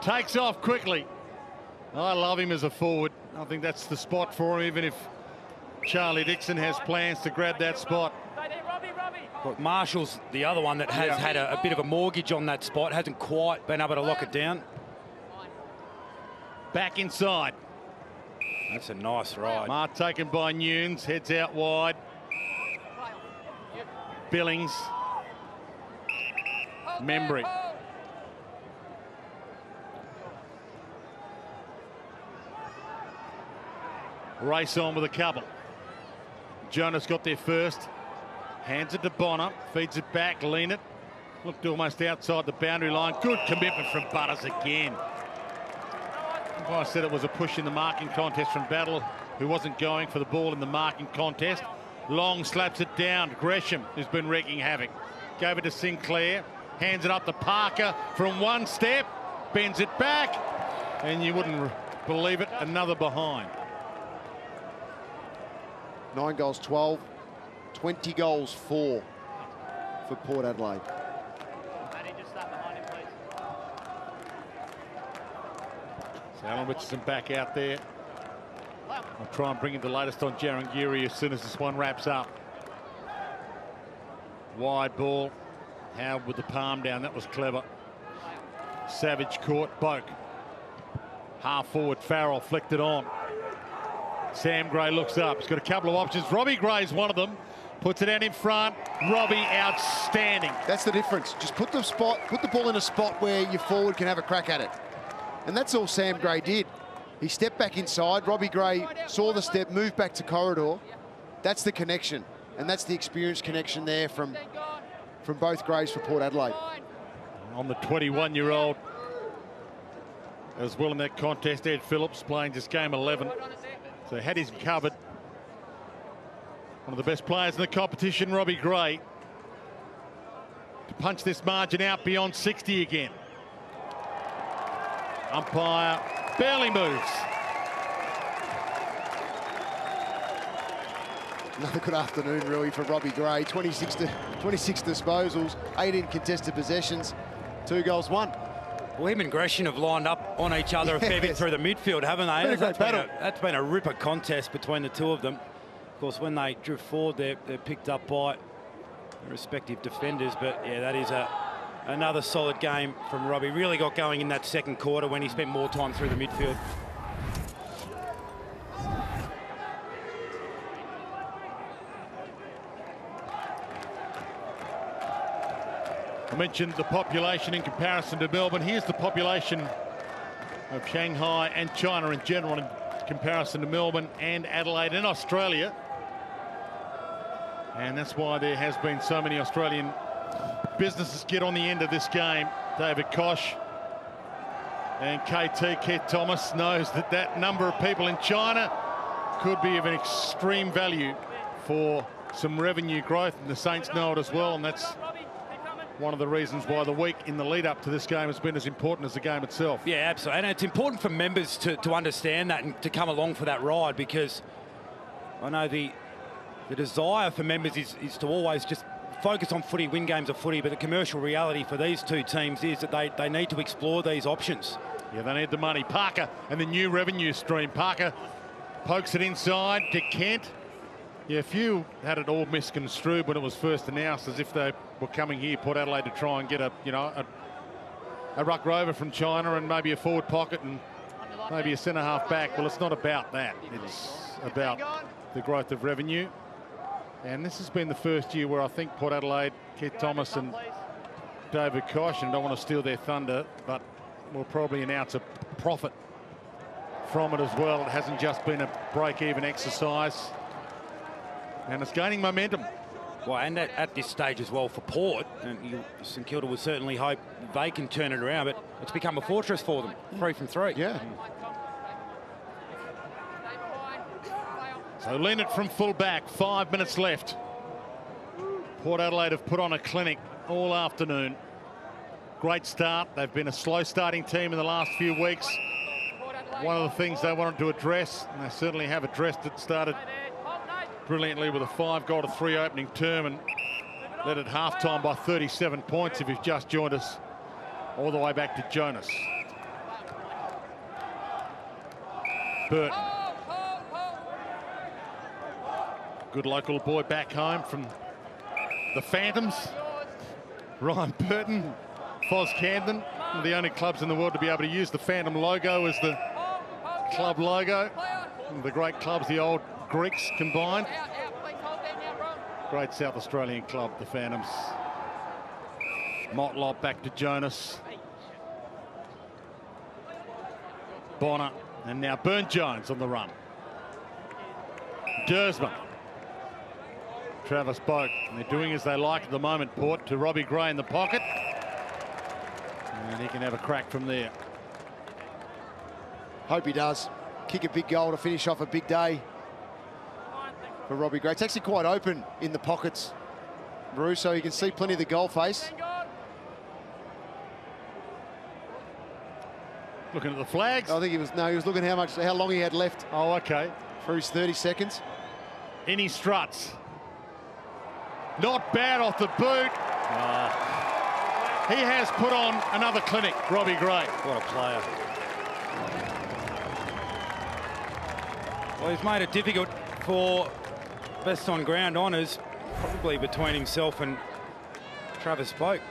Takes off quickly. I love him as a forward. I think that's the spot for him, even if Charlie Dixon has plans to grab that spot. Look, Marshall's the other one that has had a bit of a mortgage on that spot, hasn't quite been able to lock it down. Back inside. That's a nice ride. Mark taken by Nunes, heads out wide. Billings. Membry. Race on with a couple. Jonas got there first. Hands it to Bonner. Feeds it back. Lean it. Looked almost outside the boundary line. Good commitment from Butters again. I said it was a push in the marking contest from Battle, who wasn't going for the ball in the marking contest. Long slaps it down. Gresham, who's been wreaking havoc. Gave it to Sinclair. Hands it up to Parker from one step. Bends it back. And you wouldn't believe it, another behind. 9 goals, 12. 20 goals, 4 for Port Adelaide. Matty, just start behind him, please. So Alan Richardson back out there. I'll try and bring in the latest on Jarryn Geary as soon as this one wraps up. Wide ball. Howard with the palm down. That was clever. Savage caught. Boak. Half forward. Farrell flicked it on. Sam Gray looks up. He's got a couple of options. Robbie Gray's one of them. Puts it out in front. Robbie outstanding. That's the difference. Just put the ball in a spot where your forward can have a crack at it. And that's all Sam Gray did. He stepped back inside. Robbie Gray saw the step, moved back to corridor. That's the connection. And that's the experience connection there from both Grays for Port Adelaide. On the 21-year-old as well in that contest, Ed Phillips playing just game 11. So had his covered. One of the best players in the competition, Robbie Gray, to punch this margin out beyond 60 again. Umpire barely moves. Another good afternoon, really, for Robbie Gray. 26 disposals, 18 contested possessions, 2 goals, 1. Well, him and Gresham have lined up on each other a fair bit through the midfield, haven't they? That's been a ripper contest between the two of them. Of course, when they drift forward, they're picked up by their respective defenders. But yeah, that is another solid game from Robbie. Really got going in that second quarter when he spent more time through the midfield. I mentioned the population in comparison to Melbourne. Here's the population of Shanghai and China in general in comparison to Melbourne and Adelaide and Australia. And that's why there has been so many Australian businesses get on the end of this game. David Koch and KT, Keith Thomas, knows that that number of people in China could be of an extreme value for some revenue growth, and the Saints know it as well, and that's one of the reasons why the week in the lead up to this game has been as important as the game itself. Yeah, absolutely. And it's important for members to understand that and to come along for that ride, because I know the desire for members is to always just focus on footy, win games of footy, but the commercial reality for these two teams is that they need to explore these options. Yeah, they need the money. Parker and the new revenue stream. Parker pokes it inside to Kent. Yeah, a few had it all misconstrued when it was first announced, as if they were coming here, Port Adelaide, to try and get a ruck rover from China and maybe a forward pocket and maybe a centre half back. Well, it's not about that. It's about the growth of revenue. And this has been the first year where I think Port Adelaide, Keith Thomas and David Koch, and I don't want to steal their thunder, but we'll probably announce a profit from it as well. It hasn't just been a break-even exercise. And it's gaining momentum. Well, and at this stage as well for Port, and St Kilda will certainly hope they can turn it around, but it's become a fortress for them, 3 from 3. Yeah. So Leonard from full back, 5 minutes left. Port Adelaide have put on a clinic all afternoon. Great start. They've been a slow starting team in the last few weeks. one of the things they wanted to address, and they certainly have addressed it. Started brilliantly with a 5-goal-to-3 opening term and led at half-time by 37 points if you've just joined us, all the way back to Jonas. Burton. Good local boy back home from the Phantoms. Ryan Burton, Foz Camden, one of the only clubs in the world to be able to use the Phantom logo as the club logo. One of the great clubs, the old Greeks combined. Great South Australian club, the Phantoms. Motlop back to Jonas. Bonner, and now Burn-Jones on the run. Dersman. Travis Boak, and they're doing as they like at the moment, Port, to Robbie Gray in the pocket. And he can have a crack from there. Hope he does. Kick a big goal to finish off a big day for Robbie Gray. It's actually quite open in the pockets, Bruce, so you can see plenty of the goal face. Looking at the flags. I think he was looking how long he had left. Oh, okay. For his 30 seconds. In he struts. Not bad off the boot. He has put on another clinic, Robbie Gray. What a player. Well, he's made it difficult for best on ground honours, probably between himself and Travis Boak,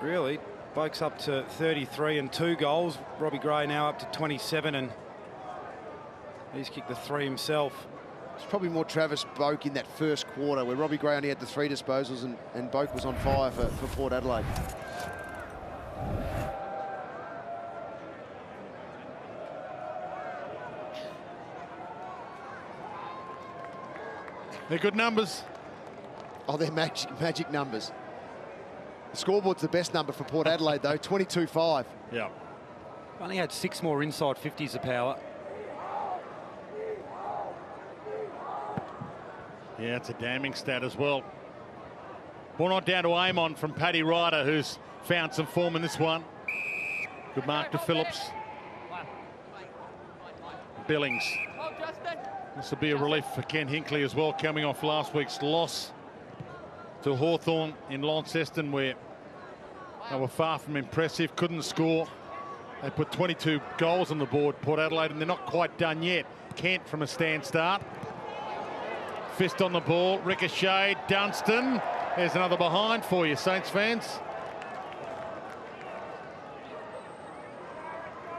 really. Boak's up to 33 and 2 goals. Robbie Gray now up to 27, and he's kicked the 3 himself. It's probably more Travis Boak in that first quarter, where Robbie Gray only had the 3 disposals and Boak was on fire for Port Adelaide. They're good numbers. Oh, they're magic numbers. The scoreboard's the best number for Port Adelaide, though, 22-5. Yeah. Only had 6 more inside 50s of power. Yeah, it's a damning stat as well. Ball not down to Amon from Paddy Ryder, who's found some form in this one. Good mark to Phillips. Billings. This will be a relief for Ken Hinkley as well, coming off last week's loss to Hawthorn in Launceston, where they were far from impressive, couldn't score. They put 22 goals on the board, Port Adelaide, and they're not quite done yet. Kent from a stand start. Fist on the ball, ricochet, Dunstan. There's another behind for you, Saints fans.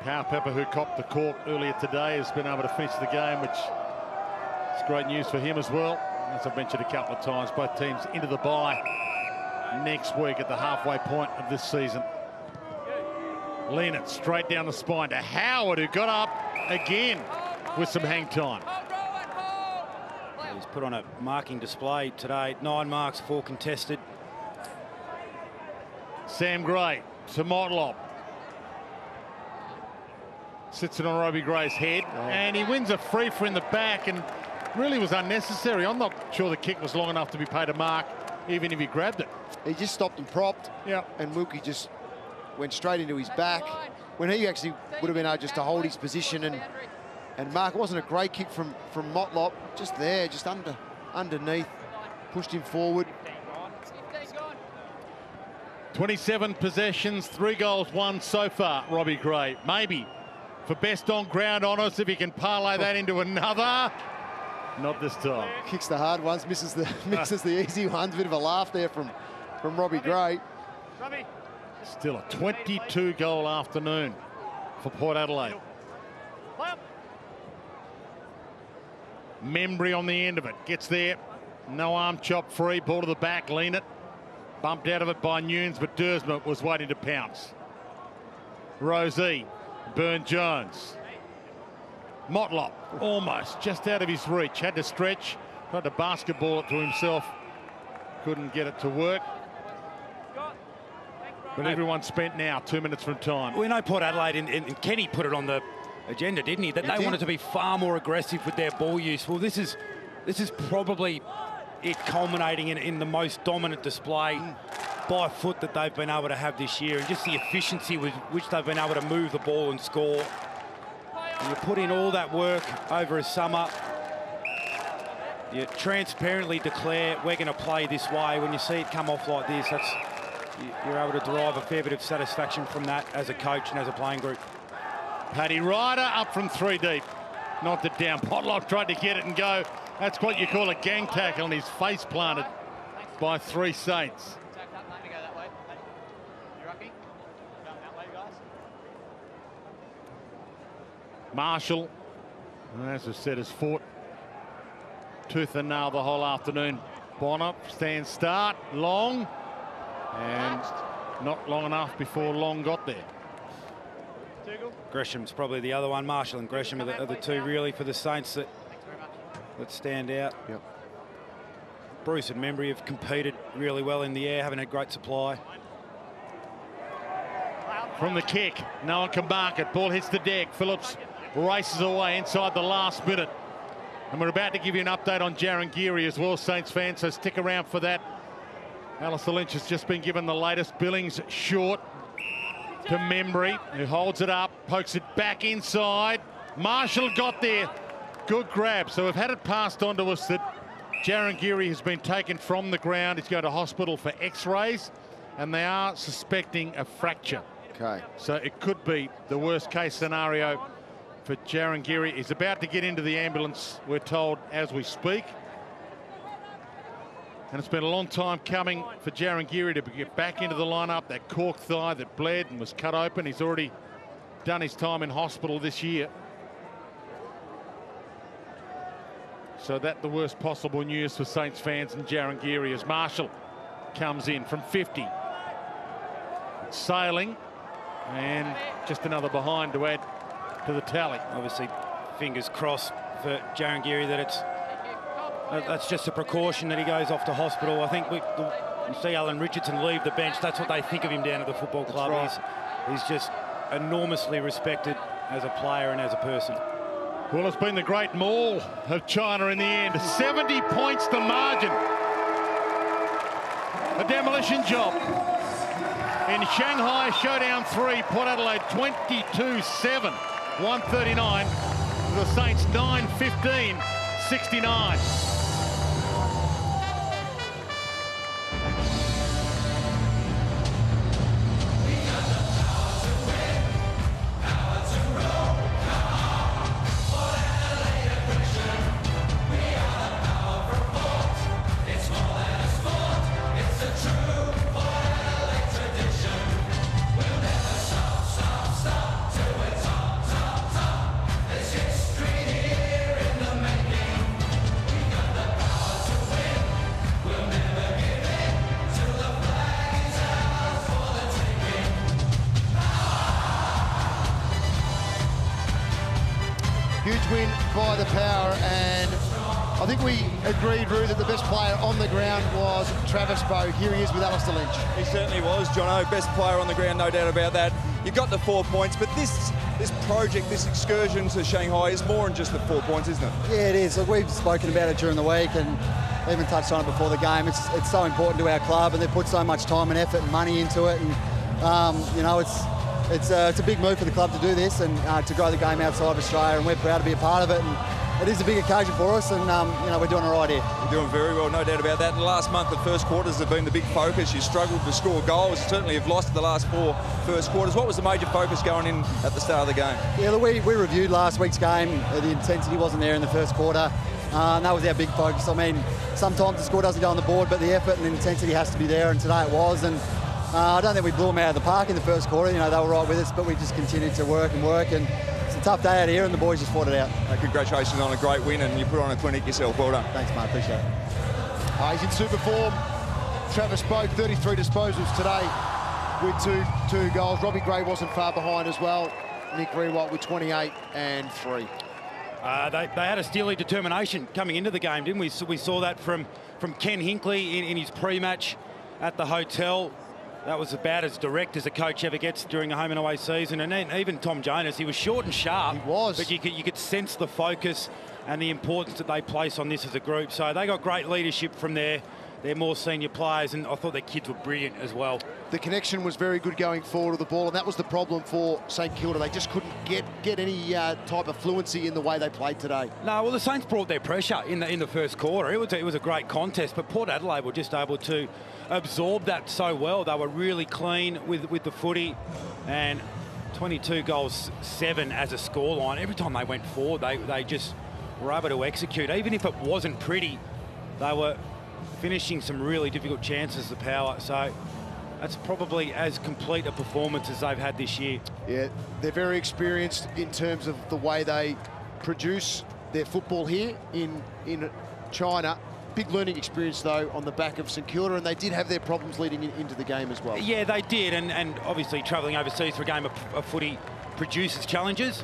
Powell-Pepper, who copped the cork earlier today, has been able to finish the game, which is great news for him as well. As I've mentioned a couple of times, both teams into the bye next week at the halfway point of this season. Lean it straight down the spine to Howard, who got up again with some hang time. He's put on a marking display today. 9 marks, 4 contested. Sam Gray to Motlop. Sits it on Robbie Gray's head, and he wins a free for in the back, and really was unnecessary. I'm not sure the kick was long enough to be paid a mark, even if he grabbed it. He just stopped and propped, and Mookie just went straight into his back, when he actually would have been able just to hold his position and mark. It wasn't a great kick from Motlop, just there, just underneath, pushed him forward. 27 possessions, 3 goals, 1 so far, Robbie Gray. Maybe for best on ground honours, if he can parlay that into another. Not this time. Kicks the hard ones, misses the easy ones. Bit of a laugh there from Robbie Gray. Still a 22-goal afternoon for Port Adelaide. Membry on the end of it, gets there. No arm chop free, ball to the back, lean it. Bumped out of it by Nunes, but Dersman was waiting to pounce. Rosie, Burn-Jones. Motlop, almost just out of his reach, had to stretch, tried to basketball it to himself, couldn't get it to work. But everyone spent now 2 minutes from time. We know Port Adelaide, and Kenny put it on the agenda, didn't he? That they wanted to be far more aggressive with their ball use. Well, this is probably it culminating in the most dominant display by foot that they've been able to have this year, and just the efficiency with which they've been able to move the ball and score. And you put in all that work over a summer. You transparently declare we're going to play this way. When you see it come off like this, you're able to derive a fair bit of satisfaction from that as a coach and as a playing group. Paddy Ryder up from 3 deep. Knocked it down. Potlock tried to get it and go. That's what you call a gang tackle, and his face planted by 3 Saints. Marshall, as I said, has fought tooth and nail the whole afternoon. Bonner, stand start, Long, and not long enough before Long got there. Gresham's probably the other one. Marshall and Gresham are the two really for the Saints that stand out. Yep. Bruce and Membry have competed really well in the air, haven't had great supply. From the kick, no one can mark it. Ball hits the deck. Phillips races away inside the last minute. And we're about to give you an update on Jarryn Geary as well, Saints fans, so stick around for that. Alistair Lynch has just been given the latest. Billings short to Membry, who holds it up, pokes it back inside. Marshall got there. Good grab. So we've had it passed on to us that Jarryn Geary has been taken from the ground. He's going to hospital for x-rays, and they are suspecting a fracture. Okay. So it could be the worst case scenario for Jarryn Geary. He's about to get into the ambulance, we're told, as we speak. And it's been a long time coming for Jarryn Geary to get back into the lineup. That cork thigh that bled and was cut open. He's already done his time in hospital this year. So that's the worst possible news for Saints fans and Jarryn Geary as Marshall comes in from 50. Sailing, and just another behind to add to the tally. Obviously, fingers crossed for Jarryn Geary that that's just a precaution that he goes off to hospital. I think we see Alan Richardson leave the bench. That's what they think of him down at the football club. Right. He's just enormously respected as a player and as a person. Well, it's been the great maul of China in the end. 70 points to margin. A demolition job. In Shanghai, Showdown 3, Port Adelaide 22-7, 139. The Saints 9-15, 69. Huge win by the Power, and I think we agreed, Roo, that the best player on the ground was Travis Bowe. Here he is with Alistair Lynch. He certainly was, Jono. Best player on the ground, no doubt about that. You got the 4 points, but this project, this excursion to Shanghai is more than just the 4 points, isn't it? Yeah, it is. Look, we've spoken about it during the week and even touched on it before the game. It's so important to our club, and they put so much time and effort and money into it. And you know, it's a big move for the club to do this and to grow the game outside of Australia, and we're proud to be a part of it. And it is a big occasion for us, and you know, we're doing all right here. You're doing very well, no doubt about that. In the last month, the first quarters have been the big focus. You struggled to score goals. Certainly have lost the last 4 first quarters. What was the major focus going in at the start of the game? Yeah, look, we reviewed last week's game. The intensity wasn't there in the first quarter. And that was our big focus. I mean, sometimes the score doesn't go on the board, but the effort and intensity has to be there, and today it was. And I don't think we blew them out of the park in the first quarter. You know, they were right with us, but we just continued to work, and it's a tough day out here, and the boys just fought it out. Congratulations on a great win, and you put on a clinic yourself. Well done. Thanks, mate. Appreciate it. He's in super form. Travis Bowe, 33 disposals today with two goals. Robbie Gray wasn't far behind as well. Nick Rewalt with 28 and 3. They had a steely determination coming into the game, didn't we? So we saw that from Ken Hinkley in his pre-match at the hotel. That was about as direct as a coach ever gets during a home and away season. And then even Tom Jonas, he was short and sharp. He was. But you could sense the focus and the importance that they place on this as a group. So they got great leadership from their their more senior players, and I thought their kids were brilliant as well. The connection was very good going forward of the ball, and that was the problem for St Kilda. They just couldn't get any type of fluency in the way they played today. No, well, the Saints brought their pressure in the first quarter. It was a great contest, but Port Adelaide were just able to absorb that so well. They were really clean with the footy, and 22 goals, 7 as a scoreline. Every time they went forward, they just were able to execute. Even if it wasn't pretty, they were finishing some really difficult chances, the power. So that's probably as complete a performance as they've had this year. Yeah, they're very experienced in terms of the way they produce their football here in China. Big learning experience, though, on the back of St Kilda, and they did have their problems leading into the game as well. Yeah, they did, and obviously travelling overseas for a game of footy produces challenges,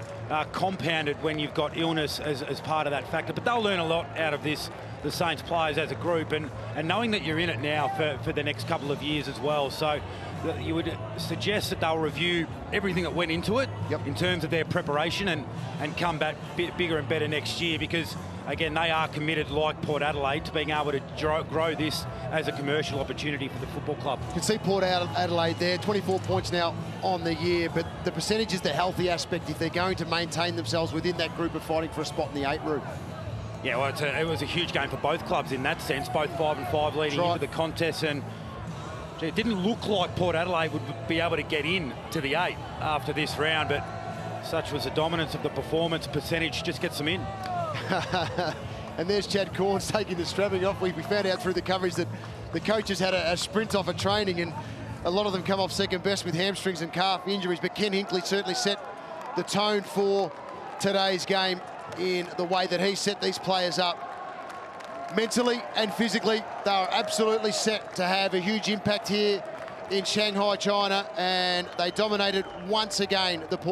compounded when you've got illness as part of that factor. But they'll learn a lot out of this, the Saints players as a group, and knowing that you're in it now for the next couple of years as well. So you would suggest that they'll review everything that went into it in terms of their preparation and come back bigger and better next year, because again, they are committed, like Port Adelaide, to being able to grow this as a commercial opportunity for the football club. You can see Port Adelaide there, 24 points now on the year, but the percentage is the healthy aspect if they're going to maintain themselves within that group of fighting for a spot in the 8 room. Yeah, well, it was a huge game for both clubs in that sense, both 5 and 5 leading into the contest, and it didn't look like Port Adelaide would be able to get in to the 8 after this round, but such was the dominance of the performance. Percentage just gets them in. And there's Chad Corns taking the strapping off. We found out through the coverage that the coaches had a sprint off a training, and a lot of them come off second best with hamstrings and calf injuries, but Ken Hinkley certainly set the tone for today's game in the way that he set these players up. Mentally and physically, they are absolutely set to have a huge impact here in Shanghai, China, and they dominated once again the Port